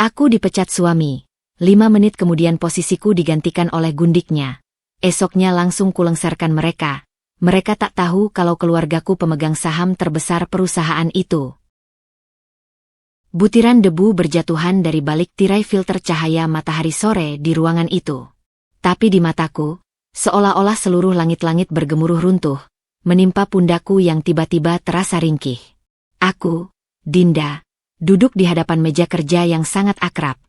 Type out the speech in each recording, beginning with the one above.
Aku dipecat suami. 5 menit kemudian posisiku digantikan oleh gundiknya. Esoknya langsung kulengserkan mereka. Mereka tak tahu kalau keluargaku pemegang saham terbesar perusahaan itu. Butiran debu berjatuhan dari balik tirai filter cahaya matahari sore di ruangan itu. Tapi di mataku, seolah-olah seluruh langit-langit bergemuruh runtuh, menimpa pundakku yang tiba-tiba terasa ringkih. Aku, Dinda, duduk di hadapan meja kerja yang sangat akrab.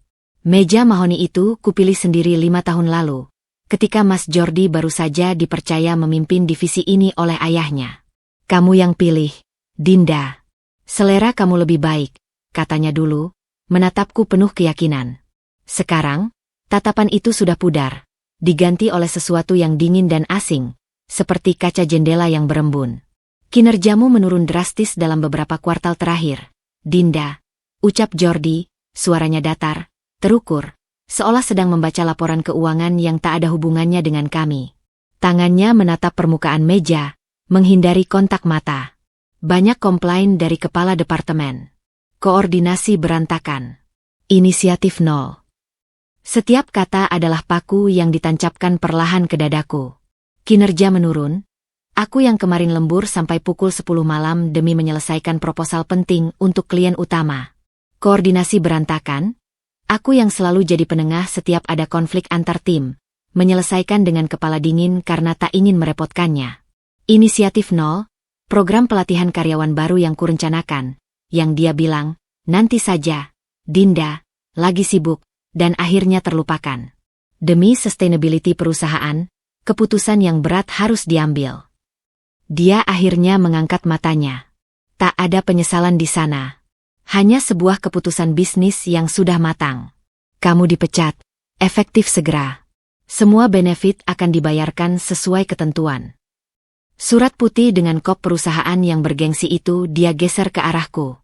Meja mahoni itu kupilih sendiri 5 tahun lalu, ketika Mas Jordi baru saja dipercaya memimpin divisi ini oleh ayahnya. Kamu yang pilih, Dinda. Selera kamu lebih baik, katanya dulu, menatapku penuh keyakinan. Sekarang, tatapan itu sudah pudar, diganti oleh sesuatu yang dingin dan asing, seperti kaca jendela yang berembun. Kinerjamu menurun drastis dalam beberapa kuartal terakhir, Dinda, ucap Jordi, suaranya datar, terukur, seolah sedang membaca laporan keuangan yang tak ada hubungannya dengan kami. Tangannya menatap permukaan meja, menghindari kontak mata. Banyak komplain dari kepala departemen. Koordinasi berantakan. Inisiatif nol. Setiap kata adalah paku yang ditancapkan perlahan ke dadaku. Kinerja menurun. Aku yang kemarin lembur sampai pukul 10 malam demi menyelesaikan proposal penting untuk klien utama. Koordinasi berantakan. Aku yang selalu jadi penengah setiap ada konflik antar tim, menyelesaikan dengan kepala dingin karena tak ingin merepotkannya. Inisiatif nol, program pelatihan karyawan baru yang kurencanakan, yang dia bilang, nanti saja, Dinda, lagi sibuk, dan akhirnya terlupakan. Demi sustainability perusahaan, keputusan yang berat harus diambil. Dia akhirnya mengangkat matanya. Tak ada penyesalan di sana. Hanya sebuah keputusan bisnis yang sudah matang. Kamu dipecat, efektif segera. Semua benefit akan dibayarkan sesuai ketentuan. Surat putih dengan kop perusahaan yang bergengsi itu dia geser ke arahku.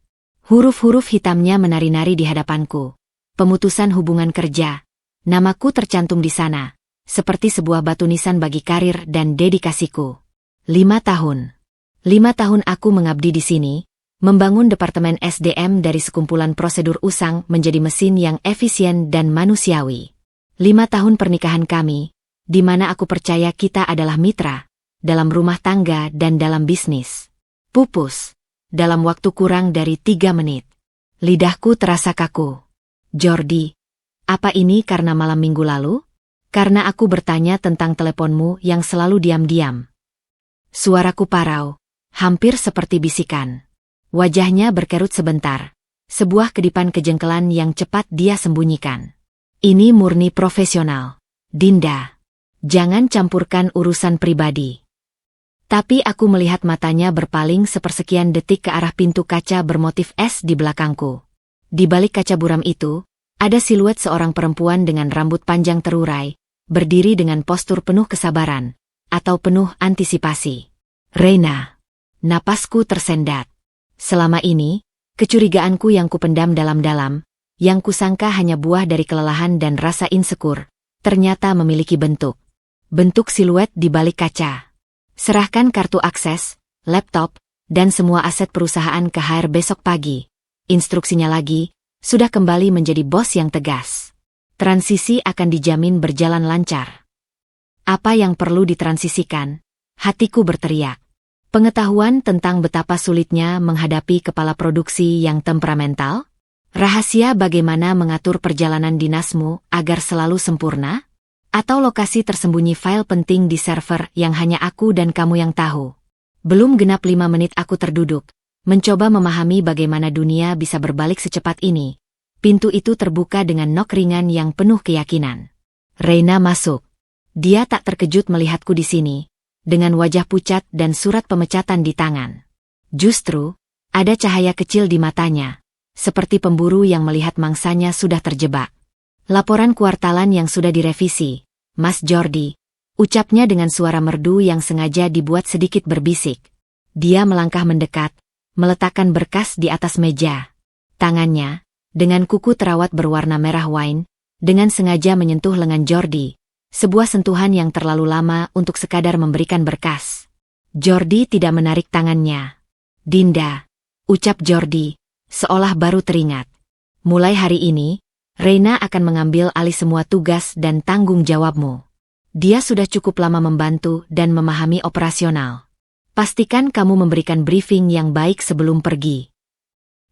Huruf-huruf hitamnya menari-nari di hadapanku. Pemutusan hubungan kerja. Namaku tercantum di sana, seperti sebuah batu nisan bagi karir dan dedikasiku. 5 tahun. 5 tahun aku mengabdi di sini. Membangun Departemen SDM dari sekumpulan prosedur usang menjadi mesin yang efisien dan manusiawi. 5 tahun pernikahan kami, di mana aku percaya kita adalah mitra, dalam rumah tangga dan dalam bisnis. Pupus, dalam waktu kurang dari 3 menit. Lidahku terasa kaku. Jordi, apa ini karena malam minggu lalu? Karena aku bertanya tentang teleponmu yang selalu diam-diam. Suaraku parau, hampir seperti bisikan. Wajahnya berkerut sebentar. Sebuah kedipan kejengkelan yang cepat dia sembunyikan. Ini murni profesional. Dinda. Jangan campurkan urusan pribadi. Tapi aku melihat matanya berpaling sepersekian detik ke arah pintu kaca bermotif es di belakangku. Di balik kaca buram itu, ada siluet seorang perempuan dengan rambut panjang terurai, berdiri dengan postur penuh kesabaran, atau penuh antisipasi. Reina. Napasku tersendat. Selama ini, kecurigaanku yang kupendam dalam-dalam, yang kusangka hanya buah dari kelelahan dan rasa insecure, ternyata memiliki bentuk. Bentuk siluet di balik kaca. Serahkan kartu akses, laptop, dan semua aset perusahaan ke HR besok pagi. Instruksinya lagi, sudah kembali menjadi bos yang tegas. Transisi akan dijamin berjalan lancar. Apa yang perlu ditransisikan? Hatiku berteriak. Pengetahuan tentang betapa sulitnya menghadapi kepala produksi yang temperamental? Rahasia bagaimana mengatur perjalanan dinasmu agar selalu sempurna? Atau lokasi tersembunyi file penting di server yang hanya aku dan kamu yang tahu? Belum genap 5 menit aku terduduk, mencoba memahami bagaimana dunia bisa berbalik secepat ini. Pintu itu terbuka dengan nok ringan yang penuh keyakinan. Reina masuk. Dia tak terkejut melihatku di sini, dengan wajah pucat dan surat pemecatan di tangan. Justru, ada cahaya kecil di matanya, seperti pemburu yang melihat mangsanya sudah terjebak. Laporan kuartalan yang sudah direvisi, Mas Jordi, ucapnya dengan suara merdu yang sengaja dibuat sedikit berbisik. Dia melangkah mendekat, meletakkan berkas di atas meja. Tangannya, dengan kuku terawat berwarna merah wine, dengan sengaja menyentuh lengan Jordi. Sebuah sentuhan yang terlalu lama untuk sekadar memberikan berkas. Jordi tidak menarik tangannya. Dinda, ucap Jordi, seolah baru teringat. Mulai hari ini, Reina akan mengambil alih semua tugas dan tanggung jawabmu. Dia sudah cukup lama membantu dan memahami operasional. Pastikan kamu memberikan briefing yang baik sebelum pergi.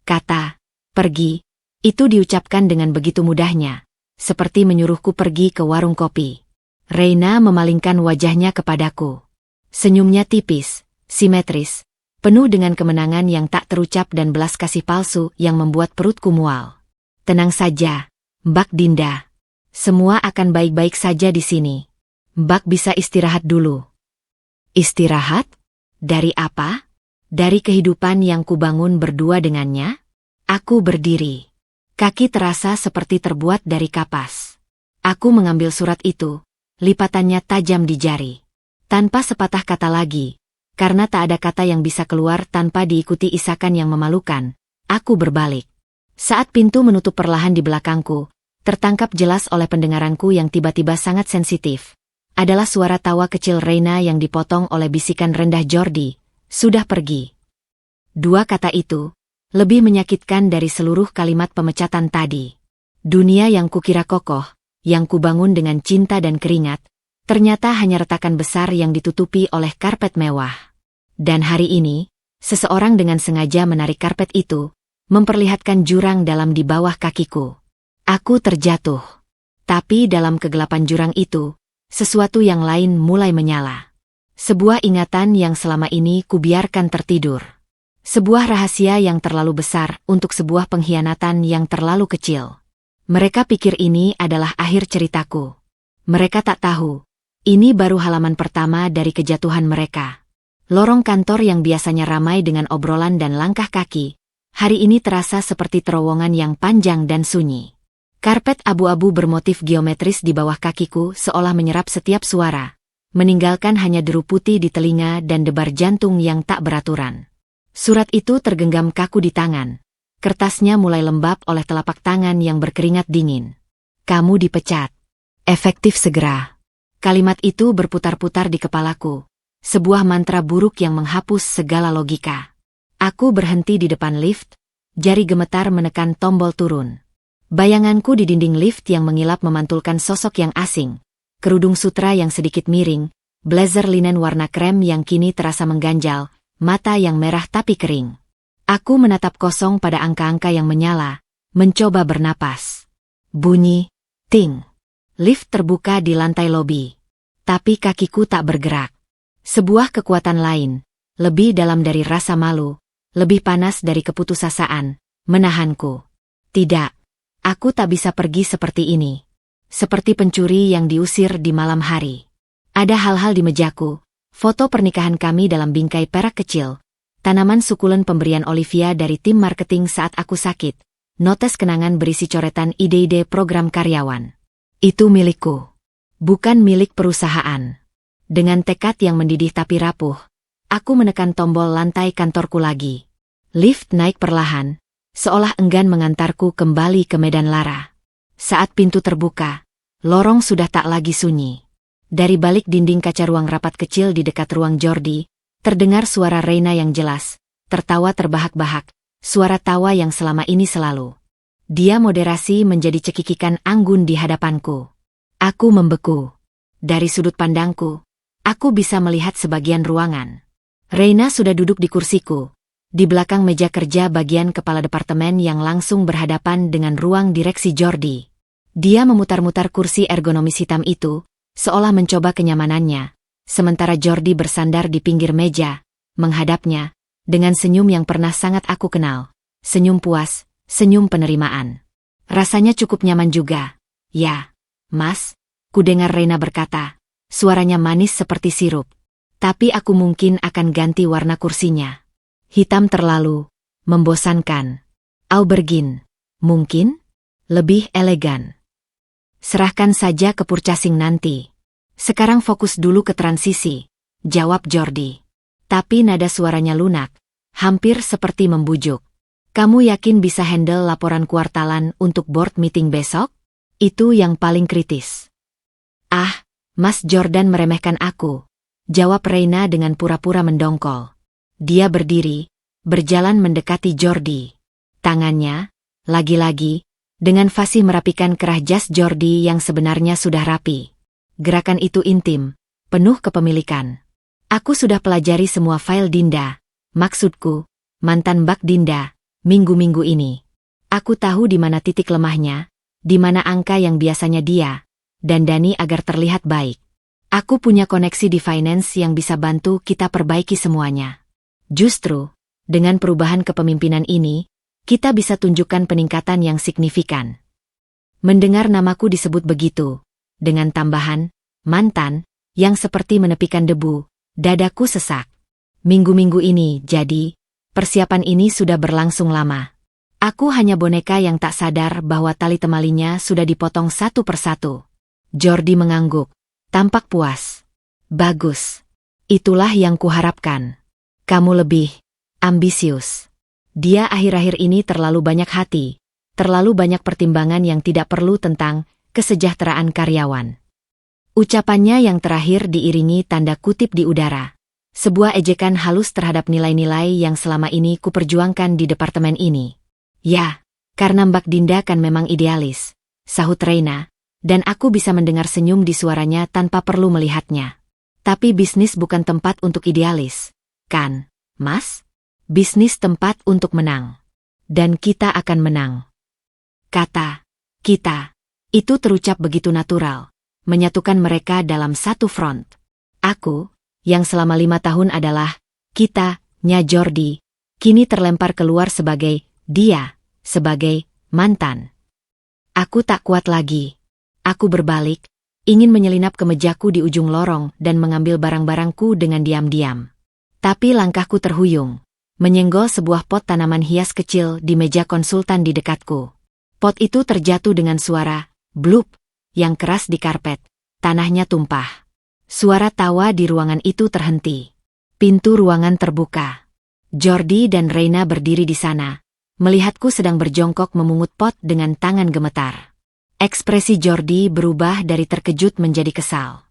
Kata, pergi, itu diucapkan dengan begitu mudahnya, seperti menyuruhku pergi ke warung kopi. Reina memalingkan wajahnya kepadaku. Senyumnya tipis, simetris, penuh dengan kemenangan yang tak terucap dan belas kasih palsu yang membuat perutku mual. Tenang saja, Mbak Dinda. Semua akan baik-baik saja di sini. Mbak bisa istirahat dulu. Istirahat? Dari apa? Dari kehidupan yang kubangun berdua dengannya? Aku berdiri. Kaki terasa seperti terbuat dari kapas. Aku mengambil surat itu, lipatannya tajam di jari. Tanpa sepatah kata lagi, karena tak ada kata yang bisa keluar tanpa diikuti isakan yang memalukan, aku berbalik. Saat pintu menutup perlahan di belakangku, tertangkap jelas oleh pendengaranku yang tiba-tiba sangat sensitif. Adalah suara tawa kecil Reina yang dipotong oleh bisikan rendah Jordi, sudah pergi. Dua kata itu, lebih menyakitkan dari seluruh kalimat pemecatan tadi. Dunia yang kukira kokoh, yang kubangun dengan cinta dan keringat, ternyata hanya retakan besar yang ditutupi oleh karpet mewah. Dan hari ini, seseorang dengan sengaja menarik karpet itu, memperlihatkan jurang dalam di bawah kakiku. Aku terjatuh. Tapi dalam kegelapan jurang itu, sesuatu yang lain mulai menyala. Sebuah ingatan yang selama ini kubiarkan tertidur. Sebuah rahasia yang terlalu besar untuk sebuah pengkhianatan yang terlalu kecil. Mereka pikir ini adalah akhir ceritaku. Mereka tak tahu, ini baru halaman pertama dari kejatuhan mereka. Lorong kantor yang biasanya ramai dengan obrolan dan langkah kaki, hari ini terasa seperti terowongan yang panjang dan sunyi. Karpet abu-abu bermotif geometris di bawah kakiku seolah menyerap setiap suara, meninggalkan hanya deru putih di telinga dan debar jantung yang tak beraturan. Surat itu tergenggam kaku di tangan. Kertasnya mulai lembab oleh telapak tangan yang berkeringat dingin. Kamu dipecat. Efektif segera. Kalimat itu berputar-putar di kepalaku. Sebuah mantra buruk yang menghapus segala logika. Aku berhenti di depan lift, jari gemetar menekan tombol turun. Bayanganku di dinding lift yang mengilap memantulkan sosok yang asing. Kerudung sutra yang sedikit miring, blazer linen warna krem yang kini terasa mengganjal, mata yang merah tapi kering. Aku menatap kosong pada angka-angka yang menyala, mencoba bernapas. Bunyi, ting. Lift terbuka di lantai lobi. Tapi kakiku tak bergerak. Sebuah kekuatan lain, lebih dalam dari rasa malu, lebih panas dari keputusasaan, menahanku. Tidak, aku tak bisa pergi seperti ini. Seperti pencuri yang diusir di malam hari. Ada hal-hal di mejaku. Foto pernikahan kami dalam bingkai perak kecil, tanaman sukulen pemberian Olivia dari tim marketing saat aku sakit, notes kenangan berisi coretan ide-ide program karyawan. Itu milikku, bukan milik perusahaan. Dengan tekad yang mendidih tapi rapuh, aku menekan tombol lantai kantorku lagi. Lift naik perlahan, seolah enggan mengantarku kembali ke medan lara. Saat pintu terbuka, lorong sudah tak lagi sunyi. Dari balik dinding kaca ruang rapat kecil di dekat ruang Jordi, terdengar suara Reina yang jelas, tertawa terbahak-bahak, suara tawa yang selama ini selalu. Dia moderasi menjadi cekikikan anggun di hadapanku. Aku membeku. Dari sudut pandangku, aku bisa melihat sebagian ruangan. Reina sudah duduk di kursiku, di belakang meja kerja bagian kepala departemen yang langsung berhadapan dengan ruang direksi Jordi. Dia memutar-mutar kursi ergonomis hitam itu, seolah mencoba kenyamanannya, sementara Jordi bersandar di pinggir meja, menghadapnya, dengan senyum yang pernah sangat aku kenal, senyum puas, senyum penerimaan. Rasanya cukup nyaman juga. Ya, Mas, kudengar Reina berkata, suaranya manis seperti sirup. Tapi aku mungkin akan ganti warna kursinya. Hitam terlalu membosankan. Aubergine, mungkin? Lebih elegan. Serahkan saja ke purchasing nanti. Sekarang fokus dulu ke transisi, jawab Jordi. Tapi nada suaranya lunak, hampir seperti membujuk. Kamu yakin bisa handle laporan kuartalan untuk board meeting besok? Itu yang paling kritis. Ah, Mas Jordan meremehkan aku, jawab Reina dengan pura-pura mendongkol. Dia berdiri, berjalan mendekati Jordi. Tangannya, lagi-lagi, dengan fasih merapikan kerah jas Jordi yang sebenarnya sudah rapi. Gerakan itu intim, penuh kepemilikan. Aku sudah pelajari semua file Dinda, maksudku, mantan bak Dinda, minggu-minggu ini. Aku tahu di mana titik lemahnya, di mana angka yang biasanya dia dandani agar terlihat baik. Aku punya koneksi di finance yang bisa bantu kita perbaiki semuanya. Justru, dengan perubahan kepemimpinan ini, kita bisa tunjukkan peningkatan yang signifikan. Mendengar namaku disebut begitu, dengan tambahan, mantan, yang seperti menepikan debu, dadaku sesak. Minggu-minggu ini, jadi, persiapan ini sudah berlangsung lama. Aku hanya boneka yang tak sadar bahwa tali temalinya sudah dipotong satu persatu. Jordi mengangguk, tampak puas. Bagus. Itulah yang kuharapkan. Kamu lebih ambisius. Dia akhir-akhir ini terlalu banyak hati, terlalu banyak pertimbangan yang tidak perlu tentang kesejahteraan karyawan. Ucapannya yang terakhir diiringi tanda kutip di udara. Sebuah ejekan halus terhadap nilai-nilai yang selama ini kuperjuangkan di departemen ini. Ya, karena Mbak Dinda kan memang idealis, sahut Reina, dan aku bisa mendengar senyum di suaranya tanpa perlu melihatnya. Tapi bisnis bukan tempat untuk idealis, kan, Mas? Bisnis tempat untuk menang. Dan kita akan menang. Kata, kita, itu terucap begitu natural, menyatukan mereka dalam satu front. Aku, yang selama 5 tahun adalah, kita-nya Jordi, kini terlempar keluar sebagai, dia, sebagai, mantan. Aku tak kuat lagi. Aku berbalik, ingin menyelinap ke mejaku di ujung lorong dan mengambil barang-barangku dengan diam-diam. Tapi langkahku terhuyung, menyenggol sebuah pot tanaman hias kecil di meja konsultan di dekatku. Pot itu terjatuh dengan suara, blup, yang keras di karpet, tanahnya tumpah. Suara tawa di ruangan itu terhenti. Pintu ruangan terbuka. Jordi dan Reina berdiri di sana, melihatku sedang berjongkok memungut pot dengan tangan gemetar. Ekspresi Jordi berubah dari terkejut menjadi kesal.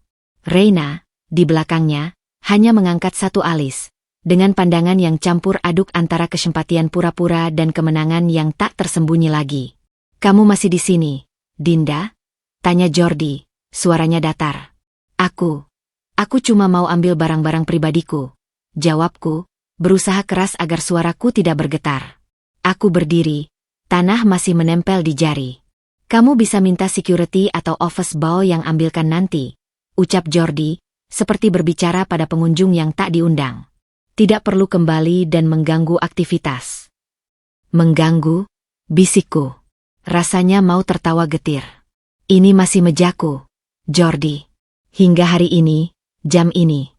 Reina, di belakangnya, hanya mengangkat satu alis, dengan pandangan yang campur aduk antara kesempatian pura-pura dan kemenangan yang tak tersembunyi lagi. Kamu masih di sini, Dinda? Tanya Jordi, suaranya datar. Aku cuma mau ambil barang-barang pribadiku. Jawabku, berusaha keras agar suaraku tidak bergetar. Aku berdiri, tanah masih menempel di jari. Kamu bisa minta security atau office boy yang ambilkan nanti, ucap Jordi, seperti berbicara pada pengunjung yang tak diundang. Tidak perlu kembali dan mengganggu aktivitas. Mengganggu? Bisikku. Rasanya mau tertawa getir. Ini masih mejaku, Jordi. Hingga hari ini, jam ini.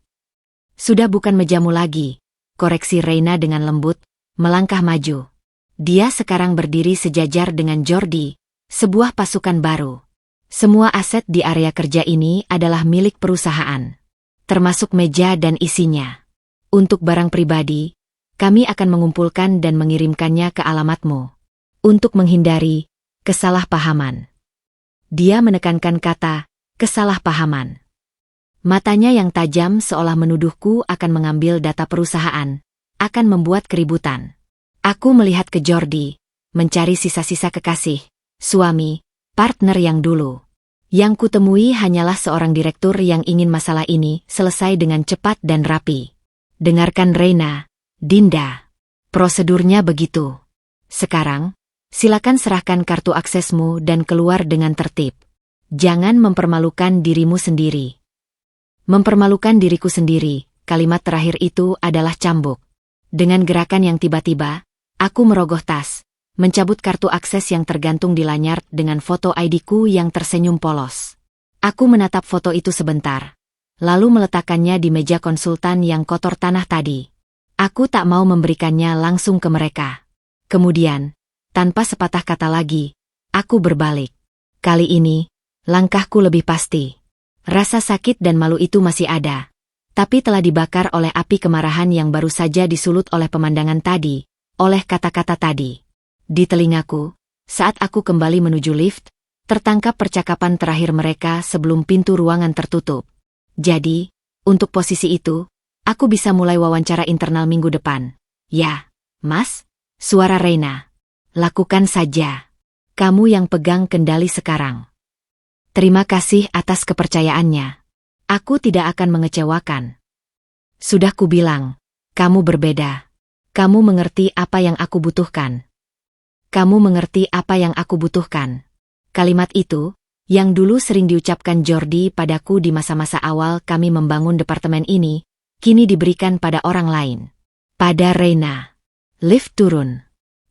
Sudah bukan mejamu lagi, koreksi Reina dengan lembut, melangkah maju. Dia sekarang berdiri sejajar dengan Jordi, sebuah pasukan baru. Semua aset di area kerja ini adalah milik perusahaan, termasuk meja dan isinya. Untuk barang pribadi, kami akan mengumpulkan dan mengirimkannya ke alamatmu. Untuk menghindari kesalahpahaman. Dia menekankan kata kesalahpahaman. Matanya yang tajam seolah menuduhku akan mengambil data perusahaan, akan membuat keributan. Aku melihat ke Jordi, mencari sisa-sisa kekasih, suami, partner yang dulu. Yang kutemui hanyalah seorang direktur yang ingin masalah ini selesai dengan cepat dan rapi. Dengarkan Reina, Dinda. Prosedurnya begitu. Sekarang, silakan serahkan kartu aksesmu dan keluar dengan tertib. Jangan mempermalukan dirimu sendiri. Mempermalukan diriku sendiri, kalimat terakhir itu adalah cambuk. Dengan gerakan yang tiba-tiba, aku merogoh tas, mencabut kartu akses yang tergantung di lanyard dengan foto ID-ku yang tersenyum polos. Aku menatap foto itu sebentar, lalu meletakkannya di meja konsultan yang kotor tanah tadi. Aku tak mau memberikannya langsung ke mereka. Kemudian, tanpa sepatah kata lagi, aku berbalik. Kali ini, langkahku lebih pasti. Rasa sakit dan malu itu masih ada, tapi telah dibakar oleh api kemarahan yang baru saja disulut oleh pemandangan tadi, oleh kata-kata tadi. Di telingaku, saat aku kembali menuju lift, tertangkap percakapan terakhir mereka sebelum pintu ruangan tertutup. Jadi, untuk posisi itu, aku bisa mulai wawancara internal minggu depan. Ya, Mas, suara Reina. Lakukan saja. Kamu yang pegang kendali sekarang. Terima kasih atas kepercayaannya. Aku tidak akan mengecewakan. Sudah kubilang, kamu berbeda. Kamu mengerti apa yang aku butuhkan. Kamu mengerti apa yang aku butuhkan. Kalimat itu, yang dulu sering diucapkan Jordi padaku di masa-masa awal kami membangun departemen ini, kini diberikan pada orang lain. Pada Reina. Lift turun.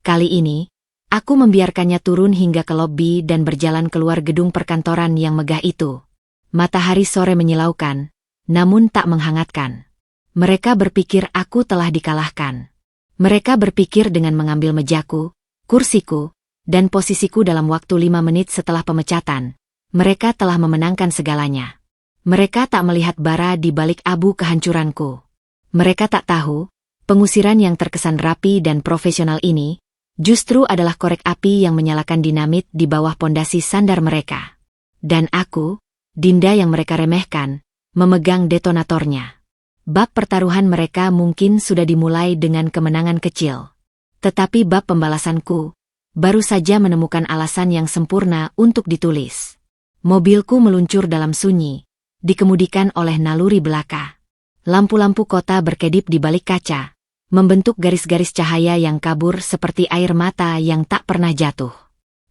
Kali ini, aku membiarkannya turun hingga ke lobi dan berjalan keluar gedung perkantoran yang megah itu. Matahari sore menyilaukan, namun tak menghangatkan. Mereka berpikir aku telah dikalahkan. Mereka berpikir dengan mengambil mejaku, kursiku, dan posisiku dalam waktu 5 menit setelah pemecatan. Mereka telah memenangkan segalanya. Mereka tak melihat bara di balik abu kehancuranku. Mereka tak tahu, pengusiran yang terkesan rapi dan profesional ini, justru adalah korek api yang menyalakan dinamit di bawah pondasi sandar mereka. Dan aku, Dinda yang mereka remehkan, memegang detonatornya. Bab pertaruhan mereka mungkin sudah dimulai dengan kemenangan kecil. Tetapi bab pembalasanku, baru saja menemukan alasan yang sempurna untuk ditulis. Mobilku meluncur dalam sunyi, dikemudikan oleh naluri belaka. Lampu-lampu kota berkedip di balik kaca, membentuk garis-garis cahaya yang kabur seperti air mata yang tak pernah jatuh.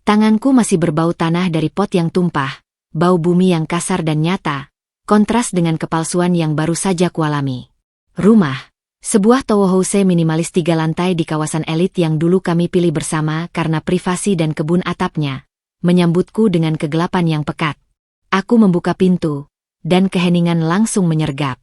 Tanganku masih berbau tanah dari pot yang tumpah, bau bumi yang kasar dan nyata, kontras dengan kepalsuan yang baru saja kualami. Rumah, sebuah townhouse minimalis 3 lantai di kawasan elit yang dulu kami pilih bersama karena privasi dan kebun atapnya, menyambutku dengan kegelapan yang pekat. Aku membuka pintu, dan keheningan langsung menyergap.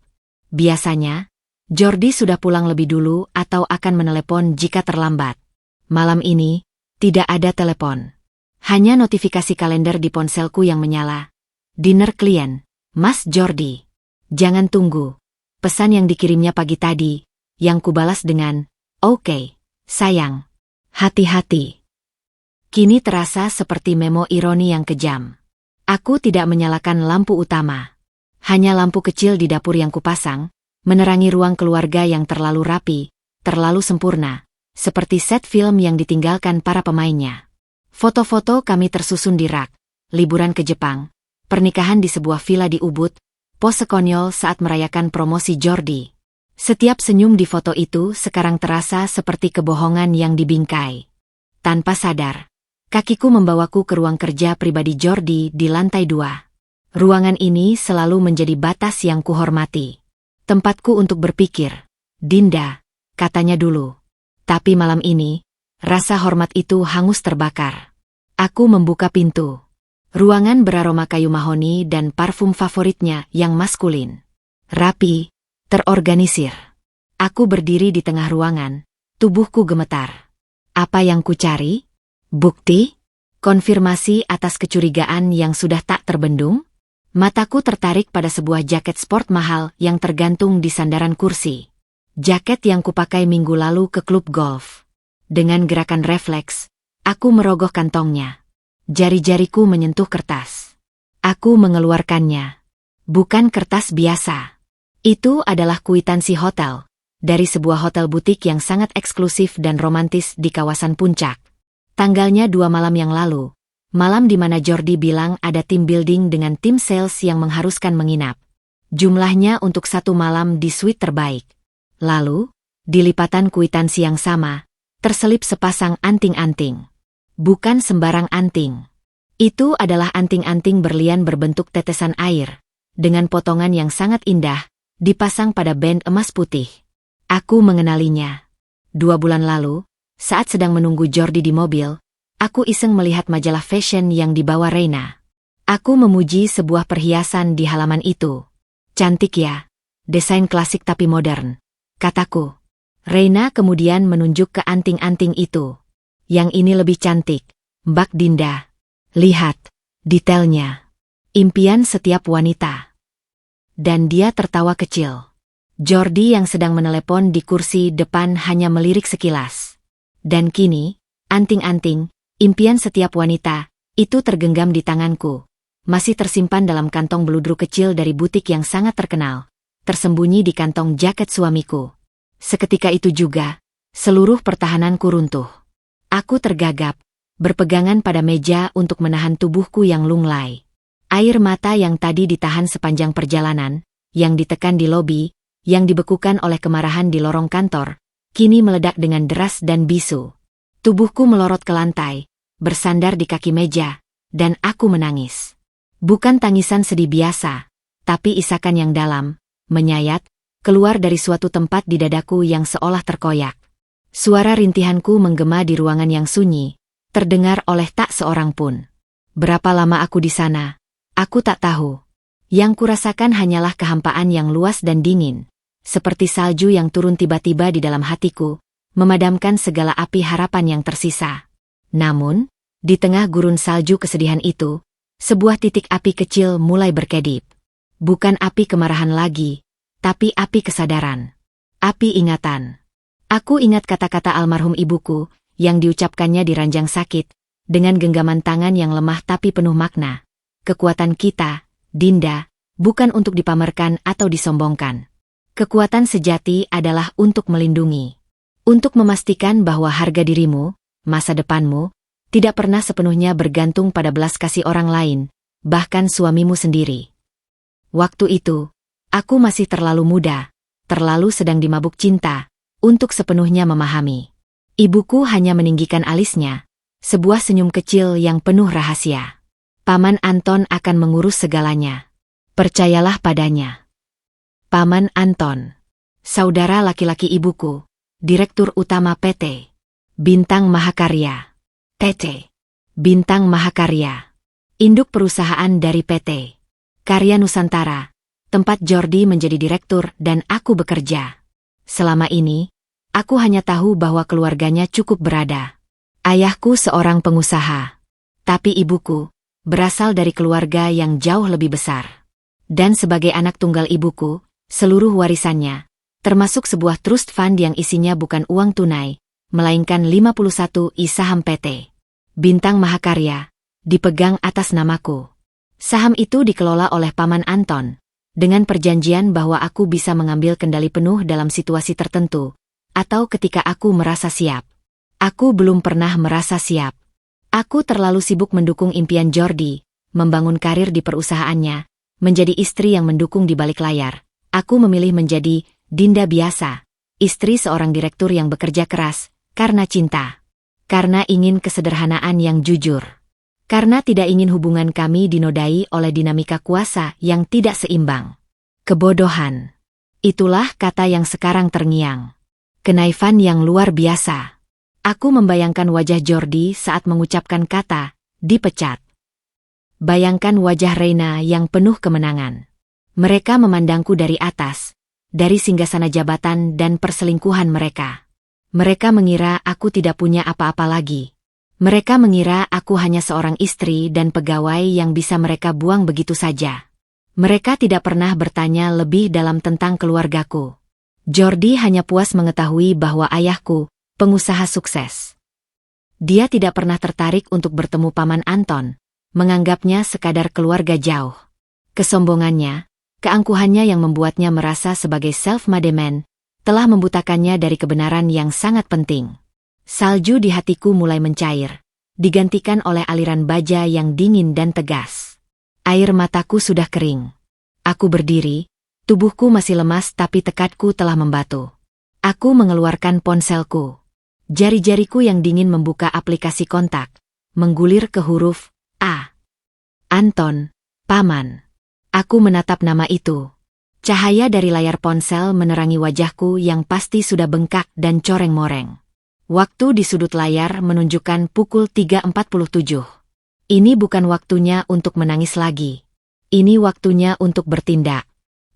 Biasanya, Jordi sudah pulang lebih dulu atau akan menelepon jika terlambat. Malam ini, tidak ada telepon. Hanya notifikasi kalender di ponselku yang menyala. Dinner klien, Mas Jordi. Jangan tunggu. Pesan yang dikirimnya pagi tadi, yang kubalas dengan, "Oke, sayang. Hati-hati." Kini terasa seperti memo ironi yang kejam. Aku tidak menyalakan lampu utama. Hanya lampu kecil di dapur yang kupasang, menerangi ruang keluarga yang terlalu rapi, terlalu sempurna, seperti set film yang ditinggalkan para pemainnya. Foto-foto kami tersusun di rak, liburan ke Jepang, pernikahan di sebuah villa di Ubud, pose konyol saat merayakan promosi Jordi. Setiap senyum di foto itu sekarang terasa seperti kebohongan yang dibingkai. Tanpa sadar, kakiku membawaku ke ruang kerja pribadi Jordi di lantai 2. Ruangan ini selalu menjadi batas yang kuhormati. Tempatku untuk berpikir. Dinda, katanya dulu. Tapi malam ini, rasa hormat itu hangus terbakar. Aku membuka pintu. Ruangan beraroma kayu mahoni dan parfum favoritnya yang maskulin. Rapi, terorganisir. Aku berdiri di tengah ruangan, tubuhku gemetar. Apa yang kucari? Bukti? Konfirmasi atas kecurigaan yang sudah tak terbendung? Mataku tertarik pada sebuah jaket sport mahal yang tergantung di sandaran kursi. Jaket yang kupakai minggu lalu ke klub golf. Dengan gerakan refleks, aku merogoh kantongnya. Jari-jariku menyentuh kertas. Aku mengeluarkannya. Bukan kertas biasa. Itu adalah kwitansi hotel, dari sebuah hotel butik yang sangat eksklusif dan romantis di kawasan Puncak. Tanggalnya 2 malam yang lalu. Malam di mana Jordi bilang ada tim building dengan tim sales yang mengharuskan menginap. Jumlahnya untuk 1 malam di suite terbaik. Lalu, di lipatan kwitansi yang sama, terselip sepasang anting-anting. Bukan sembarang anting. Itu adalah anting-anting berlian berbentuk tetesan air, dengan potongan yang sangat indah, dipasang pada band emas putih. Aku mengenalinya. 2 bulan lalu, saat sedang menunggu Jordi di mobil, aku iseng melihat majalah fashion yang dibawa Reina. Aku memuji sebuah perhiasan di halaman itu. Cantik ya, desain klasik tapi modern, kataku. Reina kemudian menunjuk ke anting-anting itu. Yang ini lebih cantik, Mbak Dinda. Lihat, detailnya. Impian setiap wanita. Dan dia tertawa kecil. Jordi yang sedang menelepon di kursi depan hanya melirik sekilas. Dan kini, anting-anting, impian setiap wanita, itu tergenggam di tanganku. Masih tersimpan dalam kantong beludru kecil dari butik yang sangat terkenal. Tersembunyi di kantong jaket suamiku. Seketika itu juga, seluruh pertahananku runtuh. Aku tergagap, berpegangan pada meja untuk menahan tubuhku yang lunglai. Air mata yang tadi ditahan sepanjang perjalanan, yang ditekan di lobi, yang dibekukan oleh kemarahan di lorong kantor, kini meledak dengan deras dan bisu. Tubuhku melorot ke lantai, bersandar di kaki meja, dan aku menangis. Bukan tangisan sedih biasa, tapi isakan yang dalam, menyayat, keluar dari suatu tempat di dadaku yang seolah terkoyak. Suara rintihanku menggema di ruangan yang sunyi, terdengar oleh tak seorang pun. Berapa lama aku di sana? Aku tak tahu. Yang kurasakan hanyalah kehampaan yang luas dan dingin, seperti salju yang turun tiba-tiba di dalam hatiku, memadamkan segala api harapan yang tersisa. Namun, di tengah gurun salju kesedihan itu, sebuah titik api kecil mulai berkedip. Bukan api kemarahan lagi, tapi api kesadaran. Api ingatan. Aku ingat kata-kata almarhum ibuku, yang diucapkannya di ranjang sakit, dengan genggaman tangan yang lemah tapi penuh makna. Kekuatan kita, Dinda, bukan untuk dipamerkan atau disombongkan. Kekuatan sejati adalah untuk melindungi. Untuk memastikan bahwa harga dirimu, masa depanmu, tidak pernah sepenuhnya bergantung pada belas kasih orang lain, bahkan suamimu sendiri. Waktu itu, aku masih terlalu muda, terlalu sedang dimabuk cinta, untuk sepenuhnya memahami. Ibuku hanya meninggikan alisnya, sebuah senyum kecil yang penuh rahasia. Paman Anton akan mengurus segalanya. Percayalah padanya. Paman Anton. Saudara laki-laki ibuku, Direktur Utama PT Bintang Mahakarya. PT Bintang Mahakarya. Induk perusahaan dari PT Karya Nusantara, tempat Jordi menjadi direktur dan aku bekerja. Selama ini, aku hanya tahu bahwa keluarganya cukup berada. Ayahku seorang pengusaha. Tapi ibuku berasal dari keluarga yang jauh lebih besar. Dan sebagai anak tunggal ibuku, seluruh warisannya, termasuk sebuah trust fund yang isinya bukan uang tunai, melainkan 51 saham PT Bintang Mahakarya, dipegang atas namaku. Saham itu dikelola oleh Paman Anton, dengan perjanjian bahwa aku bisa mengambil kendali penuh dalam situasi tertentu, atau ketika aku merasa siap. Aku belum pernah merasa siap. Aku terlalu sibuk mendukung impian Jordi, membangun karir di perusahaannya, menjadi istri yang mendukung di balik layar. Aku memilih menjadi Dinda biasa, istri seorang direktur yang bekerja keras, karena cinta. Karena ingin kesederhanaan yang jujur. Karena tidak ingin hubungan kami dinodai oleh dinamika kuasa yang tidak seimbang. Kebodohan. Itulah kata yang sekarang terngiang. Kenaifan yang luar biasa. Aku membayangkan wajah Jordi saat mengucapkan kata, dipecat. Bayangkan wajah Reina yang penuh kemenangan. Mereka memandangku dari atas, dari singgasana jabatan dan perselingkuhan mereka. Mereka mengira aku tidak punya apa-apa lagi. Mereka mengira aku hanya seorang istri dan pegawai yang bisa mereka buang begitu saja. Mereka tidak pernah bertanya lebih dalam tentang keluargaku. Jordi hanya puas mengetahui bahwa ayahku, pengusaha sukses. Dia tidak pernah tertarik untuk bertemu Paman Anton, menganggapnya sekadar keluarga jauh. Kesombongannya, keangkuhannya yang membuatnya merasa sebagai self-made man, telah membutakannya dari kebenaran yang sangat penting. Salju di hatiku mulai mencair, digantikan oleh aliran baja yang dingin dan tegas. Air mataku sudah kering. Aku berdiri, tubuhku masih lemas tapi tekadku telah membatu. Aku mengeluarkan ponselku. Jari-jariku yang dingin membuka aplikasi kontak, menggulir ke huruf A. Anton, Paman. Aku menatap nama itu. Cahaya dari layar ponsel menerangi wajahku yang pasti sudah bengkak dan coreng-moreng. Waktu di sudut layar menunjukkan pukul 3.47. Ini bukan waktunya untuk menangis lagi. Ini waktunya untuk bertindak.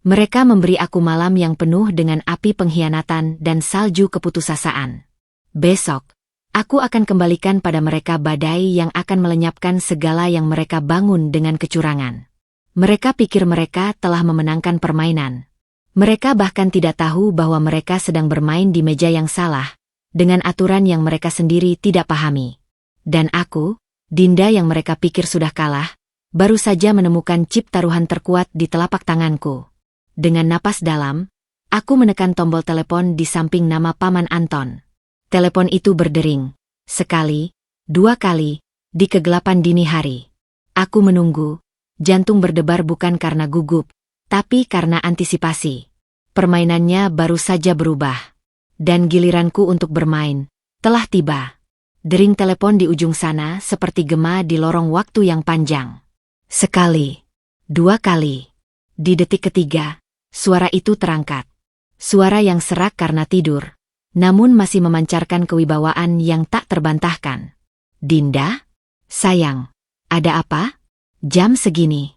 Mereka memberi aku malam yang penuh dengan api pengkhianatan dan salju keputusasaan. Besok, aku akan kembalikan pada mereka badai yang akan melenyapkan segala yang mereka bangun dengan kecurangan. Mereka pikir mereka telah memenangkan permainan. Mereka bahkan tidak tahu bahwa mereka sedang bermain di meja yang salah, dengan aturan yang mereka sendiri tidak pahami. Dan aku, Dinda yang mereka pikir sudah kalah, baru saja menemukan chip taruhan terkuat di telapak tanganku. Dengan napas dalam, aku menekan tombol telepon di samping nama Paman Anton. Telepon itu berdering. Sekali, 2 kali, di kegelapan dini hari. Aku menunggu, jantung berdebar bukan karena gugup, tapi karena antisipasi. Permainannya baru saja berubah. Dan giliranku untuk bermain telah tiba. Dering telepon di ujung sana seperti gema di lorong waktu yang panjang. Sekali, 2 kali. Di detik ketiga, suara itu terangkat. Suara yang serak karena tidur, namun masih memancarkan kewibawaan yang tak terbantahkan. Dinda? Sayang, ada apa? Jam segini.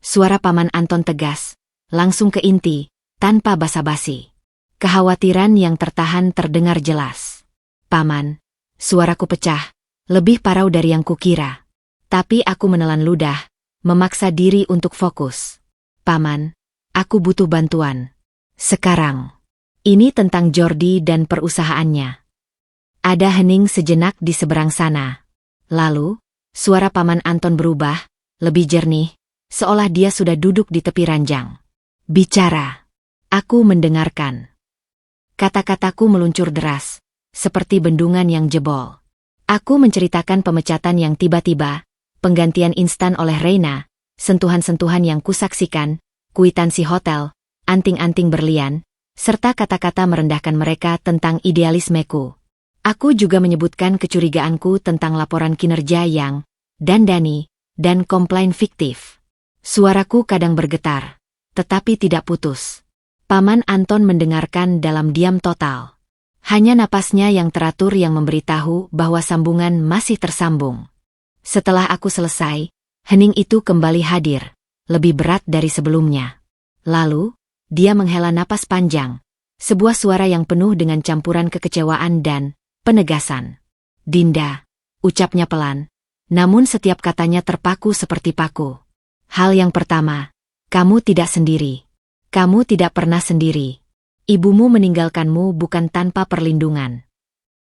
Suara Paman Anton tegas, langsung ke inti, tanpa basa-basi. Kekhawatiran yang tertahan terdengar jelas. Paman, suaraku pecah, lebih parau dari yang kukira. Tapi aku menelan ludah, memaksa diri untuk fokus. Paman, aku butuh bantuan. Sekarang. Ini tentang Jordi dan perusahaannya. Ada hening sejenak di seberang sana. Lalu, suara Paman Anton berubah, lebih jernih, seolah dia sudah duduk di tepi ranjang. Bicara. Aku mendengarkan. Kata-kataku meluncur deras, seperti bendungan yang jebol. Aku menceritakan pemecatan yang tiba-tiba, penggantian instan oleh Reina, sentuhan-sentuhan yang kusaksikan, kuitansi hotel, anting-anting berlian, serta kata-kata merendahkan mereka tentang idealismeku. Aku juga menyebutkan kecurigaanku tentang laporan kinerja yang dandani dan komplain fiktif. Suaraku kadang bergetar, tetapi tidak putus. Paman Anton mendengarkan dalam diam total. Hanya napasnya yang teratur yang memberitahu bahwa sambungan masih tersambung. Setelah aku selesai, hening itu kembali hadir, lebih berat dari sebelumnya. Lalu, dia menghela napas panjang, sebuah suara yang penuh dengan campuran kekecewaan dan penegasan. Dinda, ucapnya pelan, namun setiap katanya terpaku seperti paku. Hal yang pertama, kamu tidak sendiri. Kamu tidak pernah sendiri. Ibumu meninggalkanmu bukan tanpa perlindungan.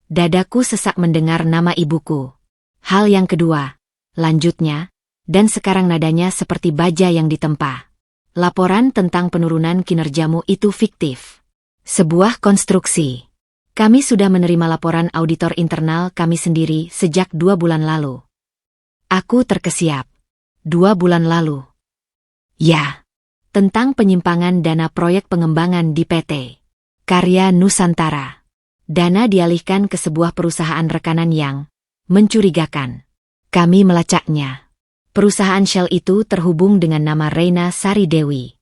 Dadaku sesak mendengar nama ibuku. Hal yang kedua, lanjutnya, dan sekarang nadanya seperti baja yang ditempa. Laporan tentang penurunan kinerjamu itu fiktif. Sebuah konstruksi. Kami sudah menerima laporan auditor internal kami sendiri sejak 2 bulan lalu. Aku terkesiap. 2 bulan lalu. Ya. Tentang penyimpangan dana proyek pengembangan di PT Karya Nusantara. Dana dialihkan ke sebuah perusahaan rekanan yang mencurigakan. Kami melacaknya. Perusahaan Shell itu terhubung dengan nama Reina Sari Dewi.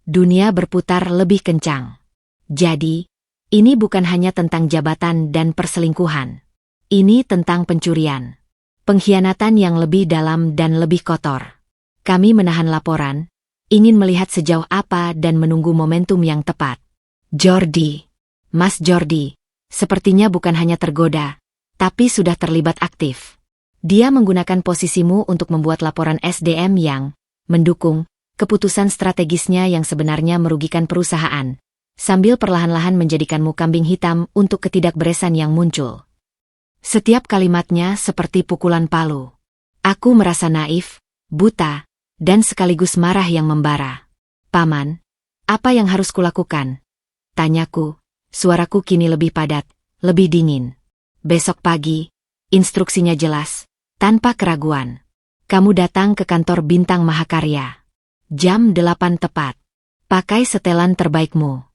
Dunia berputar lebih kencang. Jadi, ini bukan hanya tentang jabatan dan perselingkuhan. Ini tentang pencurian. Pengkhianatan yang lebih dalam dan lebih kotor. Kami menahan laporan, ingin melihat sejauh apa dan menunggu momentum yang tepat. Jordi, Mas Jordi, sepertinya bukan hanya tergoda, tapi sudah terlibat aktif. Dia menggunakan posisimu untuk membuat laporan SDM yang mendukung keputusan strategisnya yang sebenarnya merugikan perusahaan, sambil perlahan-lahan menjadikanmu kambing hitam untuk ketidakberesan yang muncul. Setiap kalimatnya seperti pukulan palu. Aku merasa naif, buta, dan sekaligus marah yang membara. Paman, apa yang harus kulakukan? Tanyaku, suaraku kini lebih padat, lebih dingin. Besok pagi, instruksinya jelas, tanpa keraguan. Kamu datang ke kantor Bintang Mahakarya. Jam 8 tepat. Pakai setelan terbaikmu,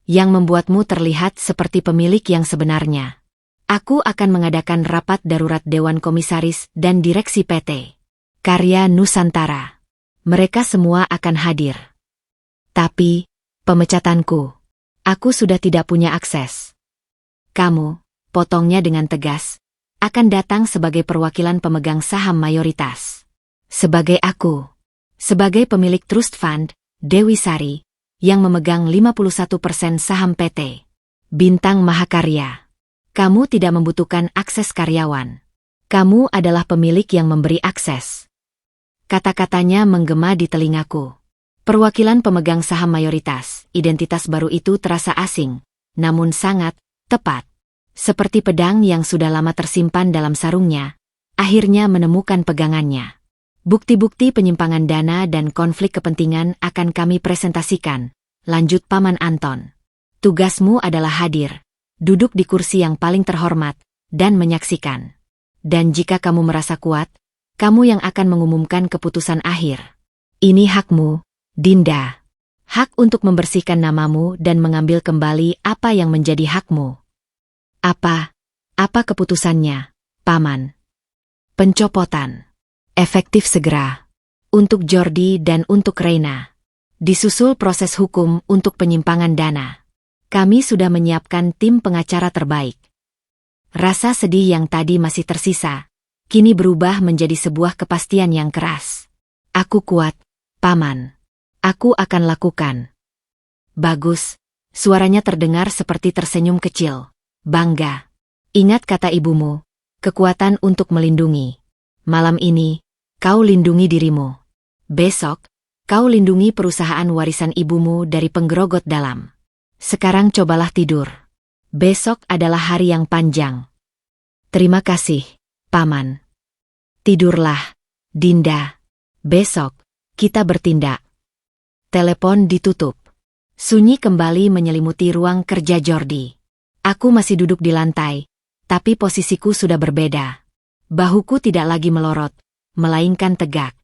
yang membuatmu terlihat seperti pemilik yang sebenarnya. Aku akan mengadakan rapat darurat Dewan Komisaris dan Direksi PT Karya Nusantara. Mereka semua akan hadir. Tapi, pemecatanku. Aku sudah tidak punya akses. Kamu, potongnya dengan tegas, akan datang sebagai perwakilan pemegang saham mayoritas. Sebagai aku. Sebagai pemilik Trust Fund, Dewi Sari, yang memegang 51% saham PT Bintang Mahakarya. Kamu tidak membutuhkan akses karyawan. Kamu adalah pemilik yang memberi akses. Kata-katanya menggema di telingaku. Perwakilan pemegang saham mayoritas, identitas baru itu terasa asing, namun sangat tepat. Seperti pedang yang sudah lama tersimpan dalam sarungnya, akhirnya menemukan pegangannya. Bukti-bukti penyimpangan dana dan konflik kepentingan akan kami presentasikan, lanjut Paman Anton. Tugasmu adalah hadir, duduk di kursi yang paling terhormat, dan menyaksikan. Dan jika kamu merasa kuat, kamu yang akan mengumumkan keputusan akhir. Ini hakmu, Dinda. Hak untuk membersihkan namamu dan mengambil kembali apa yang menjadi hakmu. Apa keputusannya, Paman? Pencopotan. Efektif segera. Untuk Jordi dan untuk Reina. Disusul proses hukum untuk penyimpangan dana. Kami sudah menyiapkan tim pengacara terbaik. Rasa sedih yang tadi masih tersisa, kini berubah menjadi sebuah kepastian yang keras. Aku kuat, Paman. Aku akan lakukan. Bagus. Suaranya terdengar seperti tersenyum kecil. Bangga. Ingat kata ibumu, kekuatan untuk melindungi. Malam ini, kau lindungi dirimu. Besok, kau lindungi perusahaan warisan ibumu dari penggerogot dalam. Sekarang cobalah tidur. Besok adalah hari yang panjang. Terima kasih, Paman. Tidurlah, Dinda. Besok, kita bertindak. Telepon ditutup. Sunyi kembali menyelimuti ruang kerja Jordi. Aku masih duduk di lantai, tapi posisiku sudah berbeda. Bahuku tidak lagi melorot, melainkan tegak.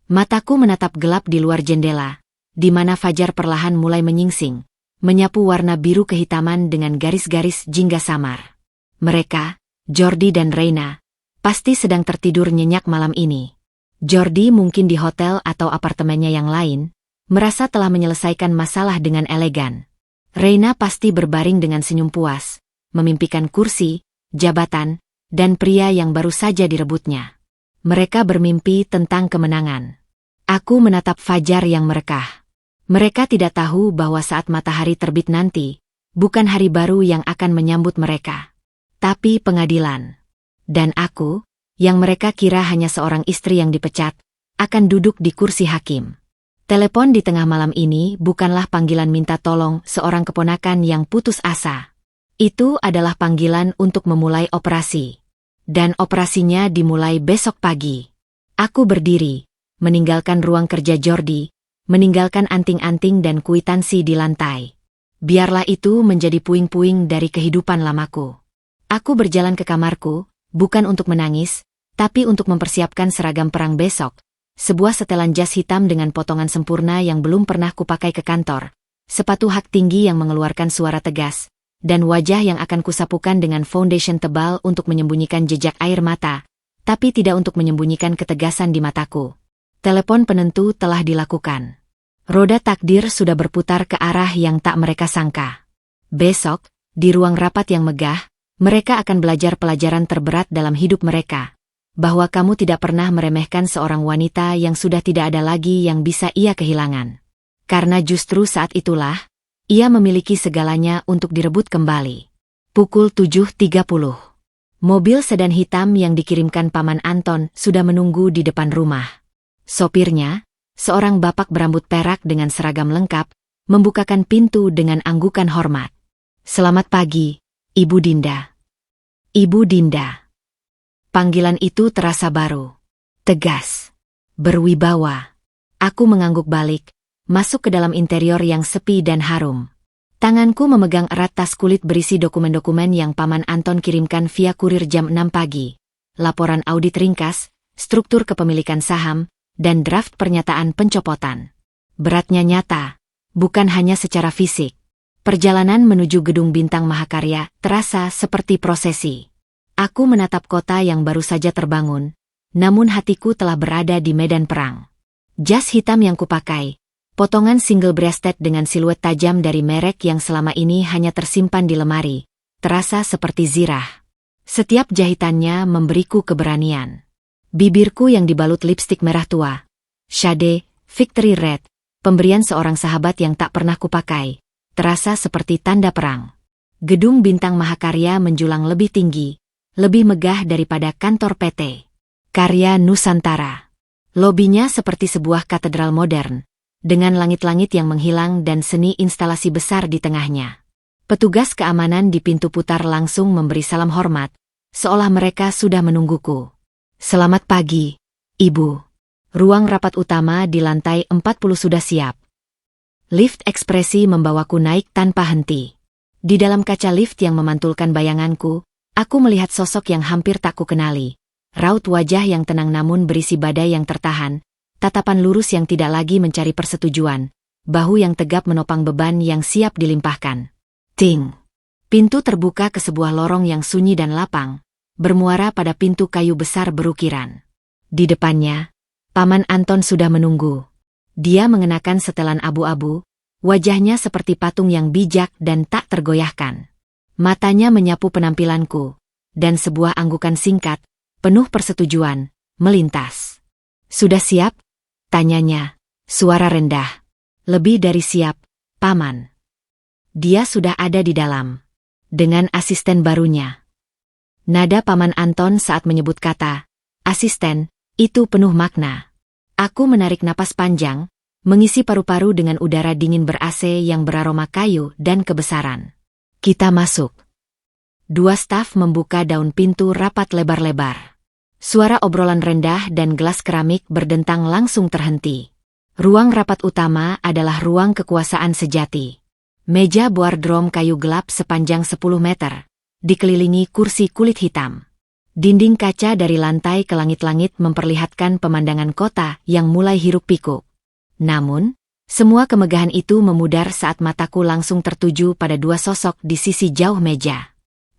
Mataku menatap gelap di luar jendela, di mana fajar perlahan mulai menyingsing, menyapu warna biru kehitaman dengan garis-garis jingga samar. Mereka, Jordi dan Reina, pasti sedang tertidur nyenyak malam ini. Jordi mungkin di hotel atau apartemennya yang lain, merasa telah menyelesaikan masalah dengan elegan. Reina pasti berbaring dengan senyum puas, memimpikan kursi, jabatan, dan pria yang baru saja direbutnya. Mereka bermimpi tentang kemenangan. Aku menatap fajar yang merekah. Mereka tidak tahu bahwa saat matahari terbit nanti, bukan hari baru yang akan menyambut mereka, tapi pengadilan. Dan aku, yang mereka kira hanya seorang istri yang dipecat, akan duduk di kursi hakim. Telepon di tengah malam ini bukanlah panggilan minta tolong seorang keponakan yang putus asa. Itu adalah panggilan untuk memulai operasi. Dan operasinya dimulai besok pagi. Aku berdiri, meninggalkan ruang kerja Jordi, meninggalkan anting-anting dan kwitansi di lantai. Biarlah itu menjadi puing-puing dari kehidupan lamaku. Aku berjalan ke kamarku, bukan untuk menangis, tapi untuk mempersiapkan seragam perang besok. Sebuah setelan jas hitam dengan potongan sempurna yang belum pernah kupakai ke kantor, sepatu hak tinggi yang mengeluarkan suara tegas, dan wajah yang akan kusapukan dengan foundation tebal untuk menyembunyikan jejak air mata, tapi tidak untuk menyembunyikan ketegasan di mataku. Telepon penentu telah dilakukan. Roda takdir sudah berputar ke arah yang tak mereka sangka. Besok, di ruang rapat yang megah, mereka akan belajar pelajaran terberat dalam hidup mereka. Bahwa kamu tidak pernah meremehkan seorang wanita yang sudah tidak ada lagi yang bisa ia kehilangan. Karena justru saat itulah, ia memiliki segalanya untuk direbut kembali. Pukul 7.30. Mobil sedan hitam yang dikirimkan Paman Anton sudah menunggu di depan rumah. Sopirnya, seorang bapak berambut perak dengan seragam lengkap, membukakan pintu dengan anggukan hormat. Selamat pagi, Ibu Dinda. Ibu Dinda. Panggilan itu terasa baru, tegas, berwibawa. Aku mengangguk balik, masuk ke dalam interior yang sepi dan harum. Tanganku memegang erat tas kulit berisi dokumen-dokumen yang Paman Anton kirimkan via kurir jam 6 pagi. Laporan audit ringkas, struktur kepemilikan saham, dan draft pernyataan pencopotan. Beratnya nyata, bukan hanya secara fisik. Perjalanan menuju gedung Bintang Mahakarya terasa seperti prosesi. Aku menatap kota yang baru saja terbangun, namun hatiku telah berada di medan perang. Jas hitam yang kupakai, potongan single breasted dengan siluet tajam dari merek yang selama ini hanya tersimpan di lemari, terasa seperti zirah. Setiap jahitannya memberiku keberanian. Bibirku yang dibalut lipstik merah tua, Shade, Victory Red, pemberian seorang sahabat yang tak pernah kupakai, terasa seperti tanda perang. Gedung Bintang Mahakarya menjulang lebih tinggi, lebih megah daripada kantor PT Karya Nusantara. Lobinya seperti sebuah katedral modern, dengan langit-langit yang menghilang dan seni instalasi besar di tengahnya. Petugas keamanan di pintu putar langsung memberi salam hormat, seolah mereka sudah menungguku. Selamat pagi, Ibu. Ruang rapat utama di lantai 40 sudah siap. Lift ekspresi membawaku naik tanpa henti. Di dalam kaca lift yang memantulkan bayanganku, aku melihat sosok yang hampir tak kukenali, Raut wajah yang tenang namun berisi badai yang tertahan, tatapan lurus yang tidak lagi mencari persetujuan, bahu yang tegap menopang beban yang siap dilimpahkan. Ting! Pintu terbuka ke sebuah lorong yang sunyi dan lapang, bermuara pada pintu kayu besar berukiran. Di depannya, Paman Anton sudah menunggu. Dia mengenakan setelan abu-abu, wajahnya seperti patung yang bijak dan tak tergoyahkan. Matanya menyapu penampilanku, dan sebuah anggukan singkat, penuh persetujuan, melintas. "Sudah siap?" tanyanya, suara rendah. "Lebih dari siap, Paman." Dia sudah ada di dalam, dengan asisten barunya. Nada Paman Anton saat menyebut kata asisten itu penuh makna. Aku menarik napas panjang, mengisi paru-paru dengan udara dingin ber-AC yang beraroma kayu dan kebesaran. "Kita masuk." Dua staf membuka daun pintu rapat lebar-lebar. Suara obrolan rendah dan gelas keramik berdentang langsung terhenti. Ruang rapat utama adalah ruang kekuasaan sejati. Meja boardroom kayu gelap sepanjang 10 meter, dikelilingi kursi kulit hitam. Dinding kaca dari lantai ke langit-langit memperlihatkan pemandangan kota yang mulai hiruk-pikuk. Namun, semua kemegahan itu memudar saat mataku langsung tertuju pada dua sosok di sisi jauh meja.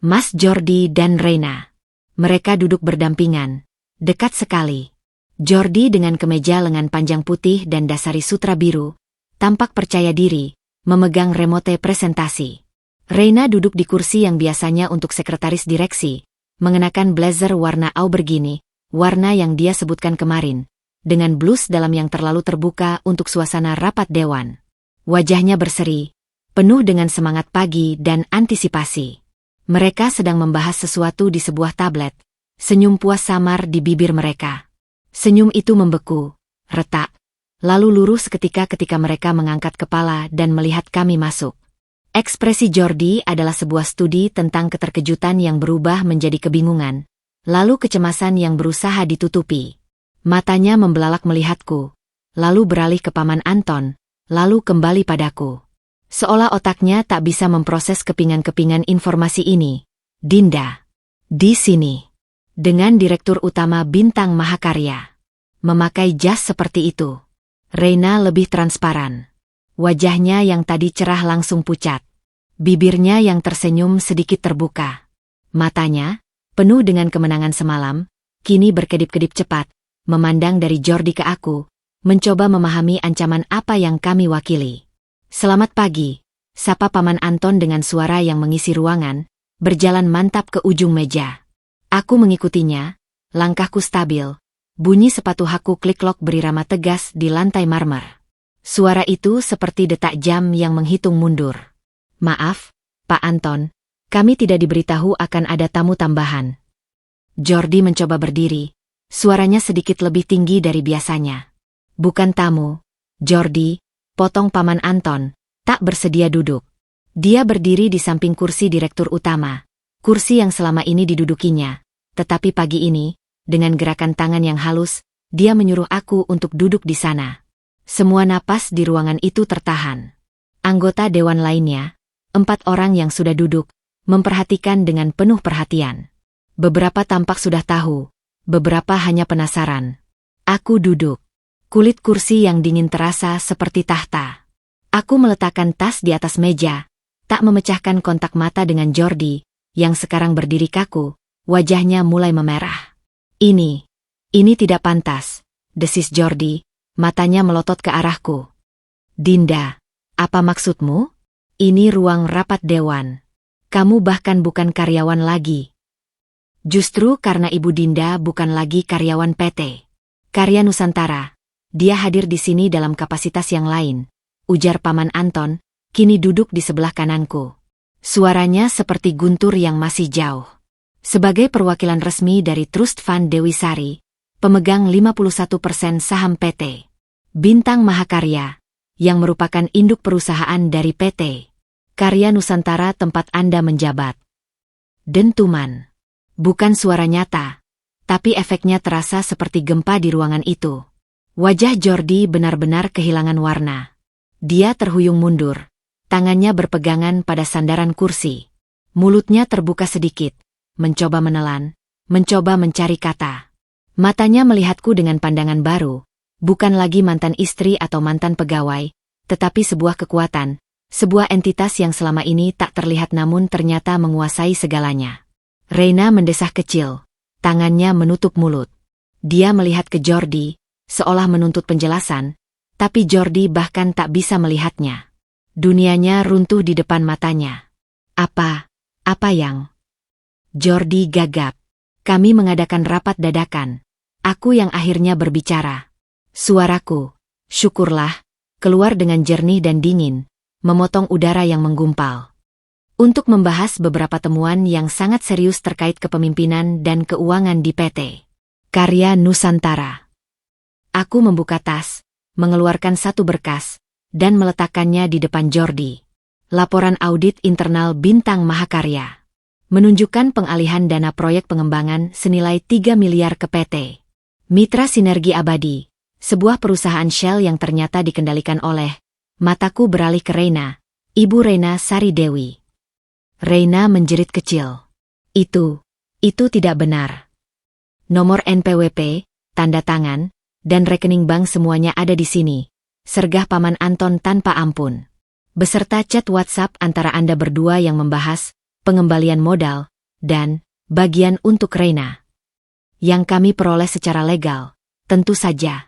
Mas Jordi dan Reina. Mereka duduk berdampingan, dekat sekali. Jordi dengan kemeja lengan panjang putih dan dasari sutra biru, tampak percaya diri, memegang remote presentasi. Reina duduk di kursi yang biasanya untuk sekretaris direksi, mengenakan blazer warna aubergine, warna yang dia sebutkan kemarin, dengan blus dalam yang terlalu terbuka untuk suasana rapat dewan. Wajahnya berseri, penuh dengan semangat pagi dan antisipasi. Mereka sedang membahas sesuatu di sebuah tablet, senyum puas samar di bibir mereka. Senyum itu membeku, retak, lalu lurus seketika ketika mereka mengangkat kepala dan melihat kami masuk. Ekspresi Jordi adalah sebuah studi tentang keterkejutan yang berubah menjadi kebingungan, lalu kecemasan yang berusaha ditutupi. Matanya membelalak melihatku, lalu beralih ke Paman Anton, lalu kembali padaku. Seolah otaknya tak bisa memproses kepingan-kepingan informasi ini. "Dinda. Di sini. Dengan Direktur Utama Bintang Mahakarya. Memakai jas seperti itu." Reina lebih transparan. Wajahnya yang tadi cerah langsung pucat. Bibirnya yang tersenyum sedikit terbuka. Matanya, penuh dengan kemenangan semalam, kini berkedip-kedip cepat, memandang dari Jordi ke aku, mencoba memahami ancaman apa yang kami wakili. "Selamat pagi," sapa Paman Anton dengan suara yang mengisi ruangan, berjalan mantap ke ujung meja. Aku mengikutinya, langkahku stabil, bunyi sepatu haku klik-klok berirama tegas di lantai marmer. Suara itu seperti detak jam yang menghitung mundur. "Maaf, Pak Anton, kami tidak diberitahu akan ada tamu tambahan." Jordi mencoba berdiri, suaranya sedikit lebih tinggi dari biasanya. "Bukan tamu, Jordi," potong Paman Anton, tak bersedia duduk. Dia berdiri di samping kursi Direktur Utama, kursi yang selama ini didudukinya, tetapi pagi ini, dengan gerakan tangan yang halus, dia menyuruh aku untuk duduk di sana. Semua napas di ruangan itu tertahan. Anggota dewan lainnya, 4 orang yang sudah duduk, memperhatikan dengan penuh perhatian. Beberapa tampak sudah tahu, beberapa hanya penasaran. Aku duduk. Kulit kursi yang dingin terasa seperti tahta. Aku meletakkan tas di atas meja, tak memecahkan kontak mata dengan Jordi, yang sekarang berdiri kaku, wajahnya mulai memerah. Ini tidak pantas," desis Jordi, matanya melotot ke arahku. "Dinda, apa maksudmu? Ini ruang rapat dewan. Kamu bahkan bukan karyawan lagi." "Justru karena Ibu Dinda bukan lagi karyawan PT Karya Nusantara, dia hadir di sini dalam kapasitas yang lain," ujar Paman Anton, kini duduk di sebelah kananku. Suaranya seperti guntur yang masih jauh. Sebagai perwakilan resmi dari Trust Fund Dewi Sari, pemegang 51% saham PT Bintang Mahakarya, yang merupakan induk perusahaan dari PT Karya Nusantara tempat Anda menjabat. Dentuman. Bukan suara nyata, tapi efeknya terasa seperti gempa di ruangan itu. Wajah Jordi benar-benar kehilangan warna. Dia terhuyung mundur, tangannya berpegangan pada sandaran kursi. Mulutnya terbuka sedikit, mencoba menelan, mencoba mencari kata. Matanya melihatku dengan pandangan baru, bukan lagi mantan istri atau mantan pegawai, tetapi sebuah kekuatan, sebuah entitas yang selama ini tak terlihat namun ternyata menguasai segalanya. Reina mendesah kecil, tangannya menutup mulut. Dia melihat ke Jordi, seolah menuntut penjelasan, tapi Jordi bahkan tak bisa melihatnya. Dunianya runtuh di depan matanya. Apa yang? Jordi gagap. Kami mengadakan rapat dadakan. Aku yang akhirnya berbicara. Suaraku, syukurlah, keluar dengan jernih dan dingin, memotong udara yang menggumpal. Untuk membahas beberapa temuan yang sangat serius terkait kepemimpinan dan keuangan di PT Karya Nusantara. Aku membuka tas, mengeluarkan satu berkas, dan meletakkannya di depan Jordi. Laporan audit internal Bintang Mahakarya menunjukkan pengalihan dana proyek pengembangan senilai 3 miliar ke PT Mitra Sinergi Abadi, sebuah perusahaan Shell yang ternyata dikendalikan oleh. Mataku beralih ke Reina, Ibu Reina Sari Dewi. Reina menjerit kecil. Itu tidak benar. Nomor NPWP, tanda tangan, dan rekening bank semuanya ada di sini. Sergah Paman Anton tanpa ampun. Beserta chat WhatsApp antara Anda berdua yang membahas pengembalian modal dan bagian untuk Reina. Yang kami peroleh secara legal, tentu saja.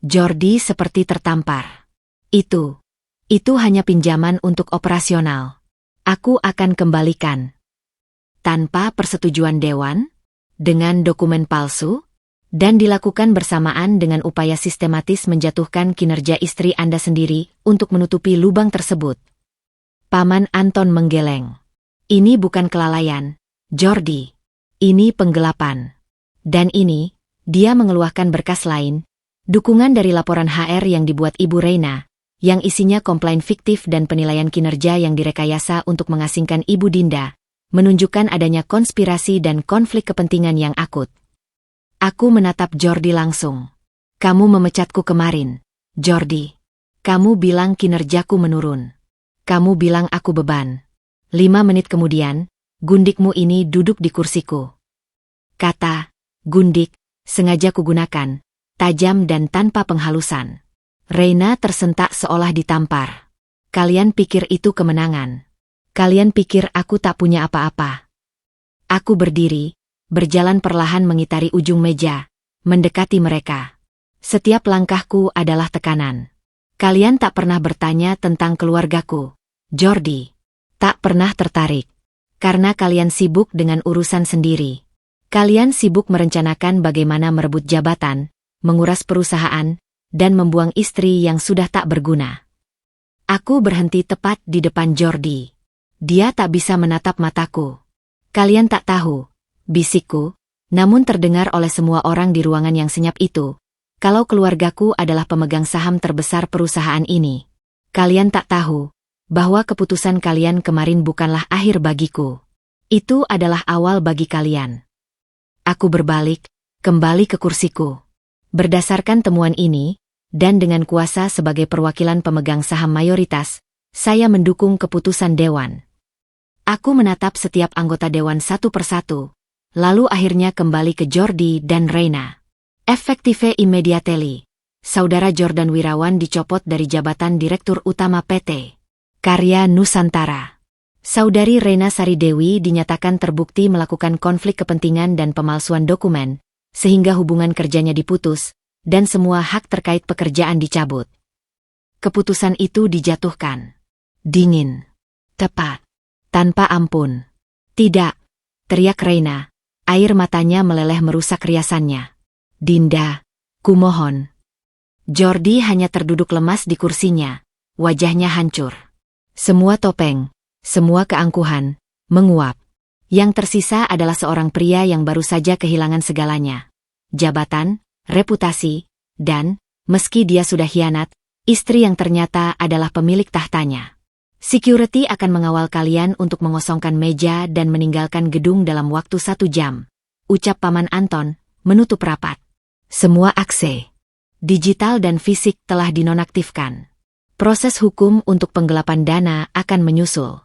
Jordi seperti tertampar. Itu hanya pinjaman untuk operasional. Aku akan kembalikan. Tanpa persetujuan dewan? Dengan dokumen palsu? Dan dilakukan bersamaan dengan upaya sistematis menjatuhkan kinerja istri Anda sendiri untuk menutupi lubang tersebut. Paman Anton menggeleng. Ini bukan kelalaian, Jordi. Ini penggelapan. Dan ini, dia mengeluarkan berkas lain, dukungan dari laporan HR yang dibuat Ibu Reina, yang isinya komplain fiktif dan penilaian kinerja yang direkayasa untuk mengasingkan Ibu Dinda, menunjukkan adanya konspirasi dan konflik kepentingan yang akut. Aku menatap Jordi langsung. Kamu memecatku kemarin, Jordi. Kamu bilang kinerjaku menurun. Kamu bilang aku beban. 5 menit kemudian, gundikmu ini duduk di kursiku. Kata, gundik, sengaja kugunakan, tajam dan tanpa penghalusan. Reina tersentak seolah ditampar. Kalian pikir itu kemenangan. Kalian pikir aku tak punya apa-apa. Aku berdiri, berjalan perlahan mengitari ujung meja, mendekati mereka. Setiap langkahku adalah tekanan. Kalian tak pernah bertanya tentang keluargaku, Jordi. Tak pernah tertarik. Karena kalian sibuk dengan urusan sendiri. Kalian sibuk merencanakan bagaimana merebut jabatan, menguras perusahaan, dan membuang istri yang sudah tak berguna. Aku berhenti tepat di depan Jordi. Dia tak bisa menatap mataku. Kalian tak tahu, bisikku, namun terdengar oleh semua orang di ruangan yang senyap itu, kalau keluargaku adalah pemegang saham terbesar perusahaan ini. Kalian tak tahu, bahwa keputusan kalian kemarin bukanlah akhir bagiku. Itu adalah awal bagi kalian. Aku berbalik, kembali ke kursiku. Berdasarkan temuan ini, dan dengan kuasa sebagai perwakilan pemegang saham mayoritas, saya mendukung keputusan dewan. Aku menatap setiap anggota dewan satu persatu, lalu akhirnya kembali ke Jordi dan Reina. Effective immediately, Saudara Jordan Wirawan dicopot dari jabatan Direktur Utama PT Karya Nusantara. Saudari Reina Sari Dewi dinyatakan terbukti melakukan konflik kepentingan dan pemalsuan dokumen, sehingga hubungan kerjanya diputus, dan semua hak terkait pekerjaan dicabut. Keputusan itu dijatuhkan. Dingin. Tepat. Tanpa ampun. Tidak, teriak Reina. Air matanya meleleh merusak riasannya. Dinda, kumohon. Jordi hanya terduduk lemas di kursinya. Wajahnya hancur. Semua topeng, semua keangkuhan, menguap. Yang tersisa adalah seorang pria yang baru saja kehilangan segalanya. Jabatan, reputasi, dan, meski dia sudah hianat, istri yang ternyata adalah pemilik tahtanya. Security akan mengawal kalian untuk mengosongkan meja dan meninggalkan gedung dalam waktu 1 jam. Ucap Paman Anton, menutup rapat. Semua akse digital dan fisik telah dinonaktifkan. Proses hukum untuk penggelapan dana akan menyusul.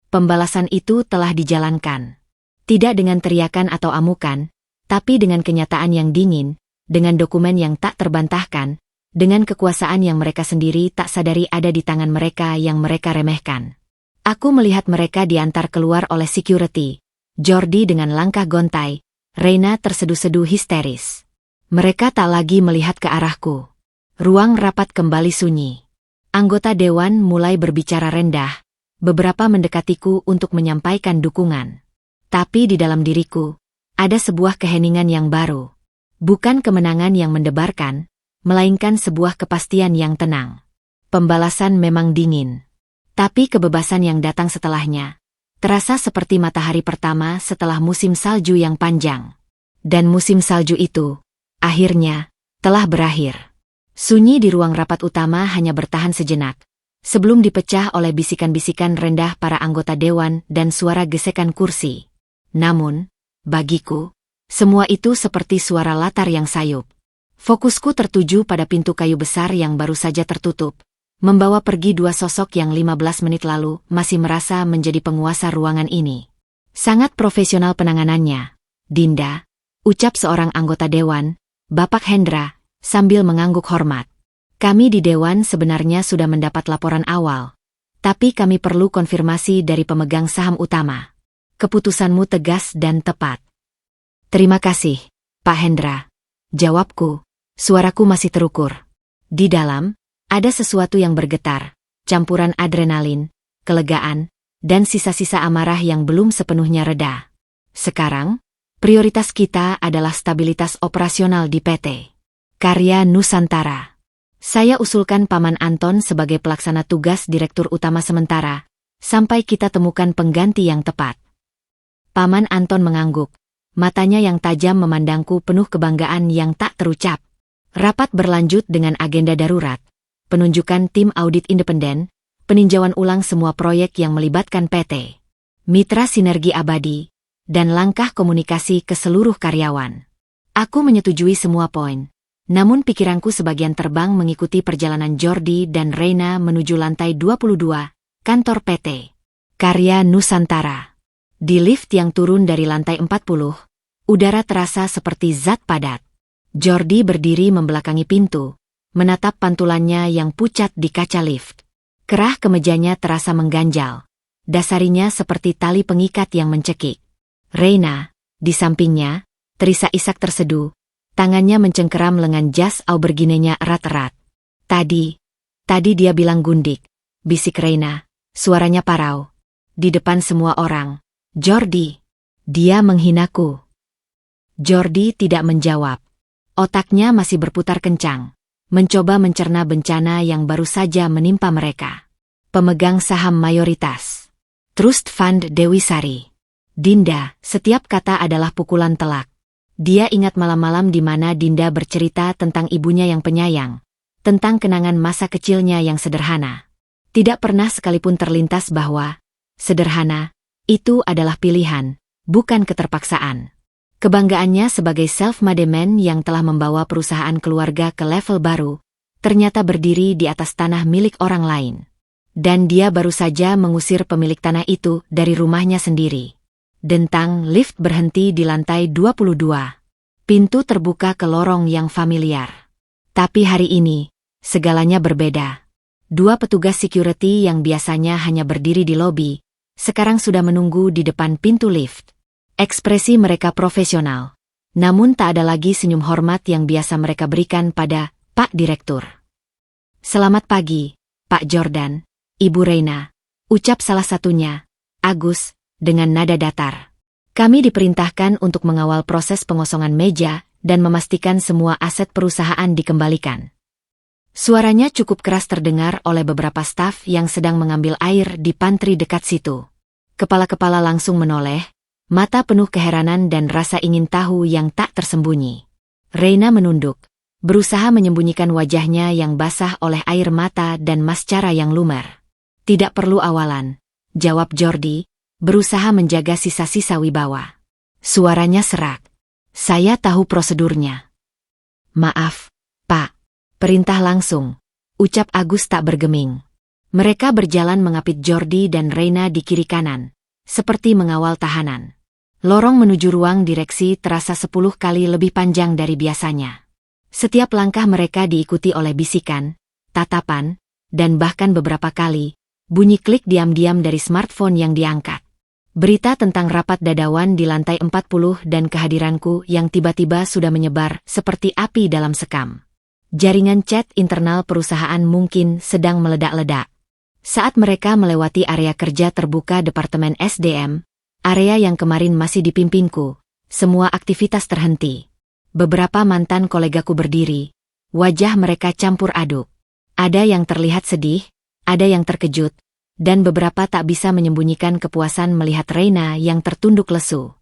Pembalasan itu telah dijalankan. Tidak dengan teriakan atau amukan, Tapi dengan kenyataan yang dingin, dengan dokumen yang tak terbantahkan, dengan kekuasaan yang mereka sendiri tak sadari ada di tangan mereka yang mereka remehkan. Aku melihat mereka diantar keluar oleh security. Jordi dengan langkah gontai, Reina terseduh-seduh histeris. Mereka tak lagi melihat ke arahku. Ruang rapat kembali sunyi. Anggota dewan mulai berbicara rendah, beberapa mendekatiku untuk menyampaikan dukungan. Tapi di dalam diriku, ada sebuah keheningan yang baru. Bukan kemenangan yang mendebarkan, melainkan sebuah kepastian yang tenang. Pembalasan memang dingin. Tapi kebebasan yang datang setelahnya, terasa seperti matahari pertama setelah musim salju yang panjang. Dan musim salju itu, akhirnya, telah berakhir. Sunyi di ruang rapat utama hanya bertahan sejenak, sebelum dipecah oleh bisikan-bisikan rendah para anggota dewan dan suara gesekan kursi. Namun, bagiku, semua itu seperti suara latar yang sayup. Fokusku tertuju pada pintu kayu besar yang baru saja tertutup, membawa pergi dua sosok yang 15 menit lalu masih merasa menjadi penguasa ruangan ini. Sangat profesional penanganannya, Dinda, ucap seorang anggota dewan, Bapak Hendra, sambil mengangguk hormat. Kami di dewan sebenarnya sudah mendapat laporan awal, tapi kami perlu konfirmasi dari pemegang saham utama. Keputusanmu tegas dan tepat. Terima kasih, Pak Hendra. Jawabku, suaraku masih terukur. Di dalam, ada sesuatu yang bergetar, campuran adrenalin, kelegaan, dan sisa-sisa amarah yang belum sepenuhnya reda. Sekarang, prioritas kita adalah stabilitas operasional di PT Karya Nusantara. Saya usulkan Paman Anton sebagai pelaksana tugas Direktur Utama sementara, sampai kita temukan pengganti yang tepat. Paman Anton mengangguk, matanya yang tajam memandangku penuh kebanggaan yang tak terucap. Rapat berlanjut dengan agenda darurat, penunjukan tim audit independen, peninjauan ulang semua proyek yang melibatkan PT Mitra Sinergi Abadi, dan langkah komunikasi ke seluruh karyawan. Aku menyetujui semua poin, namun pikiranku sebagian terbang mengikuti perjalanan Jordi dan Reina menuju lantai 22, kantor PT Karya Nusantara. Di lift yang turun dari lantai 40, udara terasa seperti zat padat. Jordi berdiri membelakangi pintu, menatap pantulannya yang pucat di kaca lift. Kerah kemejanya terasa mengganjal. Dasarinya seperti tali pengikat yang mencekik. Reina, di sampingnya, terisak-isak terseduh, tangannya mencengkeram lengan jas auberginenya erat-erat. Tadi dia bilang gundik, bisik Reina, suaranya parau. Di depan semua orang. Jordi, dia menghinaku. Jordi tidak menjawab. Otaknya masih berputar kencang, mencoba mencerna bencana yang baru saja menimpa mereka. Pemegang saham mayoritas. Trust Fund Dewi Sari. Dinda, setiap kata adalah pukulan telak. Dia ingat malam-malam di mana Dinda bercerita tentang ibunya yang penyayang, tentang kenangan masa kecilnya yang sederhana. Tidak pernah sekalipun terlintas bahwa sederhana itu adalah pilihan, bukan keterpaksaan. Kebanggaannya sebagai self-made man yang telah membawa perusahaan keluarga ke level baru, ternyata berdiri di atas tanah milik orang lain. Dan dia baru saja mengusir pemilik tanah itu dari rumahnya sendiri. Dentang lift berhenti di lantai 22. Pintu terbuka ke lorong yang familiar. Tapi hari ini, segalanya berbeda. Dua petugas security yang biasanya hanya berdiri di lobi, sekarang sudah menunggu di depan pintu lift. Ekspresi mereka profesional, namun tak ada lagi senyum hormat yang biasa mereka berikan pada Pak Direktur. Selamat pagi, Pak Jordan, Ibu Reina, ucap salah satunya, Agus, dengan nada datar. Kami diperintahkan untuk mengawal proses pengosongan meja dan memastikan semua aset perusahaan dikembalikan. Suaranya cukup keras terdengar oleh beberapa staf yang sedang mengambil air di pantry dekat situ. Kepala-kepala langsung menoleh, mata penuh keheranan dan rasa ingin tahu yang tak tersembunyi. Reina menunduk, berusaha menyembunyikan wajahnya yang basah oleh air mata dan mascara yang lumer. Tidak perlu awalan, jawab Jordi, berusaha menjaga sisa-sisa wibawa. Suaranya serak. Saya tahu prosedurnya. Maaf, Pak. Perintah langsung, ucap Agus tak bergeming. Mereka berjalan mengapit Jordi dan Reina di kiri kanan, seperti mengawal tahanan. Lorong menuju ruang direksi terasa 10 kali lebih panjang dari biasanya. Setiap langkah mereka diikuti oleh bisikan, tatapan, dan bahkan beberapa kali, bunyi klik diam-diam dari smartphone yang diangkat. Berita tentang rapat dadawan di lantai 40 dan kehadiranku yang tiba-tiba sudah menyebar seperti api dalam sekam. Jaringan chat internal perusahaan mungkin sedang meledak-ledak. Saat mereka melewati area kerja terbuka Departemen SDM, area yang kemarin masih dipimpinku, semua aktivitas terhenti. Beberapa mantan kolegaku berdiri, wajah mereka campur aduk. Ada yang terlihat sedih, ada yang terkejut, dan beberapa tak bisa menyembunyikan kepuasan melihat Reina yang tertunduk lesu.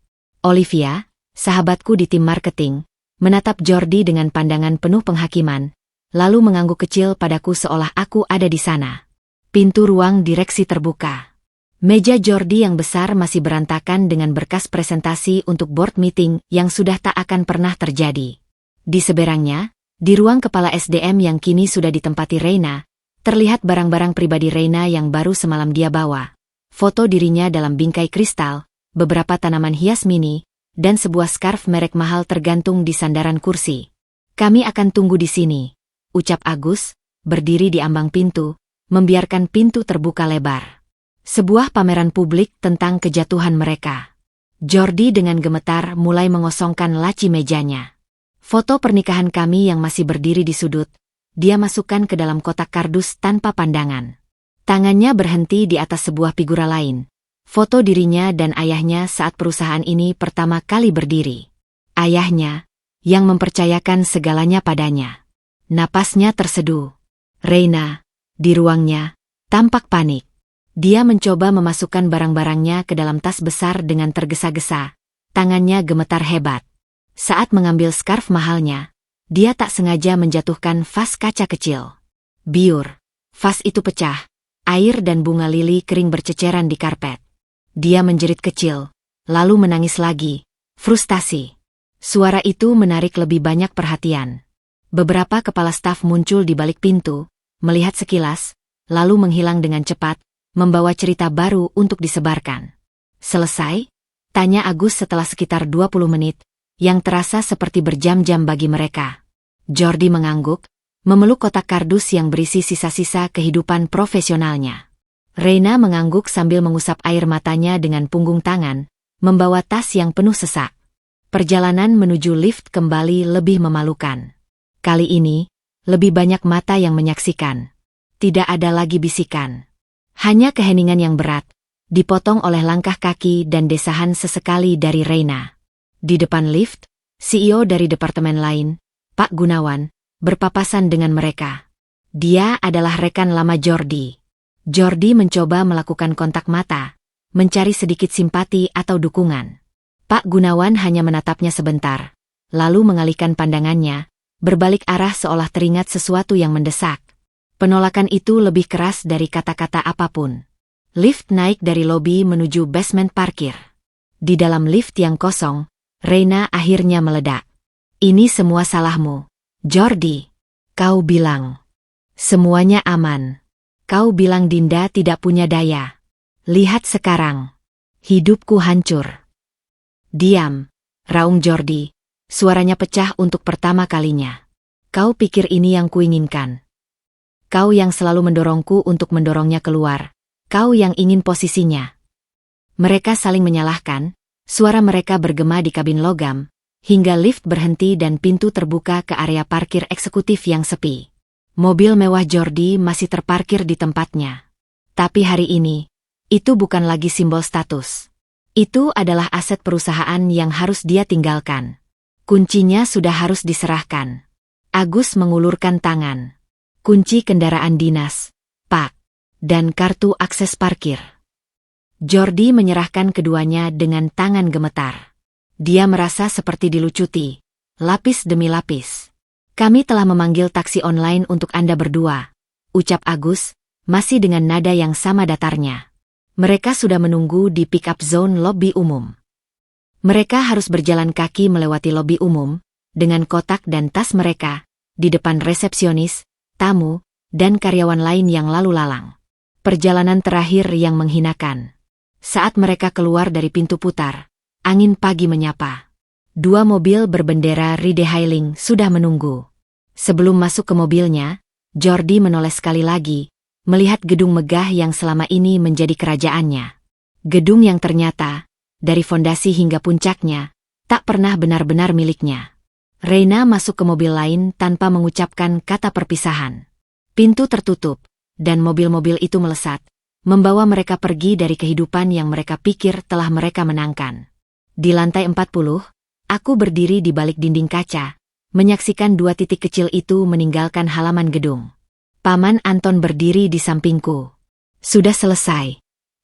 Olivia, sahabatku di tim marketing, menatap Jordi dengan pandangan penuh penghakiman, lalu mengangguk kecil padaku seolah aku ada di sana. Pintu ruang direksi terbuka. Meja Jordi yang besar masih berantakan dengan berkas presentasi untuk board meeting yang sudah tak akan pernah terjadi. Di seberangnya, di ruang kepala SDM yang kini sudah ditempati Reina, terlihat barang-barang pribadi Reina yang baru semalam dia bawa. Foto dirinya dalam bingkai kristal, beberapa tanaman hias mini, dan sebuah scarf merek mahal tergantung di sandaran kursi. Kami akan tunggu di sini, ucap Agus, berdiri di ambang pintu, membiarkan pintu terbuka lebar. Sebuah pameran publik tentang kejatuhan mereka. Jordi dengan gemetar mulai mengosongkan laci mejanya. Foto pernikahan kami yang masih berdiri di sudut, dia masukkan ke dalam kotak kardus tanpa pandangan. Tangannya berhenti di atas sebuah figura lain. Foto dirinya dan ayahnya saat perusahaan ini pertama kali berdiri. Ayahnya, yang mempercayakan segalanya padanya. Napasnya terseduh. Reina, di ruangnya, tampak panik. Dia mencoba memasukkan barang-barangnya ke dalam tas besar dengan tergesa-gesa. Tangannya gemetar hebat. Saat mengambil scarf mahalnya, dia tak sengaja menjatuhkan vas kaca kecil. Biur. Vas itu pecah. Air dan bunga lili kering berceceran di karpet. Dia menjerit kecil, lalu menangis lagi. Frustasi. Suara itu menarik lebih banyak perhatian. Beberapa kepala staf muncul di balik pintu, melihat sekilas, lalu menghilang dengan cepat, membawa cerita baru untuk disebarkan. Selesai? Tanya Agus setelah sekitar 20 menit, yang terasa seperti berjam-jam bagi mereka. Jordi mengangguk, memeluk kotak kardus yang berisi sisa-sisa kehidupan profesionalnya. Reina mengangguk sambil mengusap air matanya dengan punggung tangan, membawa tas yang penuh sesak. Perjalanan menuju lift kembali lebih memalukan. Kali ini, lebih banyak mata yang menyaksikan. Tidak ada lagi bisikan. Hanya keheningan yang berat, dipotong oleh langkah kaki dan desahan sesekali dari Reina. Di depan lift, CEO dari departemen lain, Pak Gunawan, berpapasan dengan mereka. Dia adalah rekan lama Jordi. Jordi mencoba melakukan kontak mata, mencari sedikit simpati atau dukungan. Pak Gunawan hanya menatapnya sebentar, lalu mengalihkan pandangannya, berbalik arah seolah teringat sesuatu yang mendesak. Penolakan itu lebih keras dari kata-kata apapun. Lift naik dari lobi menuju basement parkir. Di dalam lift yang kosong, Reina akhirnya meledak. Ini semua salahmu, Jordi. Kau bilang semuanya aman. Kau bilang Dinda tidak punya daya. Lihat sekarang. Hidupku hancur. Diam, raung Jordi. Suaranya pecah untuk pertama kalinya. Kau pikir ini yang kuinginkan? Kau yang selalu mendorongku untuk mendorongnya keluar. Kau yang ingin posisinya. Mereka saling menyalahkan, suara mereka bergema di kabin logam, hingga lift berhenti dan pintu terbuka ke area parkir eksekutif yang sepi. Mobil mewah Jordi masih terparkir di tempatnya. Tapi hari ini, itu bukan lagi simbol status. Itu adalah aset perusahaan yang harus dia tinggalkan. Kuncinya sudah harus diserahkan. Agus mengulurkan tangan. Kunci kendaraan dinas, Pak, dan kartu akses parkir. Jordi menyerahkan keduanya dengan tangan gemetar. Dia merasa seperti dilucuti, lapis demi lapis. Kami telah memanggil taksi online untuk Anda berdua, ucap Agus, masih dengan nada yang sama datarnya. Mereka sudah menunggu di pick-up zone lobi umum. Mereka harus berjalan kaki melewati lobi umum, dengan kotak dan tas mereka, di depan resepsionis, tamu, dan karyawan lain yang lalu lalang. Perjalanan terakhir yang menghinakan. Saat mereka keluar dari pintu putar, Angin pagi menyapa. Dua mobil berbendera Ridehailing sudah menunggu. Sebelum masuk ke mobilnya, Jordi menoleh sekali lagi, melihat gedung megah yang selama ini menjadi kerajaannya. Gedung yang ternyata, dari fondasi hingga puncaknya, tak pernah benar-benar miliknya. Reina masuk ke mobil lain tanpa mengucapkan kata perpisahan. Pintu tertutup, dan mobil-mobil itu melesat, membawa mereka pergi dari kehidupan yang mereka pikir telah mereka menangkan. Di lantai 40, aku berdiri di balik dinding kaca, menyaksikan dua titik kecil itu meninggalkan halaman gedung. Paman Anton berdiri di sampingku. Sudah selesai,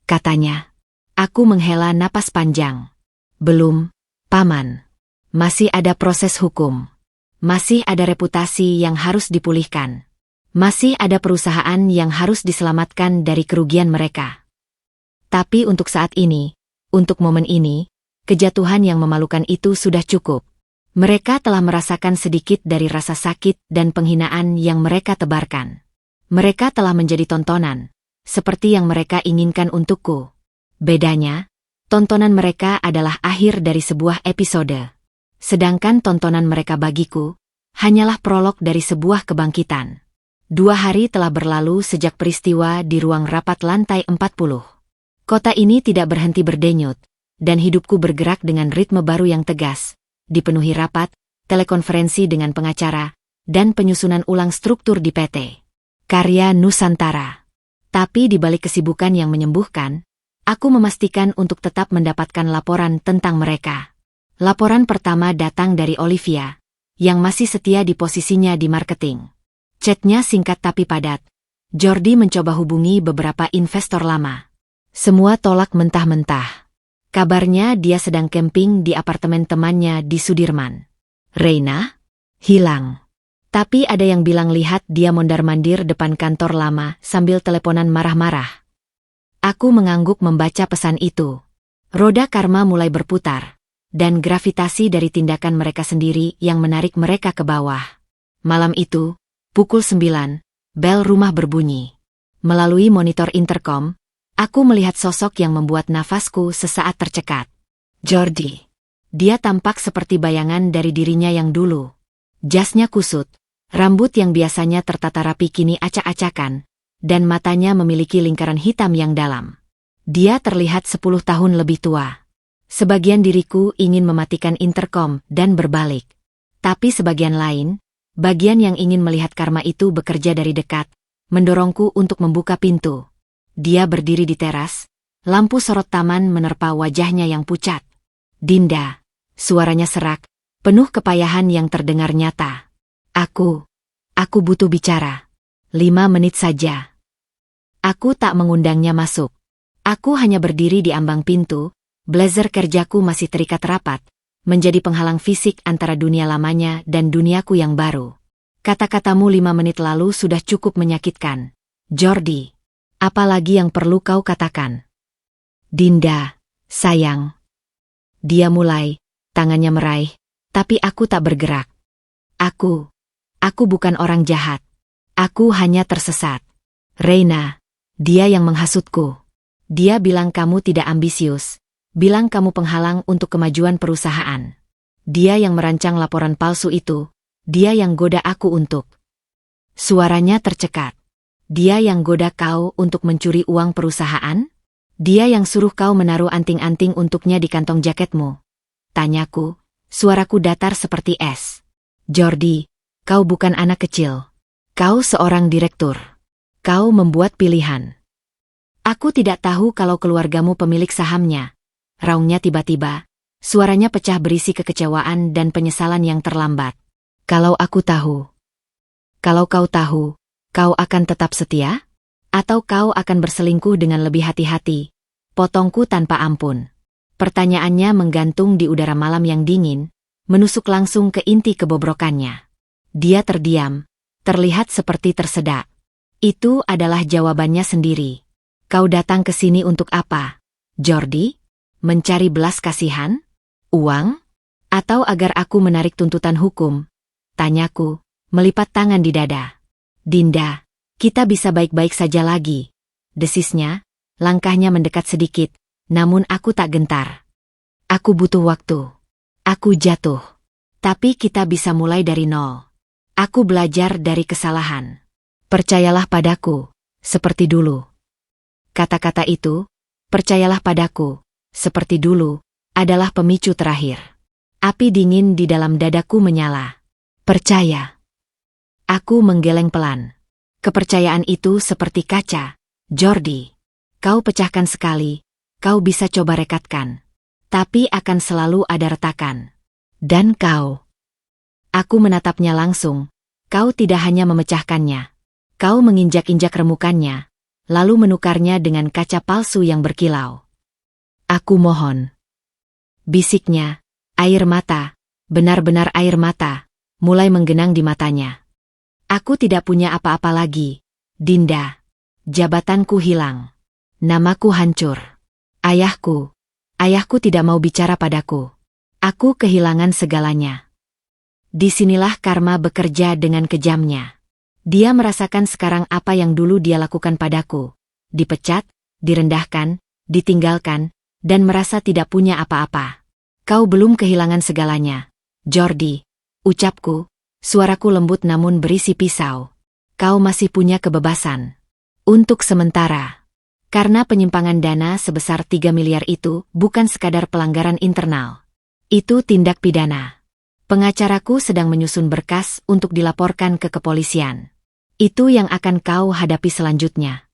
katanya. Aku menghela napas panjang. Belum, Paman. Masih ada proses hukum. Masih ada reputasi yang harus dipulihkan. Masih ada perusahaan yang harus diselamatkan dari kerugian mereka. Tapi untuk saat ini, untuk momen ini, kejatuhan yang memalukan itu sudah cukup. Mereka telah merasakan sedikit dari rasa sakit dan penghinaan yang mereka tebarkan. Mereka telah menjadi tontonan, seperti yang mereka inginkan untukku. Bedanya, tontonan mereka adalah akhir dari sebuah episode. Sedangkan tontonan mereka bagiku, hanyalah prolog dari sebuah kebangkitan. 2 hari telah berlalu sejak peristiwa di ruang rapat lantai 40. Kota ini tidak berhenti berdenyut, dan hidupku bergerak dengan ritme baru yang tegas, dipenuhi rapat, telekonferensi dengan pengacara, dan penyusunan ulang struktur di PT Karya Nusantara. Tapi di balik kesibukan yang menyembuhkan, aku memastikan untuk tetap mendapatkan laporan tentang mereka. Laporan pertama datang dari Olivia, yang masih setia di posisinya di marketing. Chatnya singkat tapi padat. Jordi mencoba hubungi beberapa investor lama. Semua tolak mentah-mentah. Kabarnya dia sedang camping di apartemen temannya di Sudirman. Reina? Hilang. Tapi ada yang bilang lihat dia mondar-mandir depan kantor lama sambil teleponan marah-marah. Aku mengangguk membaca pesan itu. Roda karma mulai berputar, dan gravitasi dari tindakan mereka sendiri yang menarik mereka ke bawah. Malam itu, pukul 9, bel rumah berbunyi. Melalui monitor intercom, aku melihat sosok yang membuat nafasku sesaat tercekat. Jordi. Dia tampak seperti bayangan dari dirinya yang dulu. Jasnya kusut, rambut yang biasanya tertata rapi kini acak-acakan, dan matanya memiliki lingkaran hitam yang dalam. Dia terlihat 10 tahun lebih tua. Sebagian diriku ingin mematikan intercom dan berbalik. Tapi sebagian lain, bagian yang ingin melihat karma itu bekerja dari dekat, mendorongku untuk membuka pintu. Dia berdiri di teras, lampu sorot taman menerpa wajahnya yang pucat. Dinda, suaranya serak, penuh kepayahan yang terdengar nyata. Aku butuh bicara. 5 menit saja. Aku tak mengundangnya masuk. Aku hanya berdiri di ambang pintu, blazer kerjaku masih terikat rapat, menjadi penghalang fisik antara dunia lamanya dan duniaku yang baru. Kata-katamu 5 menit lalu sudah cukup menyakitkan. Jordi. Apalagi yang perlu kau katakan? Dinda, sayang. Dia mulai, tangannya meraih, tapi aku tak bergerak. Aku bukan orang jahat. Aku hanya tersesat. Reina, dia yang menghasutku. Dia bilang kamu tidak ambisius, bilang kamu penghalang untuk kemajuan perusahaan. Dia yang merancang laporan palsu itu, dia yang goda aku untuk. Suaranya tercekat. Dia yang goda kau untuk mencuri uang perusahaan? Dia yang suruh kau menaruh anting-anting untuknya di kantong jaketmu? Tanyaku, suaraku datar seperti es. Jordi, kau bukan anak kecil. Kau seorang direktur. Kau membuat pilihan. Aku tidak tahu kalau keluargamu pemilik sahamnya. Raungnya tiba-tiba, suaranya pecah berisi kekecewaan dan penyesalan yang terlambat. Kalau aku tahu. Kalau kau tahu, kau akan tetap setia? Atau kau akan berselingkuh dengan lebih hati-hati? Potongku tanpa ampun. Pertanyaannya menggantung di udara malam yang dingin, menusuk langsung ke inti kebobrokannya. Dia terdiam, terlihat seperti tersedak. Itu adalah jawabannya sendiri. Kau datang ke sini untuk apa, Jordi? Mencari belas kasihan? Uang? Atau agar aku menarik tuntutan hukum? Tanyaku, melipat tangan di dada. Dinda, kita bisa baik-baik saja lagi. Desisnya, langkahnya mendekat sedikit, namun aku tak gentar. Aku butuh waktu. Aku jatuh. Tapi kita bisa mulai dari nol. Aku belajar dari kesalahan. Percayalah padaku, seperti dulu. Kata-kata itu, percayalah padaku, seperti dulu, adalah pemicu terakhir. Api dingin di dalam dadaku menyala. Percaya. Aku menggeleng pelan. Kepercayaan itu seperti kaca. Jordi, kau pecahkan sekali, kau bisa coba rekatkan. Tapi akan selalu ada retakan. Dan kau. Aku menatapnya langsung. Kau tidak hanya memecahkannya. Kau menginjak-injak remukannya, lalu menukarnya dengan kaca palsu yang berkilau. Aku mohon. Bisiknya, air mata, benar-benar air mata, mulai menggenang di matanya. Aku tidak punya apa-apa lagi, Dinda. Jabatanku hilang. Namaku hancur. Ayahku tidak mau bicara padaku. Aku kehilangan segalanya. Disinilah karma bekerja dengan kejamnya. Dia merasakan sekarang apa yang dulu dia lakukan padaku. Dipecat, direndahkan, ditinggalkan, dan merasa tidak punya apa-apa. Kau belum kehilangan segalanya, Jordi. Ucapku, suaraku lembut namun berisi pisau. Kau masih punya kebebasan. Untuk sementara. Karena penyimpangan dana sebesar 3 miliar itu bukan sekadar pelanggaran internal. Itu tindak pidana. Pengacaraku sedang menyusun berkas untuk dilaporkan ke kepolisian. Itu yang akan kau hadapi selanjutnya.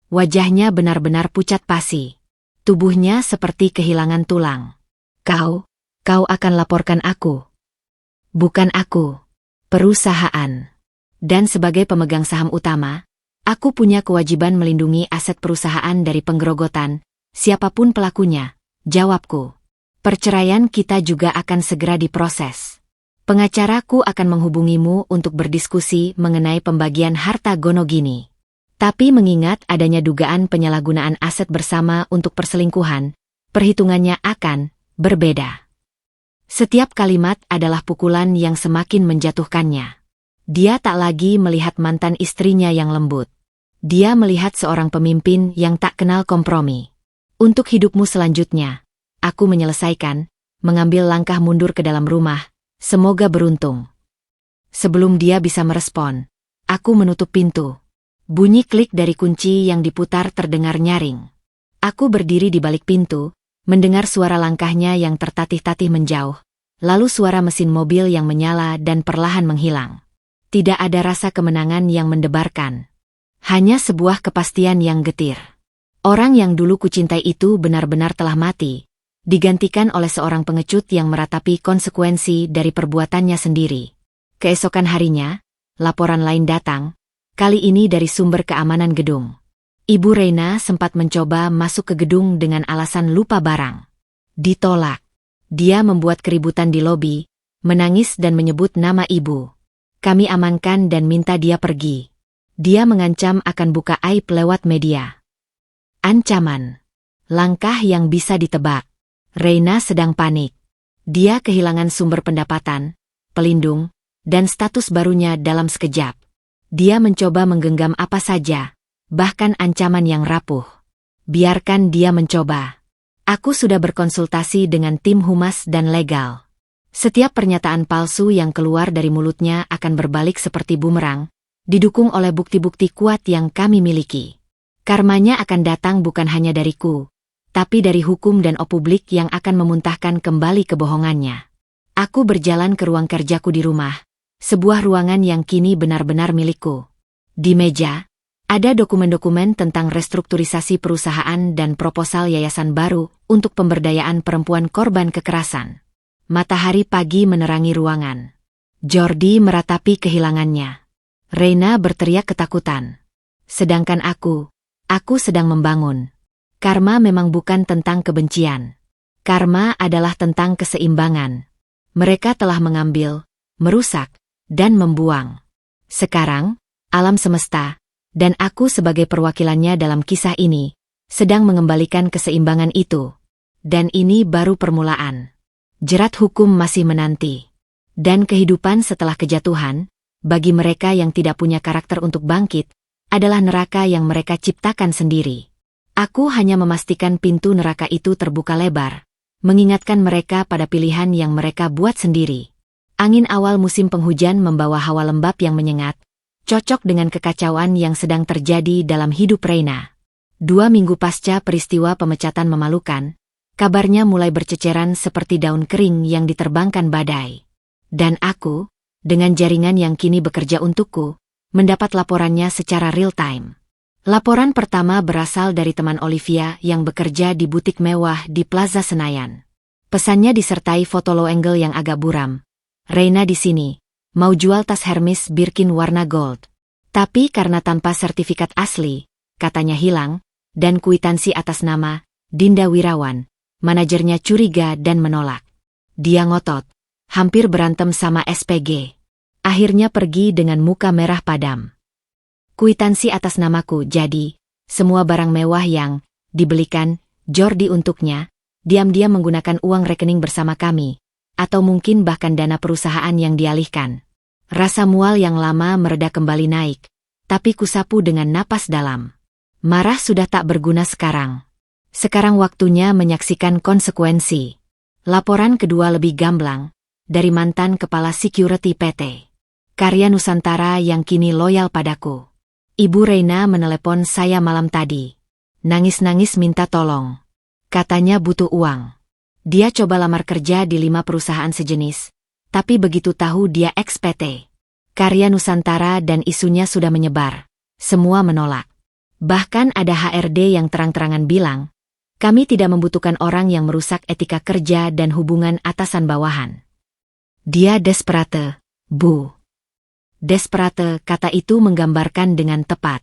Wajahnya benar-benar pucat pasi. Tubuhnya seperti kehilangan tulang. Kau akan laporkan aku. Bukan aku. Perusahaan. Dan sebagai pemegang saham utama, aku punya kewajiban melindungi aset perusahaan dari penggerogotan, siapapun pelakunya, jawabku. Perceraian kita juga akan segera diproses. Pengacaraku akan menghubungimu untuk berdiskusi mengenai pembagian harta Gonogini. Tapi mengingat adanya dugaan penyalahgunaan aset bersama untuk perselingkuhan, perhitungannya akan berbeda. Setiap kalimat adalah pukulan yang semakin menjatuhkannya. Dia tak lagi melihat mantan istrinya yang lembut. Dia melihat seorang pemimpin yang tak kenal kompromi. Untuk hidupmu selanjutnya, aku menyelesaikan, mengambil langkah mundur ke dalam rumah, semoga beruntung. Sebelum dia bisa merespon, aku menutup pintu. Bunyi klik dari kunci yang diputar terdengar nyaring. Aku berdiri di balik pintu, mendengar suara langkahnya yang tertatih-tatih menjauh, lalu suara mesin mobil yang menyala dan perlahan menghilang. Tidak ada rasa kemenangan yang mendebarkan. Hanya sebuah kepastian yang getir. Orang yang dulu kucintai itu benar-benar telah mati, digantikan oleh seorang pengecut yang meratapi konsekuensi dari perbuatannya sendiri. Keesokan harinya, laporan lain datang, kali ini dari sumber keamanan gedung. Ibu Reina sempat mencoba masuk ke gedung dengan alasan lupa barang. Ditolak. Dia membuat keributan di lobi, menangis dan menyebut nama ibu. Kami amankan dan minta dia pergi. Dia mengancam akan buka aib lewat media. Ancaman. Langkah yang bisa ditebak. Reina sedang panik. Dia kehilangan sumber pendapatan, pelindung, dan status barunya dalam sekejap. Dia mencoba menggenggam apa saja, bahkan ancaman yang rapuh. Biarkan dia mencoba. Aku sudah berkonsultasi dengan tim humas dan legal. Setiap pernyataan palsu yang keluar dari mulutnya akan berbalik seperti bumerang, didukung oleh bukti-bukti kuat yang kami miliki. Karmanya akan datang bukan hanya dariku, tapi dari hukum dan publik yang akan memuntahkan kembali kebohongannya. Aku berjalan ke ruang kerjaku di rumah, sebuah ruangan yang kini benar-benar milikku. Di meja, ada dokumen-dokumen tentang restrukturisasi perusahaan dan proposal yayasan baru untuk pemberdayaan perempuan korban kekerasan. Matahari pagi menerangi ruangan. Jordi meratapi kehilangannya. Reina berteriak ketakutan. Sedangkan aku sedang membangun. Karma memang bukan tentang kebencian. Karma adalah tentang keseimbangan. Mereka telah mengambil, merusak, dan membuang. Sekarang, alam semesta, dan aku sebagai perwakilannya dalam kisah ini, sedang mengembalikan keseimbangan itu. Dan ini baru permulaan. Jerat hukum masih menanti. Dan kehidupan setelah kejatuhan, bagi mereka yang tidak punya karakter untuk bangkit, adalah neraka yang mereka ciptakan sendiri. Aku hanya memastikan pintu neraka itu terbuka lebar, mengingatkan mereka pada pilihan yang mereka buat sendiri. Angin awal musim penghujan membawa hawa lembab yang menyengat, cocok dengan kekacauan yang sedang terjadi dalam hidup Reina. 2 minggu pasca peristiwa pemecatan memalukan, kabarnya mulai berceceran seperti daun kering yang diterbangkan badai. Dan aku, dengan jaringan yang kini bekerja untukku, mendapat laporannya secara real-time. Laporan pertama berasal dari teman Olivia yang bekerja di butik mewah di Plaza Senayan. Pesannya disertai foto low angle yang agak buram. Reina di sini, mau jual tas Hermes Birkin warna gold. Tapi karena tanpa sertifikat asli, katanya hilang, dan kwitansi atas nama Dinda Wirawan, manajernya curiga dan menolak. Dia ngotot, hampir berantem sama SPG. Akhirnya pergi dengan muka merah padam. Kwitansi atas namaku, jadi semua barang mewah yang dibelikan Jordi untuknya, diam-diam menggunakan uang rekening bersama kami, atau mungkin bahkan dana perusahaan yang dialihkan. Rasa mual yang lama mereda kembali naik, tapi kusapu dengan napas dalam. Marah sudah tak berguna sekarang. Sekarang waktunya menyaksikan konsekuensi. Laporan kedua lebih gamblang, dari mantan kepala security PT Karya Nusantara yang kini loyal padaku. Ibu Reina menelepon saya malam tadi. Nangis-nangis minta tolong. Katanya butuh uang. Dia coba lamar kerja di 5 perusahaan sejenis, tapi begitu tahu dia ex-PT Karya Nusantara dan isunya sudah menyebar, semua menolak. Bahkan ada HRD yang terang-terangan bilang, kami tidak membutuhkan orang yang merusak etika kerja dan hubungan atasan bawahan. Dia desperate, Bu. Desperate, kata itu menggambarkan dengan tepat.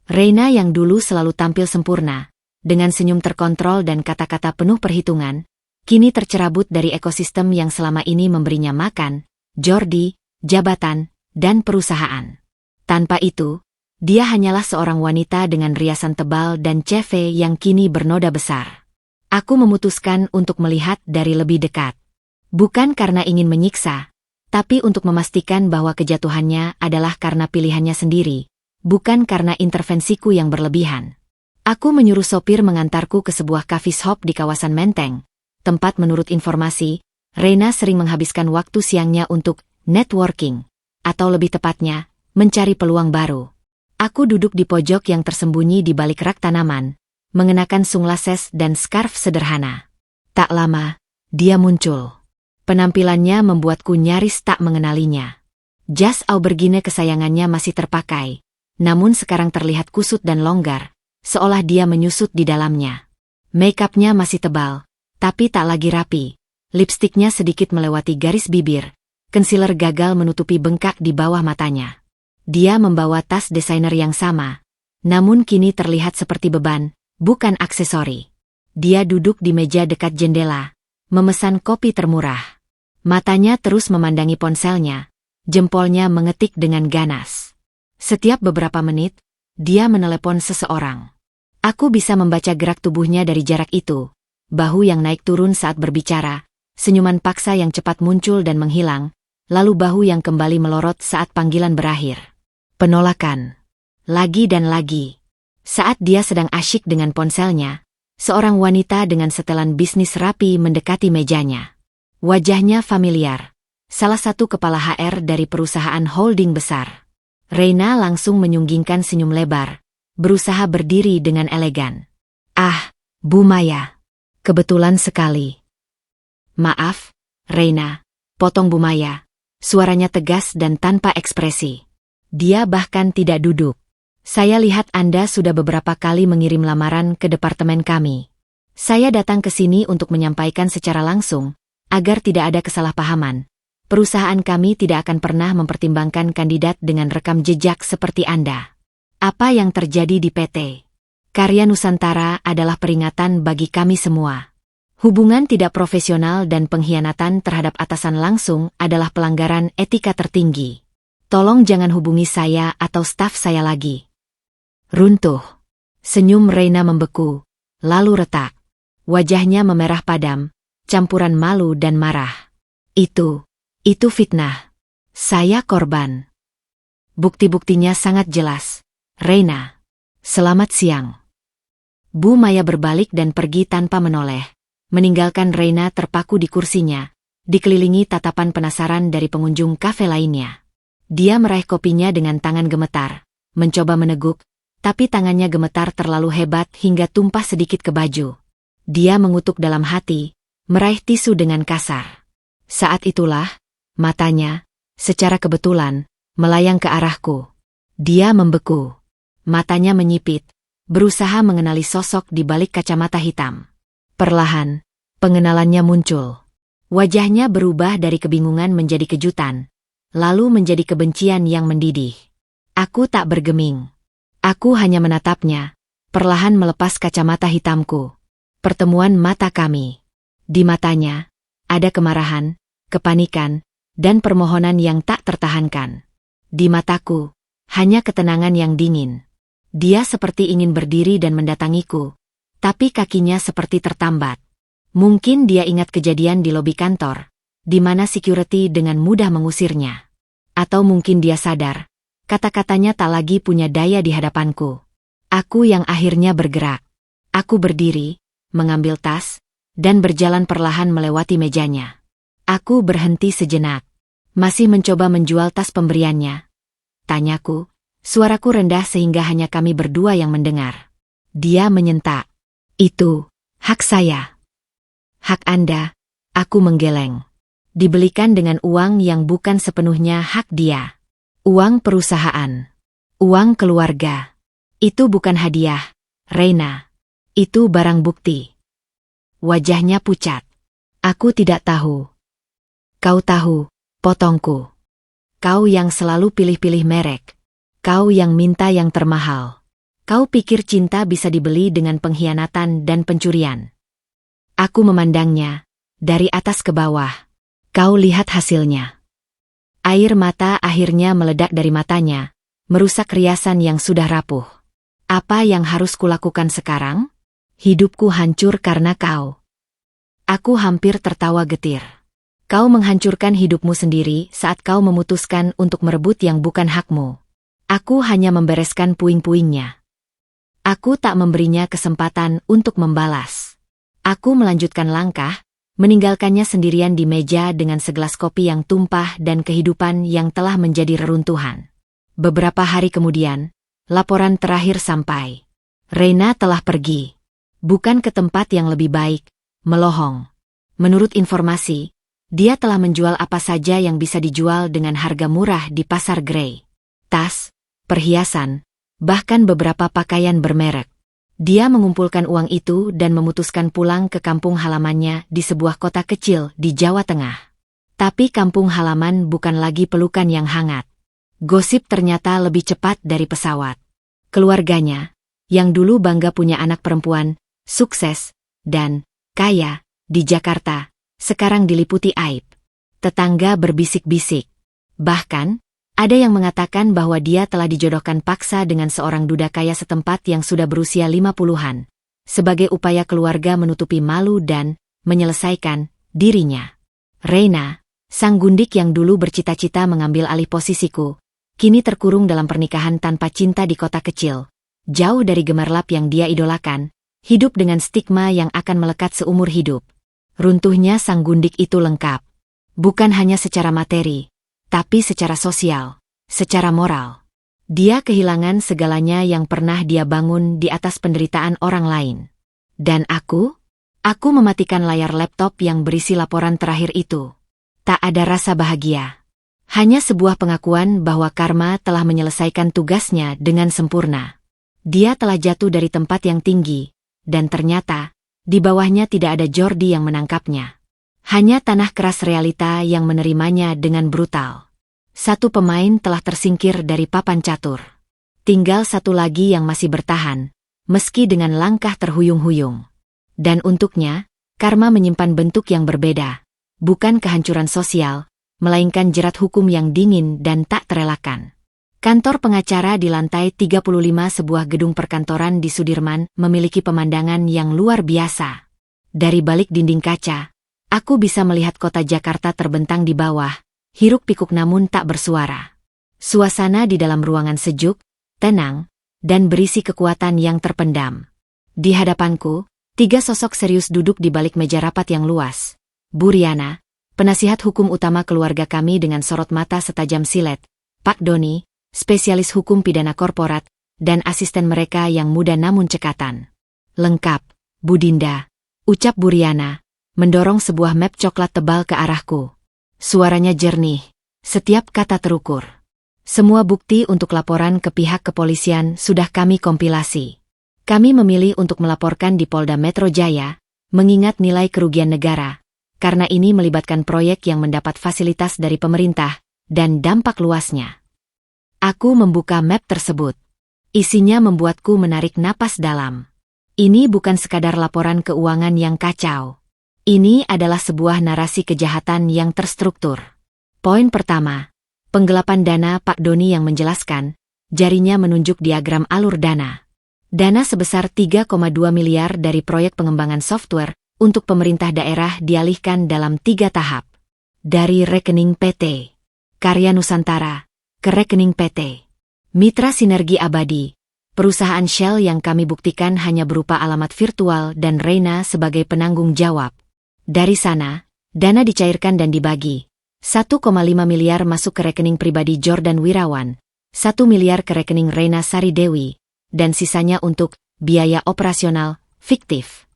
Reina yang dulu selalu tampil sempurna, dengan senyum terkontrol dan kata-kata penuh perhitungan, kini tercerabut dari ekosistem yang selama ini memberinya makan, Jordi, jabatan, dan perusahaan. Tanpa itu, dia hanyalah seorang wanita dengan riasan tebal dan CV yang kini bernoda besar. Aku memutuskan untuk melihat dari lebih dekat. Bukan karena ingin menyiksa, tapi untuk memastikan bahwa kejatuhannya adalah karena pilihannya sendiri, bukan karena intervensiku yang berlebihan. Aku menyuruh sopir mengantarku ke sebuah coffee shop di kawasan Menteng, tempat menurut informasi, Reina sering menghabiskan waktu siangnya untuk networking, atau lebih tepatnya, mencari peluang baru. Aku duduk di pojok yang tersembunyi di balik rak tanaman, mengenakan sunglasses dan scarf sederhana. Tak lama, dia muncul. Penampilannya membuatku nyaris tak mengenalinya. Jas aubergine kesayangannya masih terpakai, namun sekarang terlihat kusut dan longgar, seolah dia menyusut di dalamnya. Make-upnya masih tebal, tapi tak lagi rapi. Lipstiknya sedikit melewati garis bibir, concealer gagal menutupi bengkak di bawah matanya. Dia membawa tas desainer yang sama, namun kini terlihat seperti beban, bukan aksesori. Dia duduk di meja dekat jendela, memesan kopi termurah. Matanya terus memandangi ponselnya, jempolnya mengetik dengan ganas. Setiap beberapa menit, dia menelepon seseorang. Aku bisa membaca gerak tubuhnya dari jarak itu, bahu yang naik turun saat berbicara, senyuman paksa yang cepat muncul dan menghilang, lalu bahu yang kembali melorot saat panggilan berakhir. Penolakan. Lagi dan lagi. Saat dia sedang asyik dengan ponselnya, seorang wanita dengan setelan bisnis rapi mendekati mejanya. Wajahnya familiar. Salah satu kepala HR dari perusahaan holding besar. Reina langsung menyunggingkan senyum lebar, berusaha berdiri dengan elegan. Ah, Bu Maya. Kebetulan sekali. Maaf, Reina, potong Bu Maya. Suaranya tegas dan tanpa ekspresi. Dia bahkan tidak duduk. Saya lihat Anda sudah beberapa kali mengirim lamaran ke departemen kami. Saya datang ke sini untuk menyampaikan secara langsung, agar tidak ada kesalahpahaman. Perusahaan kami tidak akan pernah mempertimbangkan kandidat dengan rekam jejak seperti Anda. Apa yang terjadi di PT Karya Nusantara adalah peringatan bagi kami semua. Hubungan tidak profesional dan pengkhianatan terhadap atasan langsung adalah pelanggaran etika tertinggi. Tolong jangan hubungi saya atau staf saya lagi. Runtuh. Senyum Reina membeku, lalu retak. Wajahnya memerah padam, campuran malu dan marah. Itu fitnah. Saya korban. Bukti-buktinya sangat jelas. Reina. Selamat siang. Bu Maya berbalik dan pergi tanpa menoleh, meninggalkan Reina terpaku di kursinya, dikelilingi tatapan penasaran dari pengunjung kafe lainnya. Dia meraih kopinya dengan tangan gemetar, mencoba meneguk, tapi tangannya gemetar terlalu hebat hingga tumpah sedikit ke baju. Dia mengutuk dalam hati, meraih tisu dengan kasar. Saat itulah, matanya, secara kebetulan, melayang ke arahku. Dia membeku. Matanya menyipit, berusaha mengenali sosok di balik kacamata hitam. Perlahan, pengenalannya muncul. Wajahnya berubah dari kebingungan menjadi kejutan, lalu menjadi kebencian yang mendidih. Aku tak bergeming. Aku hanya menatapnya, perlahan melepas kacamata hitamku. Pertemuan mata kami. Di matanya, ada kemarahan, kepanikan, dan permohonan yang tak tertahankan. Di mataku, hanya ketenangan yang dingin. Dia seperti ingin berdiri dan mendatangiku, tapi kakinya seperti tertambat. Mungkin dia ingat kejadian di lobi kantor, di mana security dengan mudah mengusirnya. Atau mungkin dia sadar, kata-katanya tak lagi punya daya di hadapanku. Aku yang akhirnya bergerak. Aku berdiri, mengambil tas, dan berjalan perlahan melewati mejanya. Aku berhenti sejenak. Masih mencoba menjual tas pemberiannya? Tanyaku, suaraku rendah sehingga hanya kami berdua yang mendengar. Dia menyentak. Itu, hak saya. Hak Anda, aku menggeleng. Dibelikan dengan uang yang bukan sepenuhnya hak dia. Uang perusahaan. Uang keluarga. Itu bukan hadiah, Reina. Itu barang bukti. Wajahnya pucat. Aku tidak tahu. Kau tahu, potongku. Kau yang selalu pilih-pilih merek. Kau yang minta yang termahal. Kau pikir cinta bisa dibeli dengan pengkhianatan dan pencurian. Aku memandangnya, dari atas ke bawah. Kau lihat hasilnya. Air mata akhirnya meledak dari matanya, merusak riasan yang sudah rapuh. Apa yang harus kulakukan sekarang? Hidupku hancur karena kau. Aku hampir tertawa getir. Kau menghancurkan hidupmu sendiri saat kau memutuskan untuk merebut yang bukan hakmu. Aku hanya membereskan puing-puingnya. Aku tak memberinya kesempatan untuk membalas. Aku melanjutkan langkah, meninggalkannya sendirian di meja dengan segelas kopi yang tumpah dan kehidupan yang telah menjadi reruntuhan. Beberapa hari kemudian, laporan terakhir sampai. Reina telah pergi. Bukan ke tempat yang lebih baik, melohong. Menurut informasi, dia telah menjual apa saja yang bisa dijual dengan harga murah di pasar Grey. Tas, perhiasan, bahkan beberapa pakaian bermerek. Dia mengumpulkan uang itu dan memutuskan pulang ke kampung halamannya di sebuah kota kecil di Jawa Tengah. Tapi kampung halaman bukan lagi pelukan yang hangat. Gosip ternyata lebih cepat dari pesawat. Keluarganya, yang dulu bangga punya anak perempuan, sukses, dan kaya, di Jakarta, sekarang diliputi aib. Tetangga berbisik-bisik. Bahkan, ada yang mengatakan bahwa dia telah dijodohkan paksa dengan seorang duda kaya setempat yang sudah berusia 50-an, sebagai upaya keluarga menutupi malu dan menyelesaikan dirinya. Reina, sang gundik yang dulu bercita-cita mengambil alih posisiku, kini terkurung dalam pernikahan tanpa cinta di kota kecil, jauh dari gemerlap yang dia idolakan, hidup dengan stigma yang akan melekat seumur hidup. Runtuhnya sang gundik itu lengkap. Bukan hanya secara materi, tapi secara sosial, secara moral. Dia kehilangan segalanya yang pernah dia bangun di atas penderitaan orang lain. Dan aku mematikan layar laptop yang berisi laporan terakhir itu. Tak ada rasa bahagia. Hanya sebuah pengakuan bahwa karma telah menyelesaikan tugasnya dengan sempurna. Dia telah jatuh dari tempat yang tinggi, dan ternyata, di bawahnya tidak ada Jordi yang menangkapnya. Hanya tanah keras realita yang menerimanya dengan brutal. Satu pemain telah tersingkir dari papan catur. Tinggal satu lagi yang masih bertahan, meski dengan langkah terhuyung-huyung. Dan untuknya, karma menyimpan bentuk yang berbeda. Bukan kehancuran sosial, melainkan jerat hukum yang dingin dan tak terelakkan. Kantor pengacara di lantai 35 sebuah gedung perkantoran di Sudirman memiliki pemandangan yang luar biasa. Dari balik dinding kaca, aku bisa melihat kota Jakarta terbentang di bawah, hiruk-pikuk namun tak bersuara. Suasana di dalam ruangan sejuk, tenang, dan berisi kekuatan yang terpendam. Di hadapanku, 3 sosok serius duduk di balik meja rapat yang luas. Bu Riana, penasihat hukum utama keluarga kami dengan sorot mata setajam silet. Pak Doni, spesialis hukum pidana korporat, dan asisten mereka yang muda namun cekatan. Lengkap, Bu Dinda, ucap Bu Riana, mendorong sebuah map coklat tebal ke arahku. Suaranya jernih, setiap kata terukur. Semua bukti untuk laporan ke pihak kepolisian sudah kami kompilasi. Kami memilih untuk melaporkan di Polda Metro Jaya, mengingat nilai kerugian negara, karena ini melibatkan proyek yang mendapat fasilitas dari pemerintah, dan dampak luasnya. Aku membuka map tersebut. Isinya membuatku menarik napas dalam. Ini bukan sekadar laporan keuangan yang kacau. Ini adalah sebuah narasi kejahatan yang terstruktur. Poin pertama, penggelapan dana Pak Doni yang menjelaskan, jarinya menunjuk diagram alur dana. Dana sebesar 3,2 miliar dari proyek pengembangan software untuk pemerintah daerah dialihkan dalam 3 tahap. Dari rekening PT Karya Nusantara ke rekening PT Mitra Sinergi Abadi, perusahaan Shell yang kami buktikan hanya berupa alamat virtual dan Reina sebagai penanggung jawab. Dari sana, dana dicairkan dan dibagi. 1,5 miliar masuk ke rekening pribadi Jordan Wirawan, 1 miliar ke rekening Reina Sari Dewi, dan sisanya untuk biaya operasional fiktif.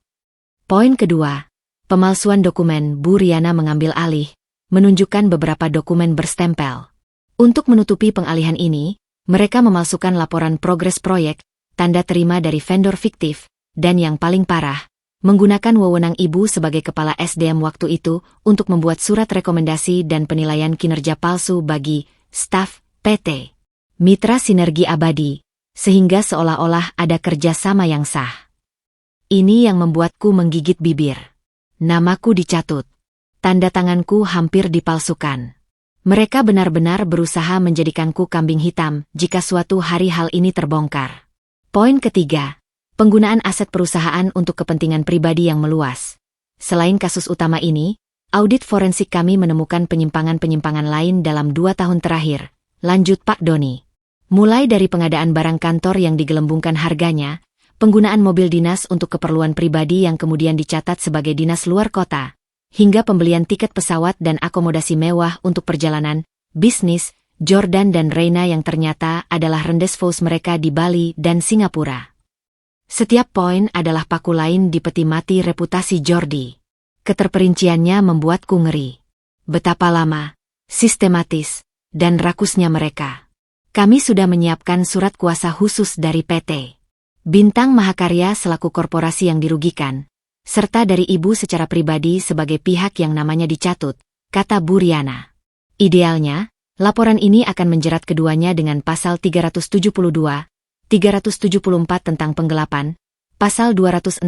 Poin kedua, pemalsuan dokumen. Bu Riana mengambil alih, menunjukkan beberapa dokumen berstempel. Untuk menutupi pengalihan ini, mereka memalsukan laporan progres proyek, tanda terima dari vendor fiktif, dan yang paling parah, menggunakan wewenang ibu sebagai kepala SDM waktu itu untuk membuat surat rekomendasi dan penilaian kinerja palsu bagi staf PT Mitra Sinergi Abadi, sehingga seolah-olah ada kerjasama yang sah. Ini yang membuatku menggigit bibir. Namaku dicatut. Tanda tanganku hampir dipalsukan. Mereka benar-benar berusaha menjadikanku kambing hitam jika suatu hari hal ini terbongkar. Poin ketiga, penggunaan aset perusahaan untuk kepentingan pribadi yang meluas. Selain kasus utama ini, audit forensik kami menemukan penyimpangan-penyimpangan lain dalam 2 tahun terakhir, lanjut Pak Doni. Mulai dari pengadaan barang kantor yang digelembungkan harganya, penggunaan mobil dinas untuk keperluan pribadi yang kemudian dicatat sebagai dinas luar kota, hingga pembelian tiket pesawat dan akomodasi mewah untuk perjalanan bisnis Jordan dan Reina yang ternyata adalah rendezvous mereka di Bali dan Singapura. Setiap poin adalah paku lain di peti mati reputasi Jordi. Keterperinciannya membuatku ngeri. Betapa lama, sistematis, dan rakusnya mereka. Kami sudah menyiapkan surat kuasa khusus dari PT Bintang Mahakarya selaku korporasi yang dirugikan, serta dari ibu secara pribadi sebagai pihak yang namanya dicatut, kata Bu Riana. Idealnya, laporan ini akan menjerat keduanya dengan pasal 372, 374 tentang penggelapan, pasal 263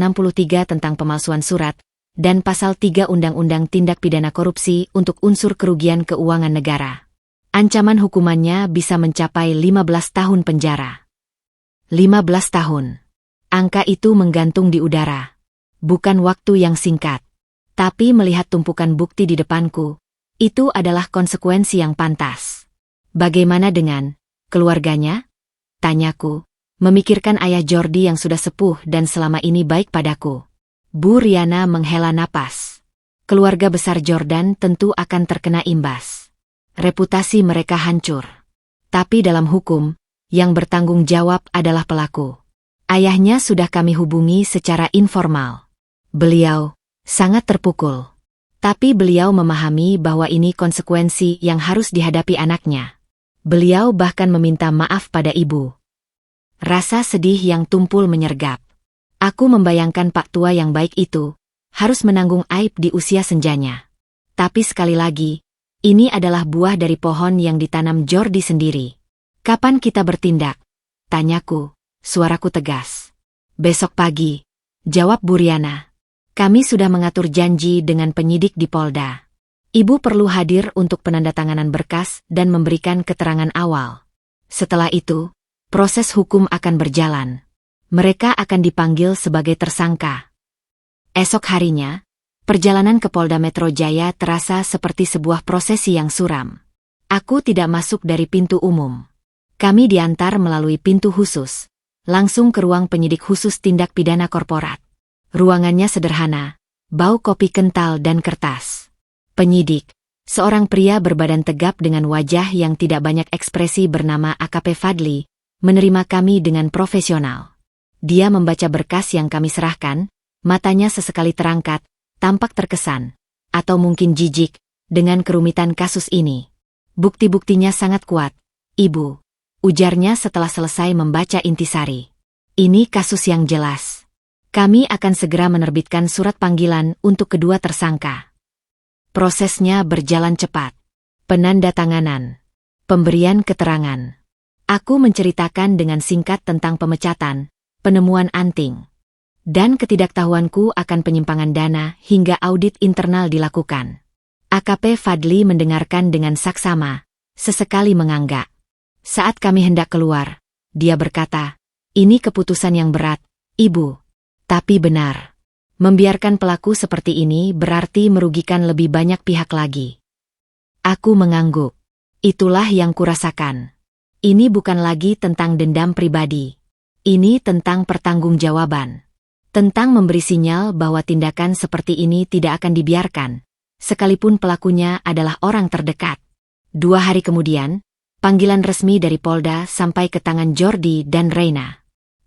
tentang pemalsuan surat, dan pasal 3 Undang-Undang Tindak Pidana Korupsi untuk unsur kerugian keuangan negara. Ancaman hukumannya bisa mencapai 15 tahun penjara. 15 tahun. Angka itu menggantung di udara. Bukan waktu yang singkat. Tapi melihat tumpukan bukti di depanku, itu adalah konsekuensi yang pantas. Bagaimana dengan keluarganya? Tanyaku, memikirkan ayah Jordi yang sudah sepuh dan selama ini baik padaku. Bu Riana menghela napas. Keluarga besar Jordan tentu akan terkena imbas. Reputasi mereka hancur. Tapi dalam hukum, yang bertanggung jawab adalah pelaku. Ayahnya sudah kami hubungi secara informal. Beliau sangat terpukul. Tapi beliau memahami bahwa ini konsekuensi yang harus dihadapi anaknya. Beliau bahkan meminta maaf pada ibu. Rasa sedih yang tumpul menyergap. Aku membayangkan Pak Tua yang baik itu harus menanggung aib di usia senjanya. Tapi sekali lagi, ini adalah buah dari pohon yang ditanam Jordi sendiri. Kapan kita bertindak? Tanyaku, suaraku tegas. Besok pagi, jawab Bu Riana. Kami sudah mengatur janji dengan penyidik di Polda. Ibu perlu hadir untuk penandatanganan berkas dan memberikan keterangan awal. Setelah itu, proses hukum akan berjalan. Mereka akan dipanggil sebagai tersangka. Esok harinya, perjalanan ke Polda Metro Jaya terasa seperti sebuah prosesi yang suram. Aku tidak masuk dari pintu umum. Kami diantar melalui pintu khusus, langsung ke ruang penyidik khusus tindak pidana korporat. Ruangannya sederhana, bau kopi kental dan kertas. Penyidik, seorang pria berbadan tegap dengan wajah yang tidak banyak ekspresi bernama AKP Fadli, menerima kami dengan profesional. Dia membaca berkas yang kami serahkan, matanya sesekali terangkat, tampak terkesan, atau mungkin jijik, dengan kerumitan kasus ini. Bukti-buktinya sangat kuat, Ibu, ujarnya setelah selesai membaca intisari. Ini kasus yang jelas. Kami akan segera menerbitkan surat panggilan untuk kedua tersangka. Prosesnya berjalan cepat. Penandatanganan. Pemberian keterangan. Aku menceritakan dengan singkat tentang pemecatan, penemuan anting, dan ketidaktahuanku akan penyimpangan dana hingga audit internal dilakukan. AKP Fadli mendengarkan dengan saksama, sesekali menganggak. Saat kami hendak keluar, dia berkata, "Ini keputusan yang berat, Ibu. Tapi benar. Membiarkan pelaku seperti ini berarti merugikan lebih banyak pihak lagi." Aku mengangguk. Itulah yang kurasakan. Ini bukan lagi tentang dendam pribadi. Ini tentang pertanggungjawaban. Tentang memberi sinyal bahwa tindakan seperti ini tidak akan dibiarkan, sekalipun pelakunya adalah orang terdekat. 2 hari kemudian, panggilan resmi dari Polda sampai ke tangan Jordi dan Reina.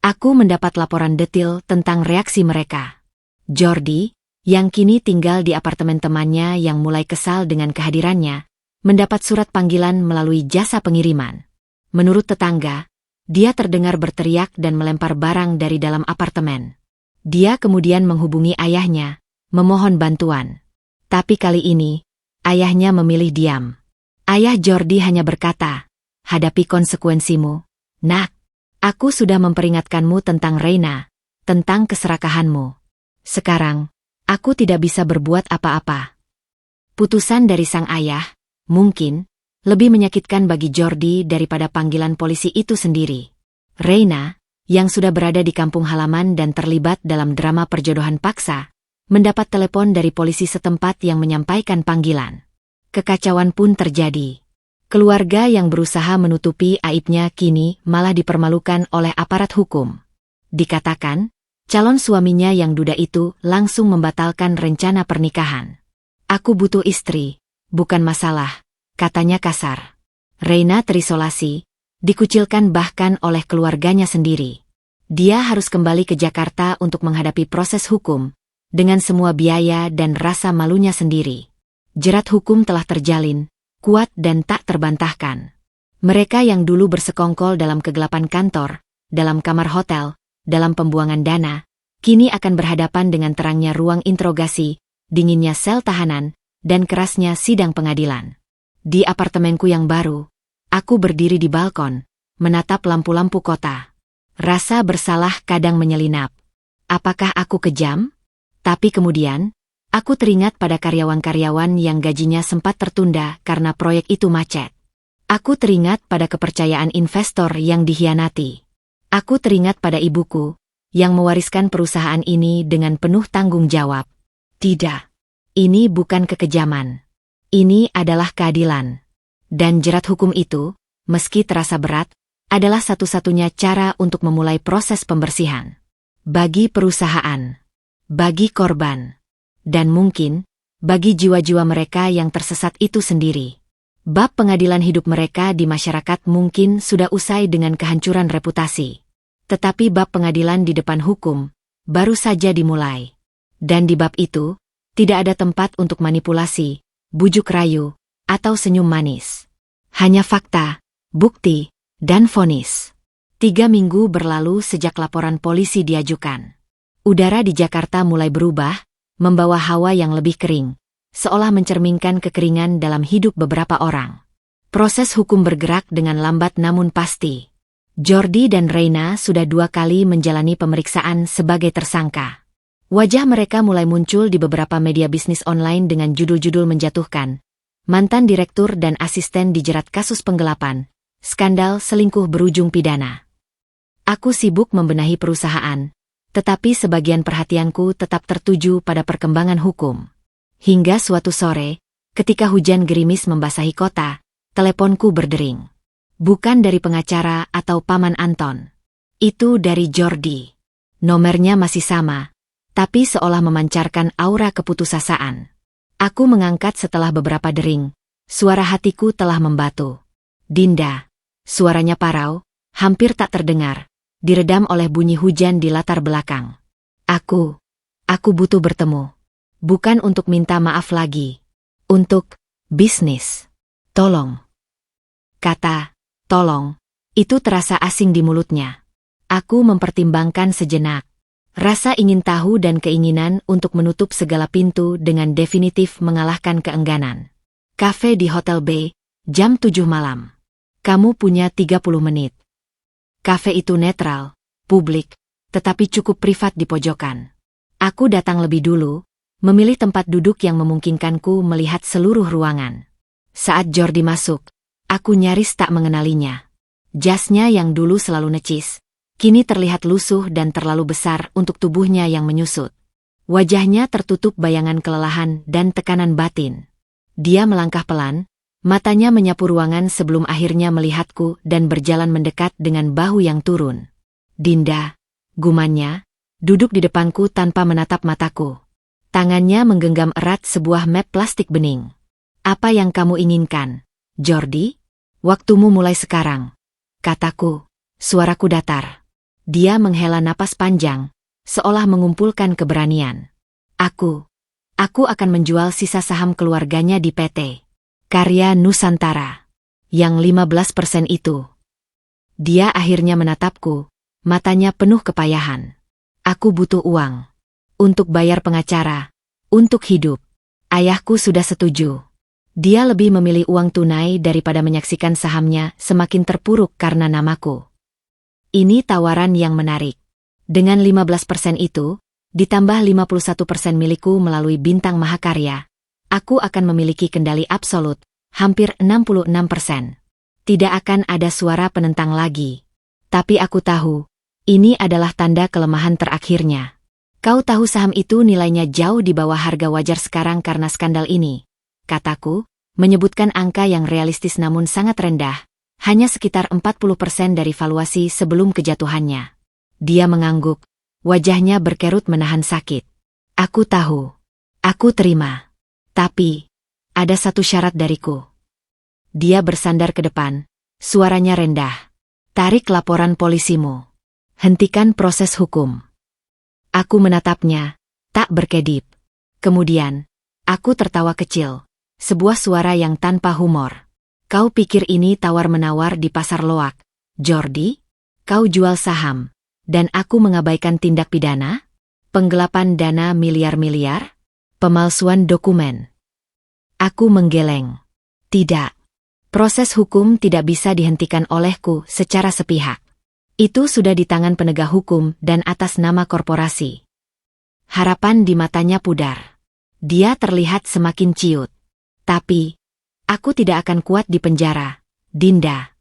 Aku mendapat laporan detil tentang reaksi mereka. Jordi, yang kini tinggal di apartemen temannya yang mulai kesal dengan kehadirannya, mendapat surat panggilan melalui jasa pengiriman. Menurut tetangga, dia terdengar berteriak dan melempar barang dari dalam apartemen. Dia kemudian menghubungi ayahnya, memohon bantuan. Tapi kali ini, ayahnya memilih diam. Ayah Jordi hanya berkata, "Hadapi konsekuensimu, Nak. Aku sudah memperingatkanmu tentang Reina, tentang keserakahanmu. Sekarang, aku tidak bisa berbuat apa-apa." Putusan dari sang ayah, mungkin, lebih menyakitkan bagi Jordi daripada panggilan polisi itu sendiri. Reina, yang sudah berada di kampung halaman dan terlibat dalam drama perjodohan paksa, mendapat telepon dari polisi setempat yang menyampaikan panggilan. Kekacauan pun terjadi. Keluarga yang berusaha menutupi aibnya kini malah dipermalukan oleh aparat hukum. Dikatakan, calon suaminya yang duda itu langsung membatalkan rencana pernikahan. "Aku butuh istri, bukan masalah," katanya kasar. Reina terisolasi, dikucilkan bahkan oleh keluarganya sendiri. Dia harus kembali ke Jakarta untuk menghadapi proses hukum, dengan semua biaya dan rasa malunya sendiri. Jerat hukum telah terjalin, kuat dan tak terbantahkan. Mereka yang dulu bersekongkol dalam kegelapan kantor, dalam kamar hotel, dalam pembuangan dana, kini akan berhadapan dengan terangnya ruang interogasi, dinginnya sel tahanan, dan kerasnya sidang pengadilan. Di apartemenku yang baru, aku berdiri di balkon, menatap lampu-lampu kota. Rasa bersalah kadang menyelinap. Apakah aku kejam? Tapi kemudian, aku teringat pada karyawan-karyawan yang gajinya sempat tertunda karena proyek itu macet. Aku teringat pada kepercayaan investor yang dikhianati. Aku teringat pada ibuku, yang mewariskan perusahaan ini dengan penuh tanggung jawab. Tidak. Ini bukan kekejaman. Ini adalah keadilan. Dan jerat hukum itu, meski terasa berat, adalah satu-satunya cara untuk memulai proses pembersihan. Bagi perusahaan. Bagi korban. Dan mungkin, bagi jiwa-jiwa mereka yang tersesat itu sendiri. Bab pengadilan hidup mereka di masyarakat mungkin sudah usai dengan kehancuran reputasi. Tetapi bab pengadilan di depan hukum, baru saja dimulai. Dan di bab itu, tidak ada tempat untuk manipulasi, bujuk rayu, atau senyum manis. Hanya fakta, bukti, dan vonis. 3 minggu berlalu sejak laporan polisi diajukan. Udara di Jakarta mulai berubah, membawa hawa yang lebih kering, seolah mencerminkan kekeringan dalam hidup beberapa orang. Proses hukum bergerak dengan lambat namun pasti. Jordi dan Reina sudah 2 kali menjalani pemeriksaan sebagai tersangka. Wajah mereka mulai muncul di beberapa media bisnis online dengan judul-judul menjatuhkan. Mantan direktur dan asisten dijerat kasus penggelapan, skandal selingkuh berujung pidana. Aku sibuk membenahi perusahaan, tetapi sebagian perhatianku tetap tertuju pada perkembangan hukum. Hingga suatu sore, ketika hujan gerimis membasahi kota, teleponku berdering. Bukan dari pengacara atau paman Anton. Itu dari Jordi. Nomornya masih sama, tapi seolah memancarkan aura keputusasaan. Aku mengangkat setelah beberapa dering. Suara hatiku telah membatu. Dinda. Suaranya parau, hampir tak terdengar, diredam oleh bunyi hujan di latar belakang. Aku butuh bertemu. Bukan untuk minta maaf lagi. Untuk bisnis. Tolong. Kata, tolong, itu terasa asing di mulutnya. Aku mempertimbangkan sejenak. Rasa ingin tahu dan keinginan untuk menutup segala pintu dengan definitif mengalahkan keengganan. Kafe di Hotel B, jam 7 malam. Kamu punya 30 menit. Kafe itu netral, publik, tetapi cukup privat di pojokan. Aku datang lebih dulu, memilih tempat duduk yang memungkinkanku melihat seluruh ruangan. Saat Jordi masuk, aku nyaris tak mengenalinya. Jasnya yang dulu selalu necis, kini terlihat lusuh dan terlalu besar untuk tubuhnya yang menyusut. Wajahnya tertutup bayangan kelelahan dan tekanan batin. Dia melangkah pelan, matanya menyapu ruangan sebelum akhirnya melihatku dan berjalan mendekat dengan bahu yang turun. Dinda, gumannya, duduk di depanku tanpa menatap mataku. Tangannya menggenggam erat sebuah map plastik bening. Apa yang kamu inginkan, Jordi? Waktumu mulai sekarang, kataku, suaraku datar. Dia menghela napas panjang, seolah mengumpulkan keberanian. Aku akan menjual sisa saham keluarganya di PT Karya Nusantara. Yang 15% itu. Dia akhirnya menatapku, matanya penuh kepayahan. Aku butuh uang. Untuk bayar pengacara. Untuk hidup. Ayahku sudah setuju. Dia lebih memilih uang tunai daripada menyaksikan sahamnya semakin terpuruk karena namaku. Ini tawaran yang menarik. Dengan 15% itu, ditambah 51% milikku melalui Bintang Mahakarya, aku akan memiliki kendali absolut, hampir 66%. Tidak akan ada suara penentang lagi. Tapi aku tahu, ini adalah tanda kelemahan terakhirnya. Kau tahu saham itu nilainya jauh di bawah harga wajar sekarang karena skandal ini, kataku, menyebutkan angka yang realistis namun sangat rendah, hanya sekitar 40% dari valuasi sebelum kejatuhannya. Dia mengangguk, wajahnya berkerut menahan sakit. Aku tahu. Aku terima. Tapi, ada satu syarat dariku. Dia bersandar ke depan, suaranya rendah. Tarik laporan polisimu. Hentikan proses hukum. Aku menatapnya, tak berkedip. Kemudian, aku tertawa kecil. Sebuah suara yang tanpa humor. Kau pikir ini tawar-menawar di pasar loak, Jordi? Kau jual saham, dan aku mengabaikan tindak pidana? Penggelapan dana miliar-miliar? Pemalsuan dokumen? Aku menggeleng. Tidak. Proses hukum tidak bisa dihentikan olehku secara sepihak. Itu sudah di tangan penegak hukum dan atas nama korporasi. Harapan di matanya pudar. Dia terlihat semakin ciut. Tapi, aku tidak akan kuat di penjara, Dinda.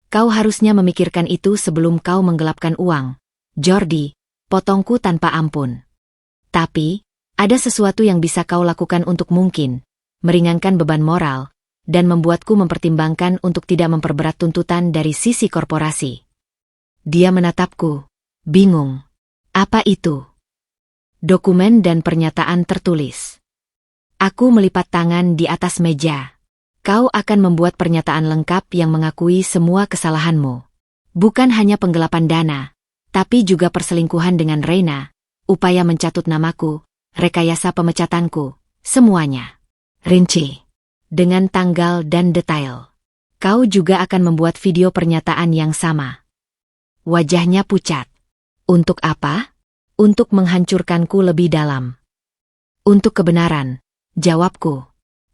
Kau harusnya memikirkan itu sebelum kau menggelapkan uang, Jordi, potongku tanpa ampun. Tapi, ada sesuatu yang bisa kau lakukan untuk mungkin meringankan beban moral, dan membuatku mempertimbangkan untuk tidak memperberat tuntutan dari sisi korporasi. Dia menatapku, bingung. Apa itu? Dokumen dan pernyataan tertulis. Aku melipat tangan di atas meja. Kau akan membuat pernyataan lengkap yang mengakui semua kesalahanmu. Bukan hanya penggelapan dana, tapi juga perselingkuhan dengan Reina, upaya mencatut namaku, rekayasa pemecatanku, semuanya. Rinci. Dengan tanggal dan detail. Kau juga akan membuat video pernyataan yang sama. Wajahnya pucat. Untuk apa? Untuk menghancurkanku lebih dalam. Untuk kebenaran, jawabku.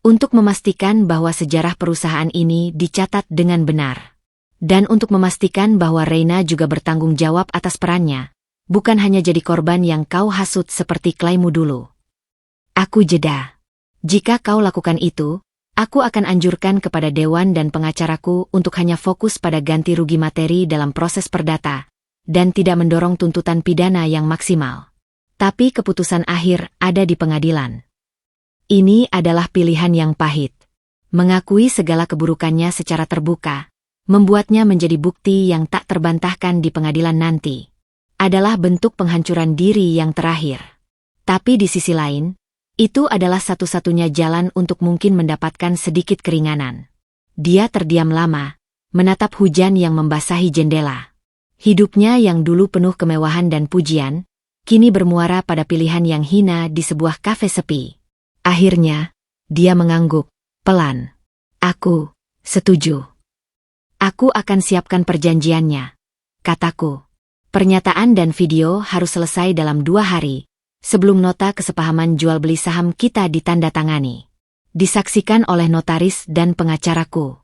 Untuk memastikan bahwa sejarah perusahaan ini dicatat dengan benar. Dan untuk memastikan bahwa Reina juga bertanggung jawab atas perannya, bukan hanya jadi korban yang kau hasut seperti klaimmu dulu. Aku jeda. Jika kau lakukan itu, aku akan anjurkan kepada dewan dan pengacaraku untuk hanya fokus pada ganti rugi materi dalam proses perdata, dan tidak mendorong tuntutan pidana yang maksimal. Tapi keputusan akhir ada di pengadilan. Ini adalah pilihan yang pahit. Mengakui segala keburukannya secara terbuka, membuatnya menjadi bukti yang tak terbantahkan di pengadilan nanti. adalah bentuk penghancuran diri yang terakhir. Tapi di sisi lain, itu adalah satu-satunya jalan untuk mungkin mendapatkan sedikit keringanan. Dia terdiam lama, menatap hujan yang membasahi jendela. Hidupnya yang dulu penuh kemewahan dan pujian, kini bermuara pada pilihan yang hina di sebuah kafe sepi. Akhirnya, dia mengangguk, pelan. Aku setuju. Aku akan siapkan perjanjiannya, kataku. Pernyataan dan video harus selesai dalam 2 hari, sebelum nota kesepahaman jual beli saham kita ditandatangani. Disaksikan oleh notaris dan pengacaraku.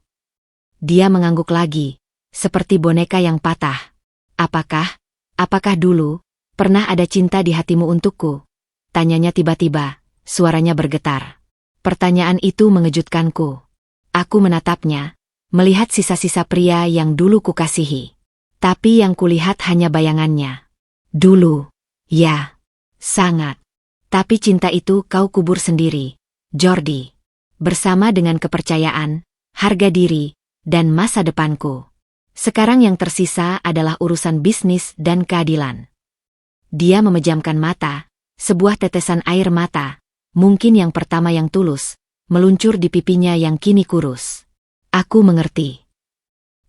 Dia mengangguk lagi, seperti boneka yang patah. Apakah dulu pernah ada cinta di hatimu untukku? Tanyanya tiba-tiba, suaranya bergetar. Pertanyaan itu mengejutkanku. Aku menatapnya, melihat sisa-sisa pria yang dulu kukasihi. Tapi yang kulihat hanya bayangannya. Dulu, ya, sangat. Tapi cinta itu kau kubur sendiri, Jordi. Bersama dengan kepercayaan, harga diri, dan masa depanku. Sekarang yang tersisa adalah urusan bisnis dan keadilan. Dia memejamkan mata, sebuah tetesan air mata, mungkin yang pertama yang tulus, meluncur di pipinya yang kini kurus. Aku mengerti.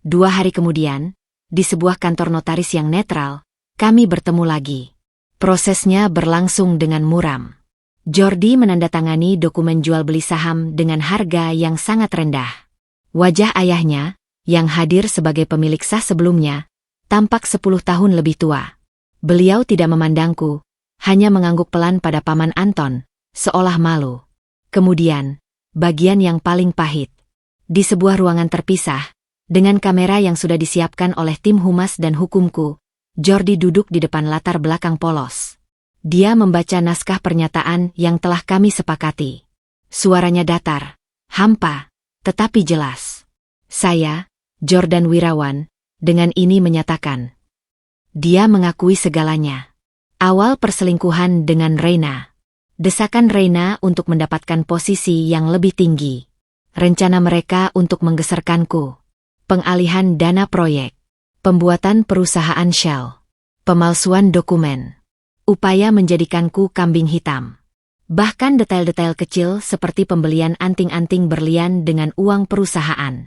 2 hari kemudian, di sebuah kantor notaris yang netral, kami bertemu lagi. Prosesnya berlangsung dengan muram. Jordi menandatangani dokumen jual beli saham dengan harga yang sangat rendah. Wajah ayahnya, yang hadir sebagai pemilik sah sebelumnya, tampak 10 tahun lebih tua. Beliau tidak memandangku, hanya mengangguk pelan pada Paman Anton, seolah malu. Kemudian, bagian yang paling pahit. Di sebuah ruangan terpisah, dengan kamera yang sudah disiapkan oleh tim humas dan hukumku, Jordi duduk di depan latar belakang polos. Dia membaca naskah pernyataan yang telah kami sepakati. Suaranya datar, hampa, tetapi jelas. Saya, Jordan Wirawan, dengan ini menyatakan. Dia mengakui segalanya. Awal perselingkuhan dengan Reina. Desakan Reina untuk mendapatkan posisi yang lebih tinggi. Rencana mereka untuk menggeserkanku. Pengalihan dana proyek, pembuatan perusahaan Shell, pemalsuan dokumen, upaya menjadikanku kambing hitam. Bahkan detail-detail kecil seperti pembelian anting-anting berlian dengan uang perusahaan.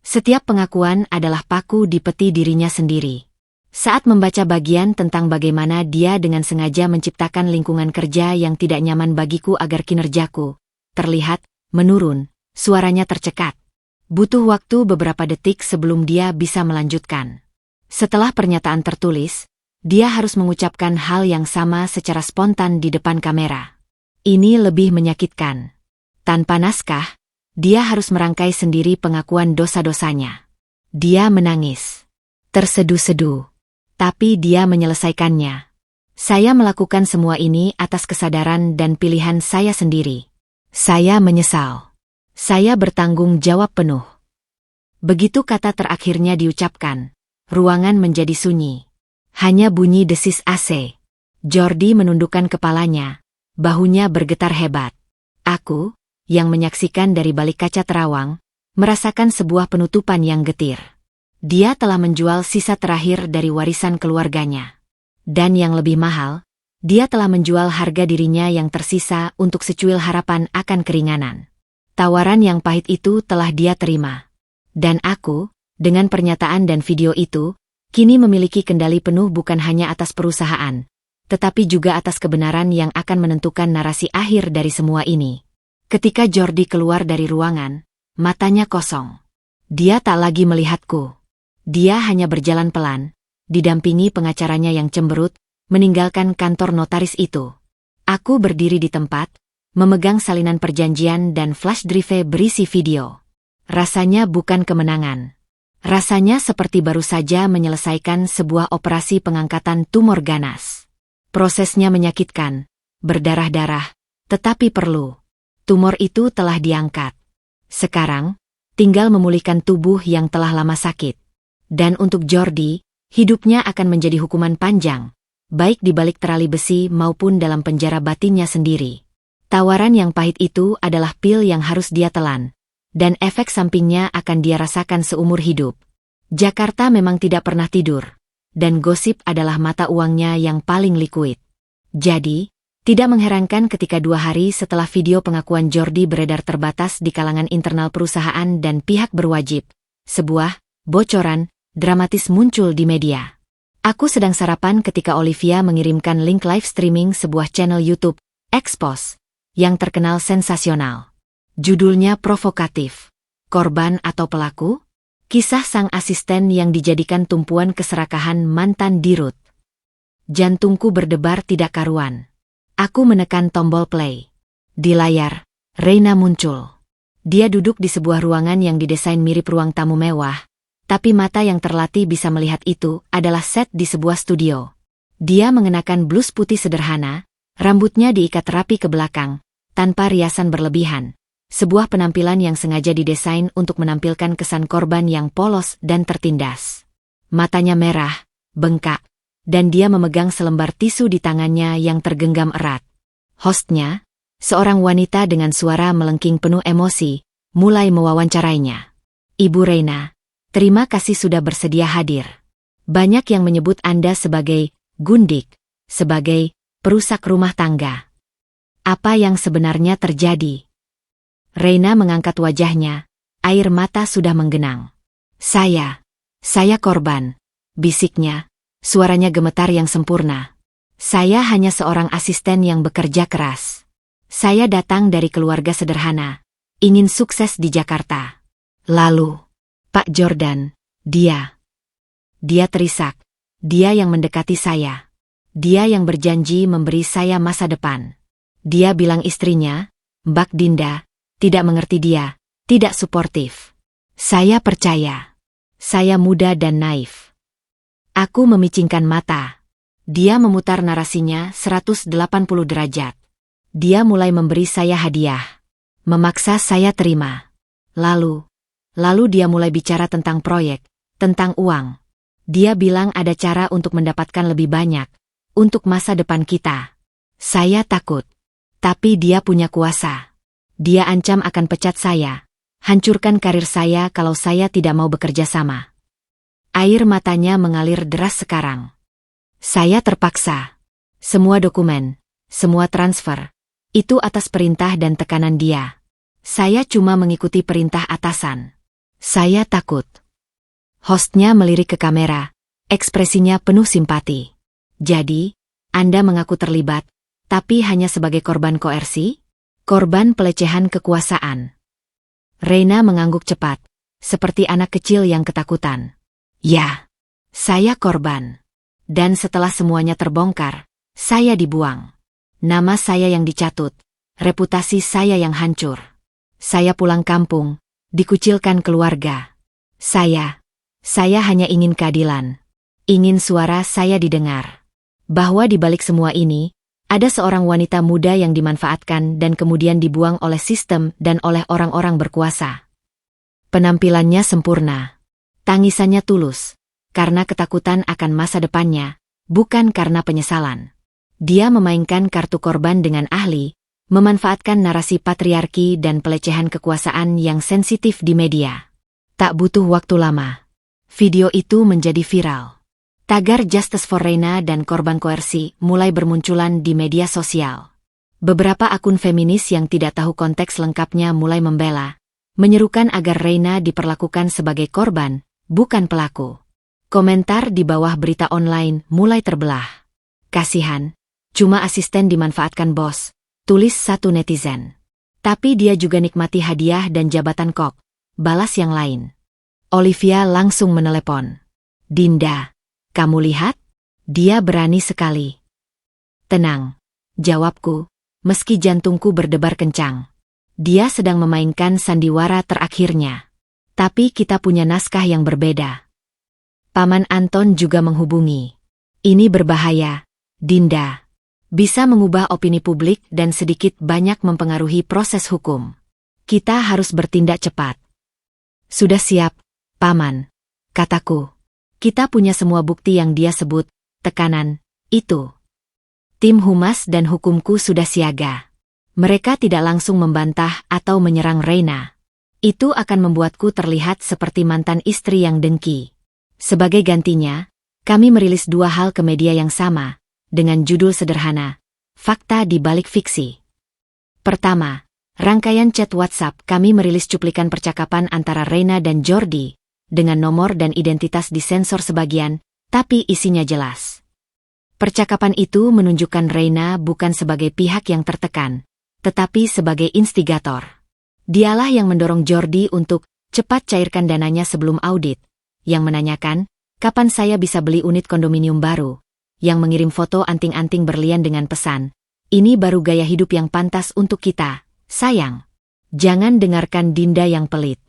Setiap pengakuan adalah paku di peti dirinya sendiri. Saat membaca bagian tentang bagaimana dia dengan sengaja menciptakan lingkungan kerja yang tidak nyaman bagiku agar kinerjaku terlihat menurun, suaranya tercekat. Butuh waktu beberapa detik sebelum dia bisa melanjutkan. Setelah pernyataan tertulis, dia harus mengucapkan hal yang sama secara spontan di depan kamera. Ini lebih menyakitkan. Tanpa naskah, dia harus merangkai sendiri pengakuan dosa-dosanya. Dia menangis. Tersedu-sedu. Tapi dia menyelesaikannya. Saya melakukan semua ini atas kesadaran dan pilihan saya sendiri. Saya menyesal. Saya bertanggung jawab penuh. Begitu kata terakhirnya diucapkan, ruangan menjadi sunyi. Hanya bunyi desis AC. Jordi menundukkan kepalanya, bahunya bergetar hebat. Aku, yang menyaksikan dari balik kaca terawang, merasakan sebuah penutupan yang getir. Dia telah menjual sisa terakhir dari warisan keluarganya. Dan yang lebih mahal, dia telah menjual harga dirinya yang tersisa untuk secuil harapan akan keringanan. Tawaran yang pahit itu telah dia terima. Dan aku, dengan pernyataan dan video itu, kini memiliki kendali penuh bukan hanya atas perusahaan, tetapi juga atas kebenaran yang akan menentukan narasi akhir dari semua ini. Ketika Jordi keluar dari ruangan, matanya kosong. Dia tak lagi melihatku. Dia hanya berjalan pelan, didampingi pengacaranya yang cemberut, meninggalkan kantor notaris itu. Aku berdiri di tempat, memegang salinan perjanjian dan flash drive berisi video. Rasanya bukan kemenangan. Rasanya seperti baru saja menyelesaikan sebuah operasi pengangkatan tumor ganas. Prosesnya menyakitkan, berdarah-darah, tetapi perlu. Tumor itu telah diangkat. Sekarang, tinggal memulihkan tubuh yang telah lama sakit. Dan untuk Jordi, hidupnya akan menjadi hukuman panjang, baik di balik terali besi maupun dalam penjara batinnya sendiri. Tawaran yang pahit itu adalah pil yang harus dia telan, dan efek sampingnya akan dia rasakan seumur hidup. Jakarta memang tidak pernah tidur. dan gosip adalah mata uangnya yang paling likuid. Jadi, tidak mengherankan ketika 2 hari setelah video pengakuan Jordi beredar terbatas di kalangan internal perusahaan dan pihak berwajib, sebuah bocoran dramatis muncul di media. Aku sedang sarapan ketika Olivia mengirimkan link live streaming sebuah channel YouTube, Expose, yang terkenal sensasional. Judulnya provokatif. Korban atau pelaku? Kisah sang asisten yang dijadikan tumpuan keserakahan mantan dirut. Jantungku berdebar tidak karuan. Aku menekan tombol play. Di layar, Reina muncul. Dia duduk di sebuah ruangan yang didesain mirip ruang tamu mewah, tapi mata yang terlatih bisa melihat itu adalah set di sebuah studio. Dia mengenakan blus putih sederhana, rambutnya diikat rapi ke belakang, tanpa riasan berlebihan. Sebuah penampilan yang sengaja didesain untuk menampilkan kesan korban yang polos dan tertindas. Matanya merah, bengkak, dan dia memegang selembar tisu di tangannya yang tergenggam erat. Hostnya, seorang wanita dengan suara melengking penuh emosi, mulai mewawancarainya. Ibu Reina, terima kasih sudah bersedia hadir. Banyak yang menyebut Anda sebagai gundik, sebagai perusak rumah tangga. Apa yang sebenarnya terjadi? Reina mengangkat wajahnya, air mata sudah menggenang. Saya korban, bisiknya, suaranya gemetar yang sempurna. Saya hanya seorang asisten yang bekerja keras. Saya datang dari keluarga sederhana, ingin sukses di Jakarta. Lalu, Pak Jordan, dia terisak, dia yang mendekati saya. Dia yang berjanji memberi saya masa depan. Dia bilang istrinya, Mbak Dinda, tidak mengerti dia, tidak suportif. Saya percaya. Saya muda dan naif. Aku memicingkan mata. Dia memutar narasinya 180 derajat. Dia mulai memberi saya hadiah. Memaksa saya terima. Lalu dia mulai bicara tentang proyek, tentang uang. Dia bilang ada cara untuk mendapatkan lebih banyak, untuk masa depan kita. Saya takut. Tapi dia punya kuasa. Dia ancam akan pecat saya, hancurkan karir saya kalau saya tidak mau bekerja sama. Air matanya mengalir deras sekarang. Saya terpaksa. Semua dokumen, semua transfer, itu atas perintah dan tekanan dia. Saya cuma mengikuti perintah atasan. Saya takut. Hostnya melirik ke kamera, ekspresinya penuh simpati. Jadi, Anda mengaku terlibat, tapi hanya sebagai korban koersi? Korban pelecehan kekuasaan. Reina mengangguk cepat, seperti anak kecil yang ketakutan. Ya, saya korban. Dan setelah semuanya terbongkar, saya dibuang. Nama saya yang dicatut, reputasi saya yang hancur. Saya pulang kampung, dikucilkan keluarga. Saya hanya ingin keadilan. Ingin suara saya didengar. Bahwa di balik semua ini, ada seorang wanita muda yang dimanfaatkan dan kemudian dibuang oleh sistem dan oleh orang-orang berkuasa. Penampilannya sempurna. Tangisannya tulus, karena ketakutan akan masa depannya, bukan karena penyesalan. Dia memainkan kartu korban dengan ahli, memanfaatkan narasi patriarki dan pelecehan kekuasaan yang sensitif di media. Tak butuh waktu lama. Video itu menjadi viral. Tagar Justice for Reina dan korban koersi mulai bermunculan di media sosial. Beberapa akun feminis yang tidak tahu konteks lengkapnya mulai membela, menyerukan agar Reina diperlakukan sebagai korban, bukan pelaku. Komentar di bawah berita online mulai terbelah. Kasihan, cuma asisten dimanfaatkan bos, tulis satu netizen. Tapi dia juga nikmati hadiah dan jabatan kok, balas yang lain. Olivia langsung menelepon. Dinda, kamu lihat? Dia berani sekali. Tenang, jawabku, meski jantungku berdebar kencang. Dia sedang memainkan sandiwara terakhirnya. Tapi kita punya naskah yang berbeda. Paman Anton juga menghubungi. Ini berbahaya, Dinda. Bisa mengubah opini publik dan sedikit banyak mempengaruhi proses hukum. Kita harus bertindak cepat. Sudah siap, Paman, kataku. Kita punya semua bukti yang dia sebut, tekanan, itu. Tim humas dan hukumku sudah siaga. Mereka tidak langsung membantah atau menyerang Reina. Itu akan membuatku terlihat seperti mantan istri yang dengki. Sebagai gantinya, Kami merilis dua hal ke media yang sama, dengan judul sederhana, Fakta di Balik Fiksi. Pertama, rangkaian chat WhatsApp kami merilis cuplikan percakapan antara Reina dan Jordi, dengan nomor dan identitas disensor sebagian, tapi isinya jelas. Percakapan itu menunjukkan Reina bukan sebagai pihak yang tertekan, tetapi sebagai instigator. Dialah yang mendorong Jordi untuk cepat cairkan dananya sebelum audit, yang menanyakan, kapan saya bisa beli unit kondominium baru, yang mengirim foto anting-anting berlian dengan pesan, ini baru gaya hidup yang pantas untuk kita, sayang. Jangan dengarkan Dinda yang pelit.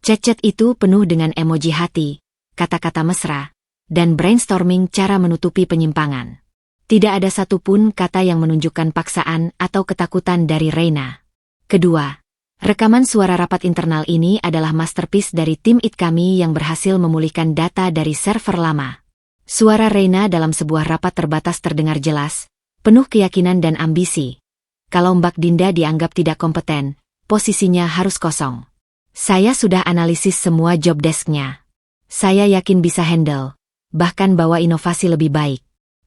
Chat-chat itu penuh dengan emoji hati, kata-kata mesra, dan brainstorming cara menutupi penyimpangan. Tidak ada satupun kata yang menunjukkan paksaan atau ketakutan dari Reina. Kedua, rekaman suara rapat internal ini adalah masterpiece dari tim IT kami yang berhasil memulihkan data dari server lama. Suara Reina dalam sebuah rapat terbatas terdengar jelas, penuh keyakinan dan ambisi. Kalau Mbak Dinda dianggap tidak kompeten, posisinya harus kosong. Saya sudah analisis semua job desk-nya. Saya yakin bisa handle, bahkan bawa inovasi lebih baik.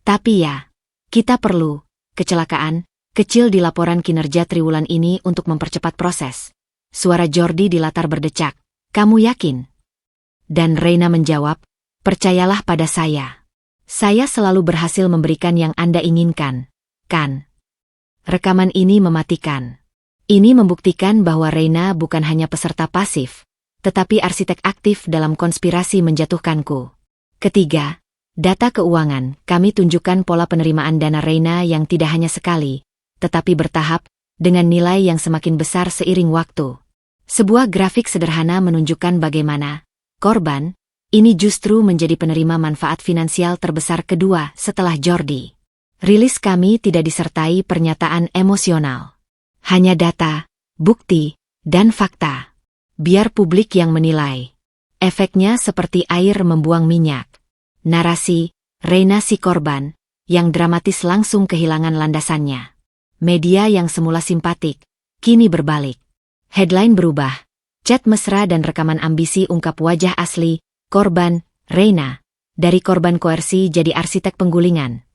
Tapi ya, kita perlu kecelakaan kecil di laporan kinerja triwulan ini untuk mempercepat proses. Suara Jordi di latar berdecak, kamu yakin? Dan Reina menjawab, percayalah pada saya. Saya selalu berhasil memberikan yang Anda inginkan, kan? Rekaman ini mematikan. Ini membuktikan bahwa Reina bukan hanya peserta pasif, tetapi arsitek aktif dalam konspirasi menjatuhkanku. Ketiga, data keuangan, kami tunjukkan pola penerimaan dana Reina yang tidak hanya sekali, tetapi bertahap, dengan nilai yang semakin besar seiring waktu. Sebuah grafik sederhana menunjukkan bagaimana korban ini justru menjadi penerima manfaat finansial terbesar kedua setelah Jordi. Rilis kami tidak disertai pernyataan emosional. Hanya data, bukti, dan fakta. Biar publik yang menilai. Efeknya seperti air membuang minyak. Narasi, Reina si korban, yang dramatis langsung kehilangan landasannya. Media yang semula simpatik, kini berbalik. Headline berubah. Chat mesra dan rekaman ambisi ungkap wajah asli, korban, Reina, dari korban koersi jadi arsitek penggulingan.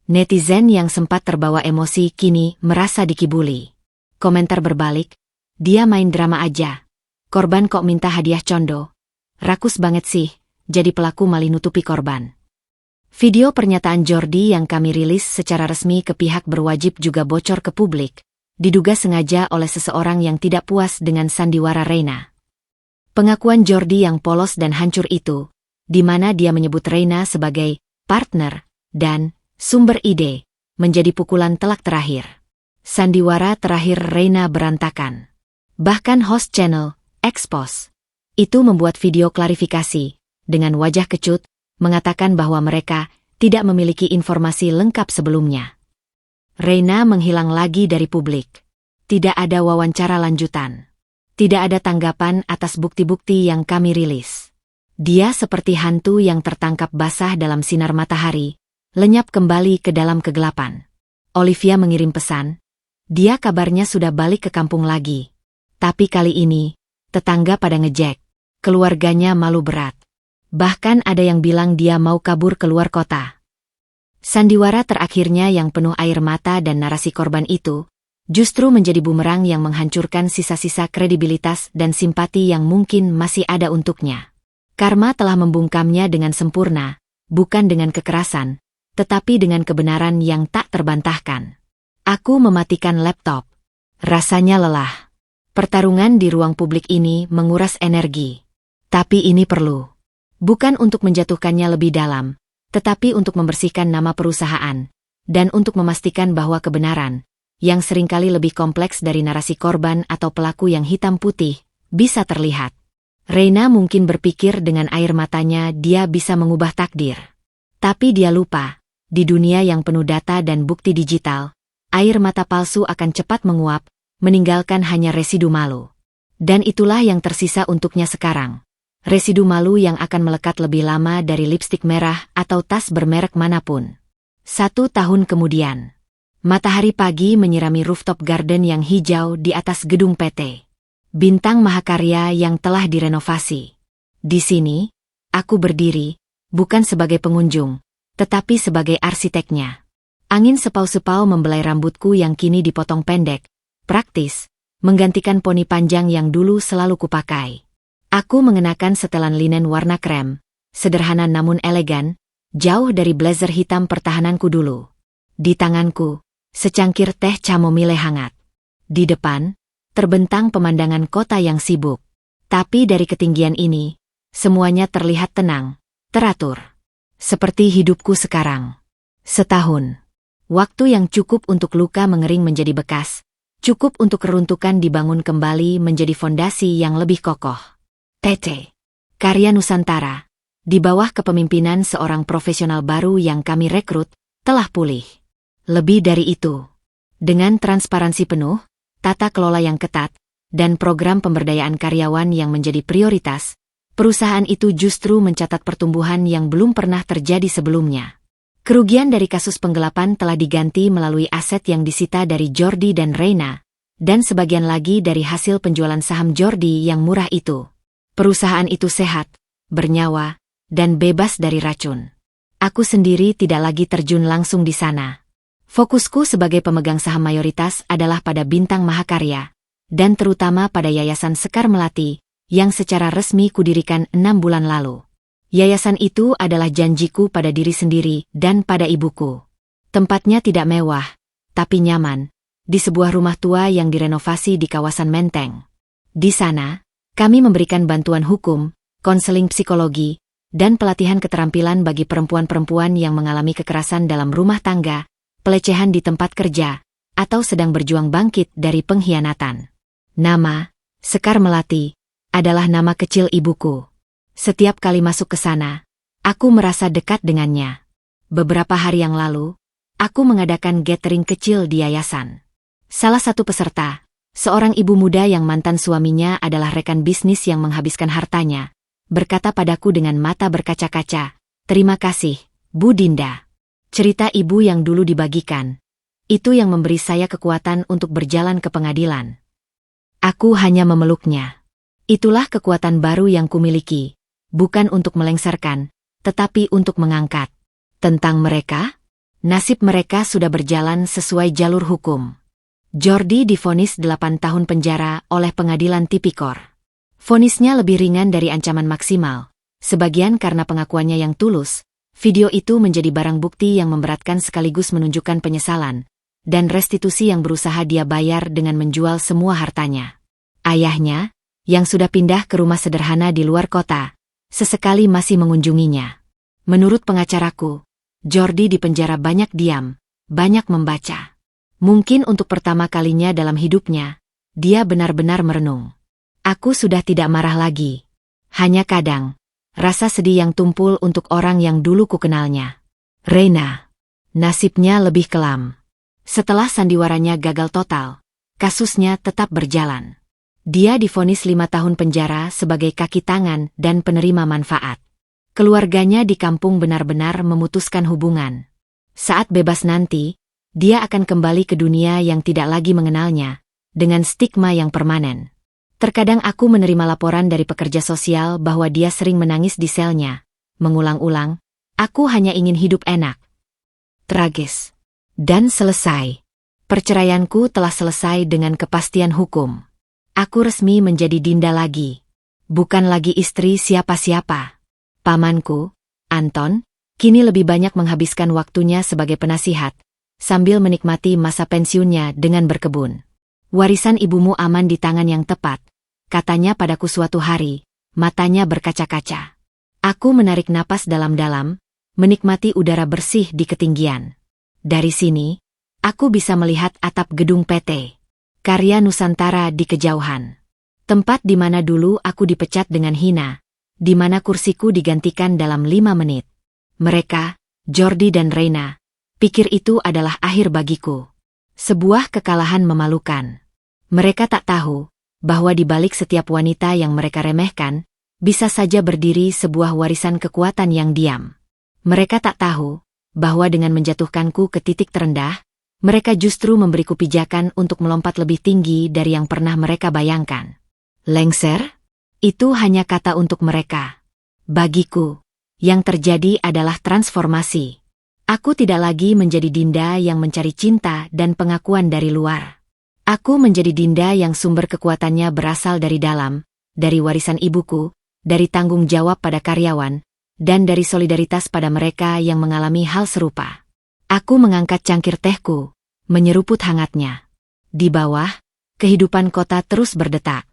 Netizen yang sempat terbawa emosi kini merasa dikibuli. Komentar berbalik, dia main drama aja. Korban kok minta hadiah condo. Rakus banget sih, jadi pelaku malah nutupi korban. Video pernyataan Jordi yang kami rilis secara resmi ke pihak berwajib juga bocor ke publik, diduga sengaja oleh seseorang yang tidak puas dengan sandiwara Reina. Pengakuan Jordi yang polos dan hancur itu, di mana dia menyebut Reina sebagai partner dan sumber ide, menjadi pukulan telak terakhir. Sandiwara terakhir Reina berantakan. Bahkan host channel, Expose, itu membuat video klarifikasi, dengan wajah kecut, mengatakan bahwa mereka tidak memiliki informasi lengkap sebelumnya. Reina menghilang lagi dari publik. Tidak ada wawancara lanjutan. Tidak ada tanggapan atas bukti-bukti yang kami rilis. Dia seperti hantu yang tertangkap basah dalam sinar matahari, lenyap kembali ke dalam kegelapan. Olivia mengirim pesan. Dia kabarnya sudah balik ke kampung lagi. Tapi kali ini, tetangga pada ngejek. Keluarganya malu berat. Bahkan ada yang bilang dia mau kabur keluar kota. Sandiwara terakhirnya yang penuh air mata dan narasi korban itu, justru menjadi bumerang yang menghancurkan sisa-sisa kredibilitas dan simpati yang mungkin masih ada untuknya. Karma telah membungkamnya dengan sempurna, bukan dengan kekerasan, tetapi dengan kebenaran yang tak terbantahkan. Aku mematikan laptop. Rasanya lelah. Pertarungan di ruang publik ini menguras energi. Tapi ini perlu. Bukan untuk menjatuhkannya lebih dalam, tetapi untuk membersihkan nama perusahaan, dan untuk memastikan bahwa kebenaran, yang seringkali lebih kompleks dari narasi korban atau pelaku yang hitam putih, bisa terlihat. Reina mungkin berpikir dengan air matanya dia bisa mengubah takdir. Tapi dia lupa, di dunia yang penuh data dan bukti digital, air mata palsu akan cepat menguap, meninggalkan hanya residu malu. Dan itulah yang tersisa untuknya sekarang. Residu malu yang akan melekat lebih lama dari lipstik merah atau tas bermerek manapun. 1 tahun kemudian. Matahari pagi menyirami rooftop garden yang hijau di atas gedung PT Bintang Mahakarya yang telah direnovasi. Di sini, aku berdiri, bukan sebagai pengunjung, tetapi sebagai arsiteknya. Angin sepau-sepau membelai rambutku yang kini dipotong pendek, praktis, menggantikan poni panjang yang dulu selalu kupakai. Aku mengenakan setelan linen warna krem, sederhana namun elegan, jauh dari blazer hitam pertahananku dulu. Di tanganku, secangkir teh chamomile hangat. Di depan, terbentang pemandangan kota yang sibuk. Tapi dari ketinggian ini, semuanya terlihat tenang, teratur. Seperti hidupku sekarang. Setahun. Waktu yang cukup untuk luka mengering menjadi bekas, cukup untuk keruntukan dibangun kembali menjadi fondasi yang lebih kokoh. TT. Karya Nusantara, di bawah kepemimpinan seorang profesional baru yang kami rekrut, telah pulih. Lebih dari itu, dengan transparansi penuh, tata kelola yang ketat, dan program pemberdayaan karyawan yang menjadi prioritas, perusahaan itu justru mencatat pertumbuhan yang belum pernah terjadi sebelumnya. Kerugian dari kasus penggelapan telah diganti melalui aset yang disita dari Jordi dan Reina, dan sebagian lagi dari hasil penjualan saham Jordi yang murah itu. Perusahaan itu sehat, bernyawa, dan bebas dari racun. Aku sendiri tidak lagi terjun langsung di sana. Fokusku sebagai pemegang saham mayoritas adalah pada Bintang Mahakarya, dan terutama pada Yayasan Sekar Melati, yang secara resmi kudirikan 6 bulan lalu. Yayasan itu adalah janjiku pada diri sendiri dan pada ibuku. Tempatnya tidak mewah, tapi nyaman, di sebuah rumah tua yang direnovasi di kawasan Menteng. Di sana, kami memberikan bantuan hukum, konseling psikologi, dan pelatihan keterampilan bagi perempuan-perempuan yang mengalami kekerasan dalam rumah tangga, pelecehan di tempat kerja, atau sedang berjuang bangkit dari pengkhianatan. Nama, Sekar Melati, adalah nama kecil ibuku. Setiap kali masuk ke sana, aku merasa dekat dengannya. Beberapa hari yang lalu, aku mengadakan gathering kecil di yayasan. Salah satu peserta, seorang ibu muda yang mantan suaminya adalah rekan bisnis yang menghabiskan hartanya, berkata padaku dengan mata berkaca-kaca, "Terima kasih, Bu Dinda." Cerita ibu yang dulu dibagikan, itu yang memberi saya kekuatan untuk berjalan ke pengadilan. Aku hanya memeluknya. Itulah kekuatan baru yang kumiliki, bukan untuk melengsarkan, tetapi untuk mengangkat. Tentang mereka, nasib mereka sudah berjalan sesuai jalur hukum. Jordi divonis 8 tahun penjara oleh pengadilan tipikor. Vonisnya lebih ringan dari ancaman maksimal, sebagian karena pengakuannya yang tulus. Video itu menjadi barang bukti yang memberatkan sekaligus menunjukkan penyesalan, dan restitusi yang berusaha dia bayar dengan menjual semua hartanya. Ayahnya, yang sudah pindah ke rumah sederhana di luar kota, sesekali masih mengunjunginya. Menurut pengacaraku, Jordi di penjara banyak diam, banyak membaca. Mungkin untuk pertama kalinya dalam hidupnya, dia benar-benar merenung. Aku sudah tidak marah lagi. Hanya kadang, rasa sedih yang tumpul untuk orang yang dulu kukenalnya. Reina. Nasibnya lebih kelam. Setelah sandiwaranya gagal total, kasusnya tetap berjalan. Dia divonis 5 tahun penjara sebagai kaki tangan dan penerima manfaat. Keluarganya di kampung benar-benar memutuskan hubungan. Saat bebas nanti, dia akan kembali ke dunia yang tidak lagi mengenalnya, dengan stigma yang permanen. Terkadang aku menerima laporan dari pekerja sosial bahwa dia sering menangis di selnya. Mengulang-ulang, aku hanya ingin hidup enak. Tragis. Dan selesai. Perceraianku telah selesai dengan kepastian hukum. Aku resmi menjadi Dinda lagi. Bukan lagi istri siapa-siapa. Pamanku, Anton, kini lebih banyak menghabiskan waktunya sebagai penasihat, sambil menikmati masa pensiunnya dengan berkebun. Warisan ibumu aman di tangan yang tepat, katanya padaku suatu hari, matanya berkaca-kaca. Aku menarik napas dalam-dalam, menikmati udara bersih di ketinggian. Dari sini, aku bisa melihat atap gedung PT Karya Nusantara di kejauhan. Tempat di mana dulu aku dipecat dengan hina, di mana kursiku digantikan dalam 5 menit. Mereka, Jordi dan Reina, pikir itu adalah akhir bagiku. Sebuah kekalahan memalukan. Mereka tak tahu bahwa di balik setiap wanita yang mereka remehkan, bisa saja berdiri sebuah warisan kekuatan yang diam. Mereka tak tahu bahwa dengan menjatuhkanku ke titik terendah, mereka justru memberiku pijakan untuk melompat lebih tinggi dari yang pernah mereka bayangkan. Lengser? Itu hanya kata untuk mereka. Bagiku, Yang terjadi adalah transformasi. Aku tidak lagi menjadi Dinda yang mencari cinta dan pengakuan dari luar. Aku menjadi Dinda yang sumber kekuatannya berasal dari dalam, dari warisan ibuku, dari tanggung jawab pada karyawan, dan dari solidaritas pada mereka yang mengalami hal serupa. Aku mengangkat cangkir tehku, menyeruput hangatnya. Di bawah, kehidupan kota terus berdetak,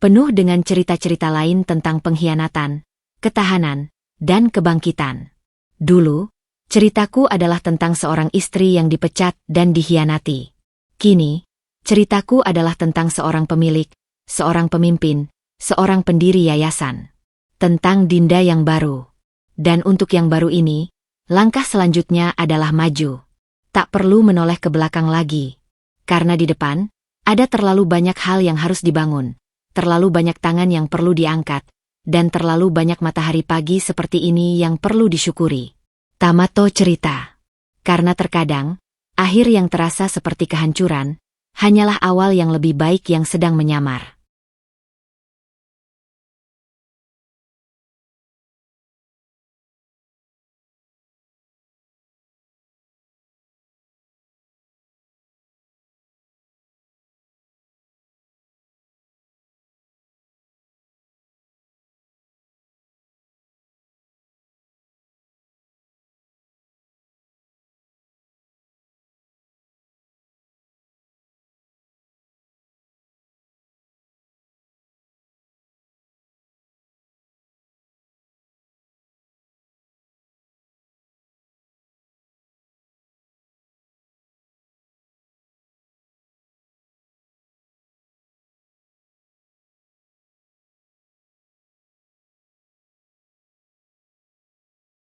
penuh dengan cerita-cerita lain tentang pengkhianatan, ketahanan, dan kebangkitan. Dulu, ceritaku adalah tentang seorang istri yang dipecat dan dikhianati. Kini, ceritaku adalah tentang seorang pemilik, seorang pemimpin, seorang pendiri yayasan. Tentang Dinda yang baru. Dan untuk yang baru ini, langkah selanjutnya adalah maju. Tak perlu menoleh ke belakang lagi. Karena di depan, ada terlalu banyak hal yang harus dibangun, terlalu banyak tangan yang perlu diangkat, dan terlalu banyak matahari pagi seperti ini yang perlu disyukuri. Tamato cerita. Karena terkadang, akhir yang terasa seperti kehancuran, hanyalah awal yang lebih baik yang sedang menyamar.